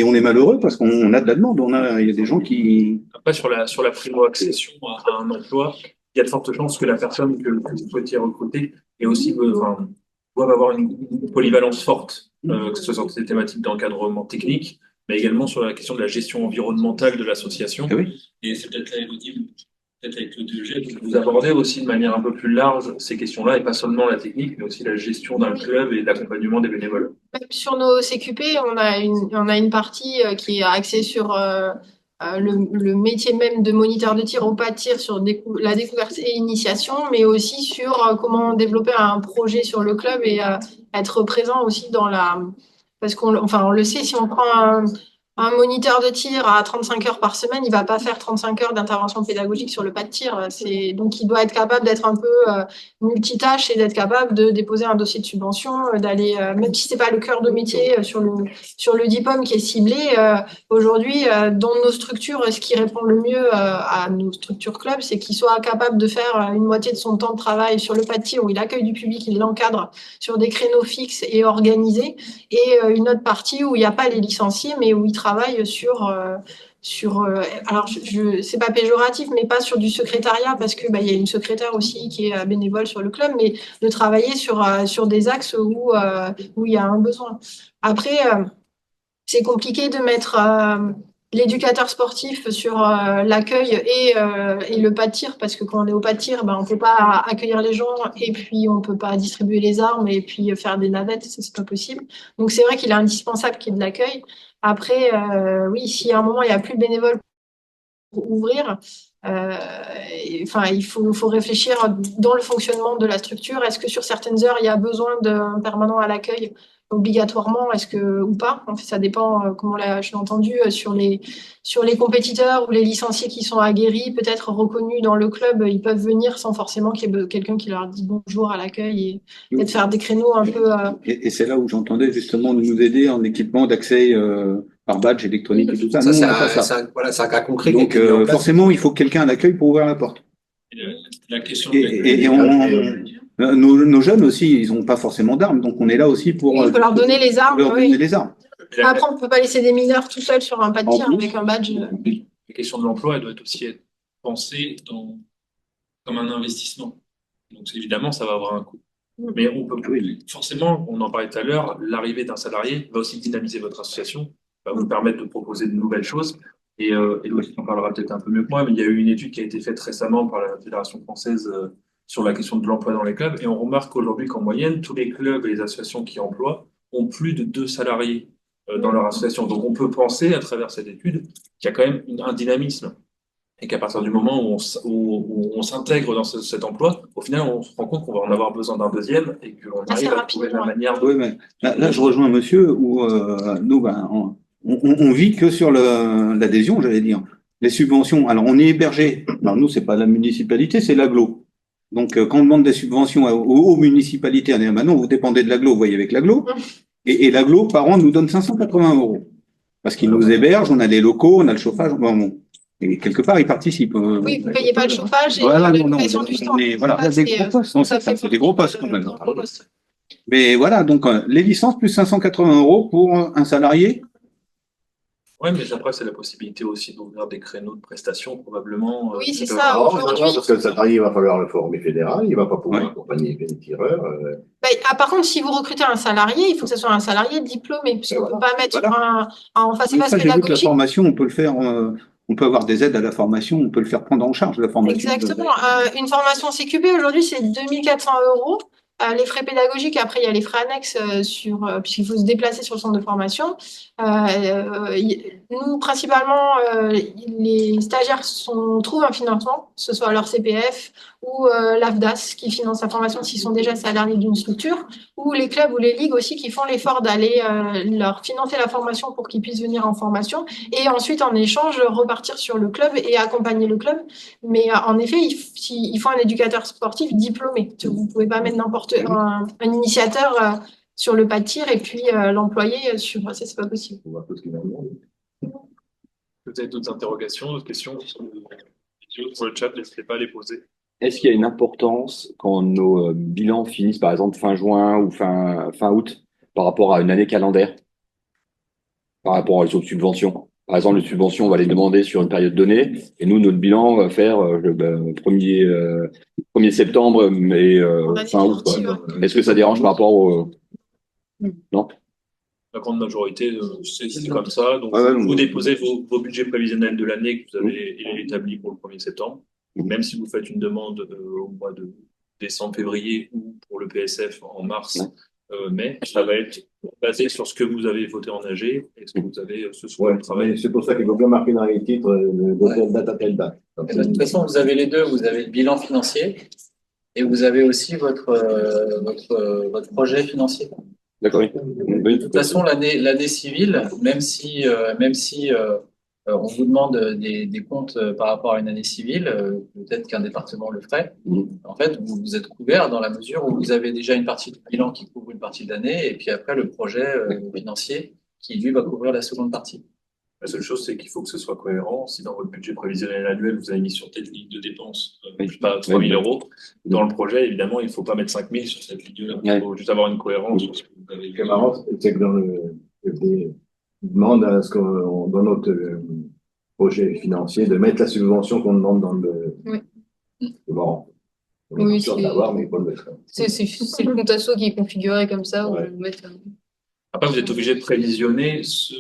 on est malheureux parce qu'on a de la demande. Il y a des gens qui. Après, sur la primo-accession à un emploi, il y a de fortes chances que la personne que vous souhaitiez recruter ait aussi doivent avoir une polyvalence forte, que ce soit sur ces thématiques d'encadrement technique, mais également sur la question de la gestion environnementale de l'association. Oui. Et c'est peut-être là, Élodie, peut-être avec le DEG, vous abordez aussi de manière un peu plus large ces questions-là, et pas seulement la technique, mais aussi la gestion d'un club et l'accompagnement des bénévoles. Même sur nos CQP, on a une partie qui est axée sur le métier même de moniteur de tir ou pas de tir, sur la découverte et initiation, mais aussi sur comment développer un projet sur le club et être présent aussi dans parce qu'on le sait, si on prend un moniteur de tir à 35 heures par semaine, il va pas faire 35 heures d'intervention pédagogique sur le pas de tir. Donc, il doit être capable d'être un peu multitâche et d'être capable de déposer un dossier de subvention, d'aller, même si c'est pas le cœur de métier sur le DIPOM qui est ciblé, aujourd'hui, dans nos structures, ce qui répond le mieux à nos structures clubs, c'est qu'il soit capable de faire une moitié de son temps de travail sur le pas de tir où il accueille du public, il l'encadre sur des créneaux fixes et organisés, et une autre partie où il n'y a pas les licenciés, mais où il travaille sur alors c'est pas péjoratif, mais pas sur du secrétariat parce que il y a une secrétaire aussi qui est bénévole sur le club, mais de travailler sur des axes où il y a un besoin. Après, c'est compliqué de mettre l'éducateur sportif sur l'accueil et le pas de tir, parce que quand on est au pas de tir, on peut pas accueillir les gens et puis on peut pas distribuer les armes et puis faire des navettes, ça c'est pas possible. Donc c'est vrai qu'il est indispensable qu'il y ait de l'accueil. Après, oui, si à un moment il n'y a plus de bénévoles pour ouvrir, il faut réfléchir dans le fonctionnement de la structure. Est-ce que sur certaines heures il y a besoin d'un permanent à l'accueil obligatoirement, ou pas? En fait, ça dépend, comment je l'ai entendu, sur les compétiteurs ou les licenciés qui sont aguerris, peut-être reconnus dans le club, ils peuvent venir sans forcément qu'il y ait quelqu'un qui leur dit bonjour à l'accueil et peut-être faire des créneaux un peu. Et c'est là où j'entendais justement de nous aider en équipement d'accès par badge électronique et tout ça. Ça, c'est un cas concret. Donc forcément, il faut quelqu'un à l'accueil pour ouvrir la porte. La question nos jeunes aussi, ils n'ont pas forcément d'armes, donc on est là aussi pour il faut leur donner les armes. donner les armes. Après, on ne peut pas laisser des mineurs tout seuls sur un pas de En tir plus. avec un badge. La question de l'emploi, elle doit aussi être pensée comme un investissement. Donc évidemment, ça va avoir un coût. Mais on peut forcément, on en parlait tout à l'heure, l'arrivée d'un salarié va aussi dynamiser votre association, va vous permettre de proposer de nouvelles choses. Et Loïc en parlera peut-être un peu mieux que moi, mais il y a eu une étude qui a été faite récemment par la Fédération française sur la question de l'emploi dans les clubs. Et on remarque aujourd'hui qu'en moyenne, tous les clubs et les associations qui emploient ont plus de 2 salariés dans leur association. Donc on peut penser à travers cette étude qu'il y a quand même un dynamisme. Et qu'à partir du moment où on s'intègre dans cet emploi, au final, on se rend compte qu'on va en avoir besoin d'un deuxième et qu'on Assez arrive à trouver la rapidement, ouais. manière. Oui, mais là, je rejoins monsieur où nous, ben, on vit que sur l'adhésion, j'allais dire. Les subventions, alors on est hébergé. Alors nous, c'est pas la municipalité, c'est l'agglo. Donc quand on demande des subventions aux municipalités, on dit, ah ben non, vous dépendez de l'agglo, vous voyez avec l'agglo. Et l'agglo, par an, nous donne 580 €. Parce qu'il nous héberge, on a les locaux, on a le chauffage. Bon. Et quelque part, ils participent. Oui, vous ne payez pas le chauffage et Voilà, la non, location du stand. voilà. Il y a des gros postes. Non, Ça fait c'est des gros postes quand même. gros postes. Mais voilà, donc les licences plus 580 € pour un salarié. Oui, mais après, c'est la possibilité aussi d'ouvrir des créneaux de prestations, probablement. Oui, c'est de- ça. Aujourd'hui, Parce que le salarié, il va falloir le former fédéral, il va pas pouvoir accompagner les tireurs. par contre, si vous recrutez un salarié, il faut que ce soit un salarié diplômé, parce qu'on ne peut pas mettre en face à Oui, face ça, j'ai vu que la pédagogique. formation, on peut le faire. On peut avoir des aides à la formation, on peut le faire prendre en charge, la formation. Exactement. Une formation CQP, aujourd'hui, c'est 2400 €. Les frais pédagogiques, après, il y a les frais annexes puisqu'il faut se déplacer sur le centre de formation. Nous, principalement, les stagiaires trouvent un financement, que ce soit leur CPF ou l'AFDAS qui finance la formation s'ils sont déjà salariés d'une structure, ou les clubs ou les ligues aussi qui font l'effort d'aller leur financer la formation pour qu'ils puissent venir en formation et ensuite, en échange, repartir sur le club et accompagner le club. Mais en effet, il faut un éducateur sportif diplômé. Vous ne pouvez pas mettre n'importe un initiateur sur le pas de tir et puis l'employé sur ça, c'est pas possible. On voit tout ce qu'il va demander. Peut-être d'autres interrogations, d'autres questions sur le chat, n'hésitez pas à les poser. Est-ce qu'il y a une importance quand nos bilans finissent, par exemple, fin juin ou fin août, par rapport à une année calendaire, par rapport aux autres subventions? Par exemple, les subventions, on va les demander sur une période donnée, et nous, notre bilan, on va faire le 1er septembre, mais fin août, quoi. Est-ce que ça dérange par rapport au... Non? La grande majorité, c'est comme ça. Donc, Ouais, vous déposez vos budgets prévisionnels de l'année que vous avez établis pour le 1er septembre. Même si vous faites une demande au mois de décembre, février ou pour le PSF en mars, mai, ça va être basé sur ce que vous avez voté en AG et ce que vous avez ce soir travaillé. C'est pour ça qu'il faut bien marquer dans les titres de telle date à telle date. De toute façon, vous avez les deux. Vous avez le bilan financier et vous avez aussi votre projet financier. D'accord. De toute façon, l'année civile, même si on vous demande des comptes par rapport à une année civile, peut-être qu'un département le ferait. En fait, vous êtes couvert dans la mesure où vous avez déjà une partie du bilan qui couvre une partie de l'année, et puis après le projet financier qui lui va couvrir la seconde partie. La seule chose, c'est qu'il faut que ce soit cohérent. Si dans votre budget prévisionnel annuel, vous avez mis sur telle ligne de dépenses, je sais pas, 3 000 €, dans le projet, évidemment, il ne faut pas mettre 5 000 sur cette ligne-là. Il faut juste avoir une cohérence sur ce que vous avez. Ce qui est marrant, c'est que dans le FD, on demande à ce qu'on, dans notre projet financier, de mettre la subvention qu'on demande dans le. Oui. C'est marrant. On Oui, est sûr d'avoir, mais il faut le mettre. C'est le compte asso qui est configuré comme ça. Où on met, Après, vous êtes obligé de prévisionner ce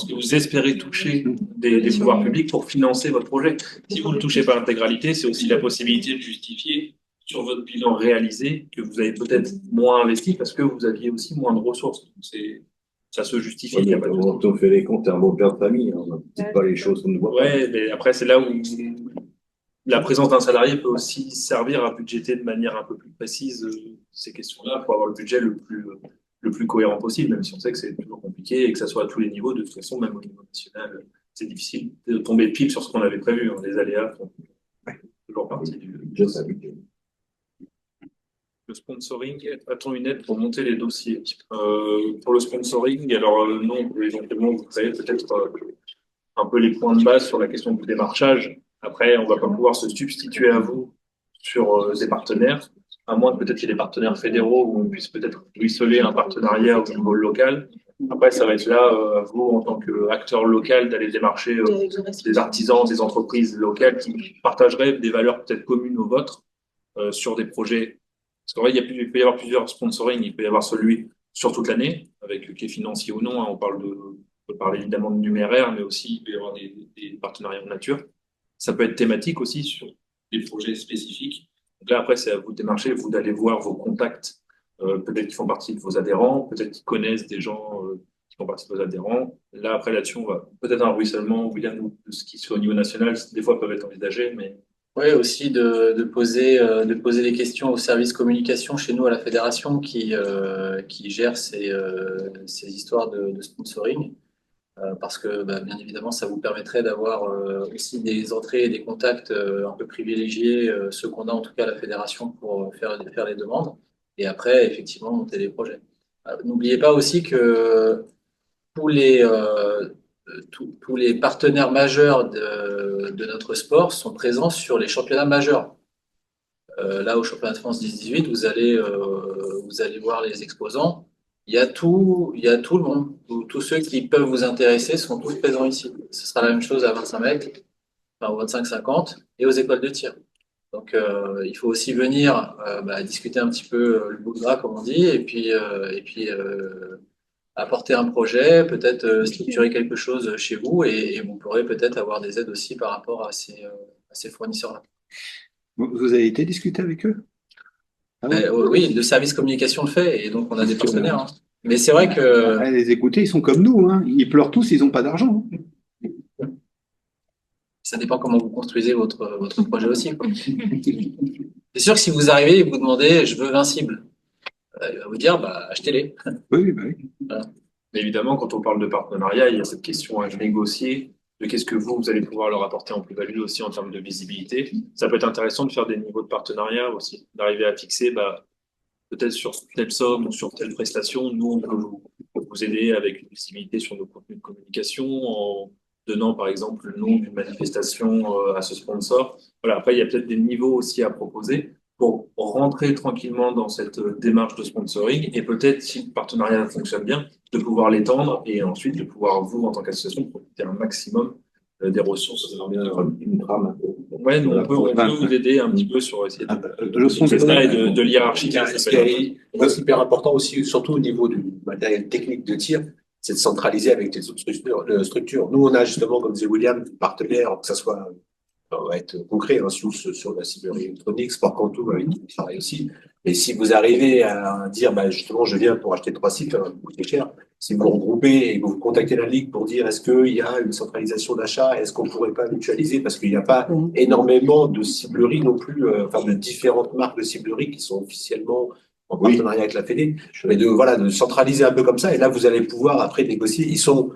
que vous espérez toucher des pouvoirs publics pour financer votre projet. Si vous ne le touchez pas l'intégralité, c'est aussi la possibilité de justifier sur votre bilan réalisé que vous avez peut-être moins investi parce que vous aviez aussi moins de ressources. Ça se justifie. Il y a pas de... Quand on fait les comptes, c'est un beau père de famille. On ne dit pas les choses qu'on ne voit pas. Ouais, mais après, c'est là où la présence d'un salarié peut aussi servir à budgéter de manière un peu plus précise ces questions-là pour avoir le budget le plus cohérent possible, même si on sait que c'est toujours compliqué et que ça soit à tous les niveaux. De toute façon, même au niveau national, c'est difficile de tomber pile sur ce qu'on avait prévu. Les aléas font toujours partie du jeu. Le sponsoring, a-t-on une aide pour monter les dossiers? Pour le sponsoring, alors non, éventuellement, vous créez peut-être un peu les points de base sur la question du démarchage. Après, on ne va pas pouvoir se substituer à vous sur des partenaires, à moins que peut-être qu'il y ait des partenaires fédéraux où on puisse peut-être ruisseler un partenariat au niveau local. Après, ça va être là, à vous, en tant qu'acteur local, d'aller démarcher des artisans, des entreprises locales qui partageraient des valeurs peut-être communes aux vôtres sur des projets. Parce qu'en vrai, il peut y avoir plusieurs sponsoring. Il peut y avoir celui sur toute l'année, avec qui est financier ou non. Hein. On peut parler évidemment de numéraire, mais aussi il peut y avoir des partenariats de nature. Ça peut être thématique aussi sur des projets spécifiques. Donc là, après, c'est à vous de démarcher, vous d'aller voir vos contacts, peut-être qui font partie de vos adhérents, peut-être qui connaissent des gens qui font partie de vos adhérents. Là, après, là-dessus, on va peut-être un ruissellement, William, de ce qui se fait au niveau national, des fois peuvent être envisagés, mais Oui, aussi de poser des questions au service communication chez nous à la fédération qui gère ces histoires de sponsoring. Parce que bien évidemment, ça vous permettrait d'avoir aussi des entrées et des contacts un peu privilégiés, ceux qu'on a en tout cas à la fédération pour faire les demandes, et après, effectivement, monter les projets. N'oubliez pas aussi que tous les, euh, tous les partenaires majeurs de notre sport sont présents sur les championnats majeurs. Là, au championnat de France 10-18, vous allez voir les exposants. Il y a tout le monde. Tous ceux qui peuvent vous intéresser sont tous présents ici. Ce sera la même chose à 25 mètres, enfin, au 25-50 et aux écoles de tir. Donc, il faut aussi venir discuter un petit peu le bout de gras, comme on dit, et puis apporter un projet, peut-être structurer quelque chose chez vous, et vous pourrez peut-être avoir des aides aussi par rapport à ces fournisseurs-là. Vous avez été discuter avec eux? Ah ouais. Oui, le service communication le fait, et donc on a des partenaires. Hein. Mais c'est vrai que... Les écouter, ils sont comme nous, hein. Ils pleurent tous, ils n'ont pas d'argent. Ça dépend comment vous construisez votre projet aussi. Quoi. C'est sûr que si vous arrivez et vous demandez « je veux 20 cibles », il va vous dire « achetez-les ». Oui, oui. Voilà. Mais évidemment, quand on parle de partenariat, il y a cette question à négocier de qu'est-ce que vous allez pouvoir leur apporter en plus-value aussi en termes de visibilité. Ça peut être intéressant de faire des niveaux de partenariat aussi, d'arriver à fixer peut-être sur telle somme ou sur telle prestation, nous, on peut vous aider avec une visibilité sur nos contenus de communication en donnant, par exemple, le nom d'une manifestation à ce sponsor. Voilà. Après, il y a peut-être des niveaux aussi à proposer pour rentrer tranquillement dans cette démarche de sponsoring et peut-être, si le partenariat fonctionne bien, de pouvoir l'étendre et ensuite de pouvoir, vous, en tant qu'association, profiter un maximum des ressources. Ça bien une trame. Ouais, nous, on peut vous aider un petit peu sur essayer de l'hierarchiser. Ce qui est hyper important aussi, surtout au niveau du matériel technique de tir, c'est de centraliser avec les autres structures. Nous, on a justement, comme disait William, des partenaires, que ça soit, on va être concret, hein, sur la cybernerie électronique, Sport Quantum, avec qui on travaille aussi. Mais si vous arrivez à dire, justement, je viens pour acheter 3 sites, ça va vous coûter cher. Si vous regroupez et que vous contactez la Ligue pour dire est-ce qu'il y a une centralisation d'achat, est-ce qu'on ne pourrait pas mutualiser, parce qu'il n'y a pas énormément de cibleries non plus, de différentes marques de cibleries qui sont officiellement en partenariat avec la Fédé, mais de centraliser un peu comme ça, et là vous allez pouvoir après négocier. Ils sont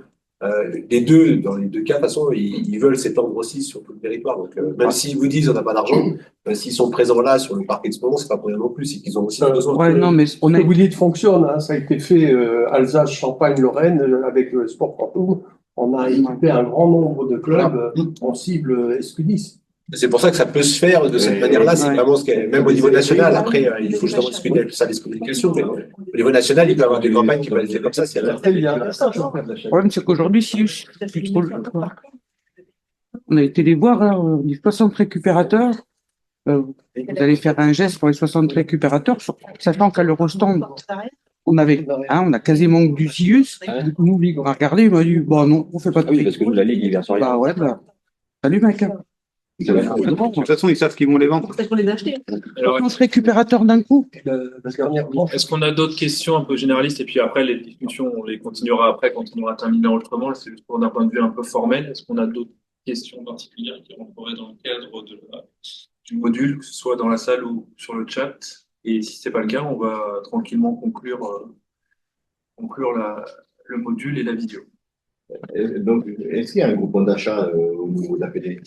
les deux, dans les deux cas, de toute façon, ils veulent s'étendre aussi sur tout le territoire. Donc, même s'ils vous disent on n'a pas d'argent, s'ils sont présents là sur le parc exposant, c'est pas pour rien non plus, c'est qu'ils ont aussi besoin. Ouais, non, mais Ce que vous dites fonctionne, hein, ça a été fait Alsace, Champagne, Lorraine, avec le Sport Quantum. On a équipé un grand nombre de clubs en cible SQ10. C'est pour ça que ça peut se faire de cette manière-là. C'est vraiment ce qu'est, même au niveau national. Après, il faut justement discuter avec le service communication. Mais au niveau national, il peut y avoir des campagnes qui peuvent être faites comme ça. Le problème, c'est qu'aujourd'hui, on a été les voir, là, on dit 60 récupérateurs. Vous allez faire un geste pour les 60 récupérateurs, sachant qu'à l'Eurostand, on a quasiment que du Sius. Nous, on a regardé, il m'a dit, non, on fait pas de oui, parce que nous, la Ligue, il vient sur rien. Salut, mec. De toute façon, ils savent qu'ils vont les vendre. Peut-être pour les acheter. Alors, 60 récupérateurs d'un coup. est-ce qu'on a d'autres questions un peu généralistes et puis après les discussions, on les continuera après quand on aura terminé l'enregistrement. C'est juste pour d'un point de vue un peu formel. Est-ce qu'on a d'autres questions particulières qui rentreraient dans le cadre du module, que ce soit dans la salle ou sur le chat? Et si c'est pas le cas, on va tranquillement conclure le module et la vidéo. Donc, est-ce qu'il y a un groupement d'achat au niveau de la Fédé?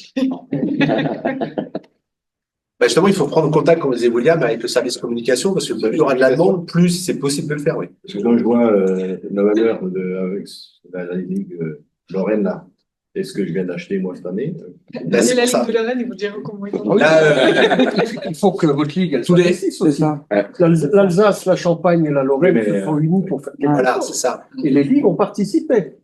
Justement, il faut prendre contact, comme disait William, avec le service communication, parce que plus il y aura de la demande, plus c'est possible de le faire, oui. Parce que quand je vois la valeur avec la Ligue Lorraine, là, et ce que je viens d'acheter moi cette année. Là, c'est la pour ça. Ligue de la Reine, ils vous diront comment ils ont. Il faut que votre ligue, elle Tous soit les- précise C'est aussi. ça. L'Alsace, la Champagne et la Lorraine Oui, mais- se sont unis pour faire quelque Voilà, chose. c'est ça. Et les ligues ont participé.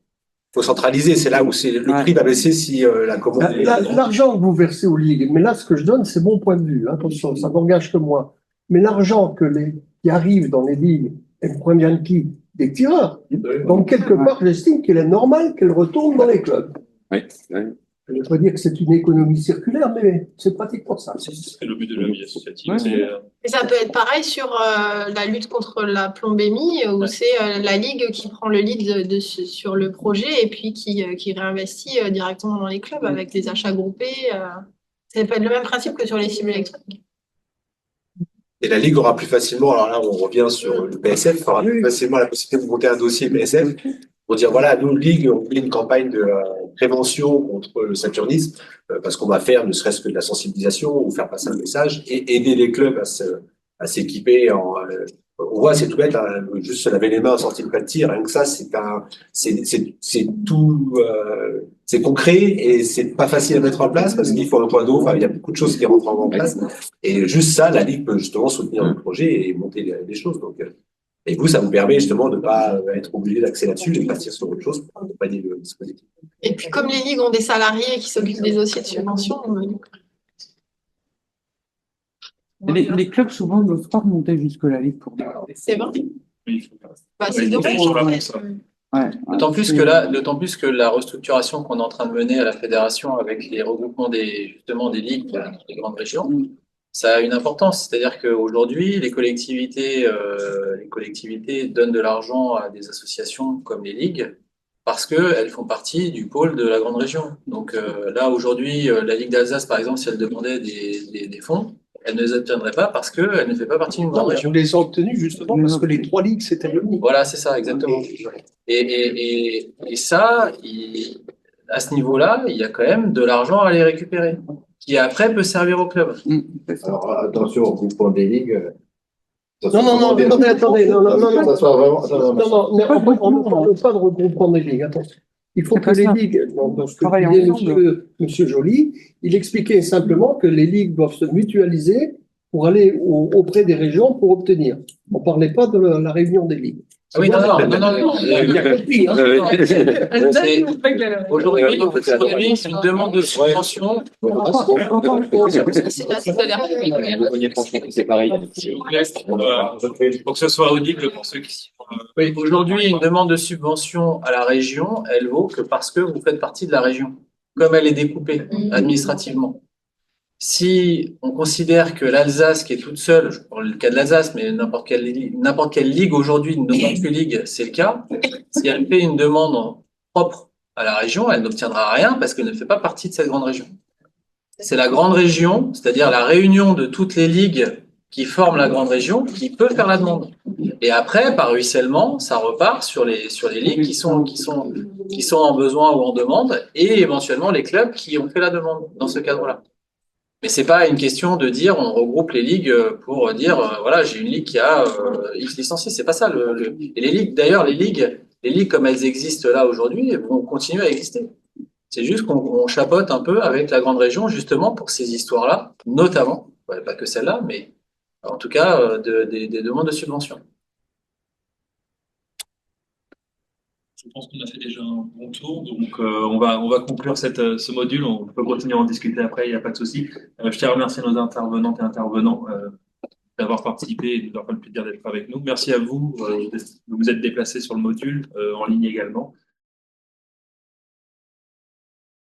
Faut centraliser, c'est là où le Ouais. prix va baisser si la commande est L'argent que vous versez aux ligues, mais là, ce que je donne, c'est mon point de vue. Hein, attention, ça n'engage que moi. Mais l'argent qui arrive dans les ligues, elle provient de qui? Des tireurs. Donc, quelque part, j'estime qu'il est normal qu'elle retourne dans les clubs. Oui, oui. Je ne veux pas dire que c'est une économie circulaire, mais c'est pratique pour ça. C'est le but de la vie associative. Ouais. C'est, Et ça peut être pareil sur la lutte contre la plombémie, où c'est la Ligue qui prend le lead sur le projet et puis qui réinvestit directement dans les clubs avec des achats groupés. Ça peut être le même principe que sur les cibles électroniques. Et la Ligue aura plus facilement, alors là, on revient sur le PSF, aura plus facilement la possibilité de monter un dossier PSF pour dire, voilà, nous, Ligue, on fait une campagne de prévention contre le saturnisme, parce qu'on va faire ne serait-ce que de la sensibilisation ou faire passer un message et aider les clubs à s'équiper on voit, c'est tout bête, hein, juste se laver les mains en sortie de pas de tir, rien que ça, c'est tout, c'est concret et c'est pas facile à mettre en place parce qu'il faut un point d'eau, enfin, il y a beaucoup de choses qui rentrent en place. Et juste ça, la Ligue peut justement soutenir le projet et monter les choses. Donc, et vous, ça vous permet justement de ne pas être obligé d'axer là-dessus et de partir sur autre chose pour accompagner le dispositif. Et puis comme les ligues ont des salariés qui s'occupent des dossiers de subvention, Les clubs, souvent, ne doivent pas remonter jusque la Ligue pour dire. c'est vrai. oui, Bah, c'est Oui, dommage. faut pas en faire fait. ça. Ouais. D'autant plus que là, d'autant plus que la restructuration qu'on est en train de mener à la fédération avec les regroupements justement des ligues des grandes régions, ça a une importance. C'est-à-dire qu'aujourd'hui, les collectivités donnent de l'argent à des associations comme les ligues parce qu'elles font partie du pôle de la grande région. Donc là, aujourd'hui, la Ligue d'Alsace, par exemple, si elle demandait des fonds, elle ne les obtiendrait pas parce qu'elle ne fait pas partie d'une grande région. On les a obtenus justement parce que les trois ligues s'étaient réunies. Voilà, c'est ça, exactement. Et ça, à ce niveau-là, il y a quand même de l'argent à aller récupérer, qui après peut servir au club. Alors attention au groupement des ligues. Non, attendez, non. Ça soit vraiment. Non, mais on ne parle pas de regroupement des ligues, attention. Il faut C'est que pas les ça. ligues, dans ce que Travailler disait ensemble. monsieur Joly, il expliquait simplement que les ligues doivent se mutualiser pour aller auprès des régions pour obtenir. On ne parlait pas de la réunion des ligues. Ah oui, non. Il y a compris, hein. Aujourd'hui, c'est une demande de subvention. C'est pareil. Pour que ce soit audible pour ceux qui Oui, aujourd'hui, une demande de subvention à la région, elle vaut que parce que vous faites partie de la région, comme elle est découpée administrativement. Si on considère que l'Alsace, qui est toute seule, je prends le cas de l'Alsace, mais n'importe quelle ligue aujourd'hui, n'importe quelle ligue, c'est le cas. Si elle fait une demande propre à la région, elle n'obtiendra rien parce qu'elle ne fait pas partie de cette grande région. C'est la grande région, c'est-à-dire la réunion de toutes les ligues qui forment la grande région, qui peut faire la demande. Et après, par ruissellement, ça repart sur les ligues qui sont en besoin ou en demande, et éventuellement les clubs qui ont fait la demande dans ce cadre-là. Mais c'est pas une question de dire on regroupe les ligues pour dire voilà, j'ai une ligue qui a X licenciés, c'est pas ça et les ligues, d'ailleurs les ligues comme elles existent là aujourd'hui vont continuer à exister. C'est juste qu'on chapote un peu avec la grande région justement pour ces histoires-là, notamment, pas que celle-là, mais en tout cas des demandes de subvention. Je pense qu'on a fait déjà un bon tour, donc on va conclure ce module. On peut continuer à en discuter après, il n'y a pas de souci. Je tiens à remercier nos intervenantes et intervenants d'avoir participé et de leur faire le plaisir d'être avec nous. Merci à vous de vous êtes déplacés sur le module, en ligne également.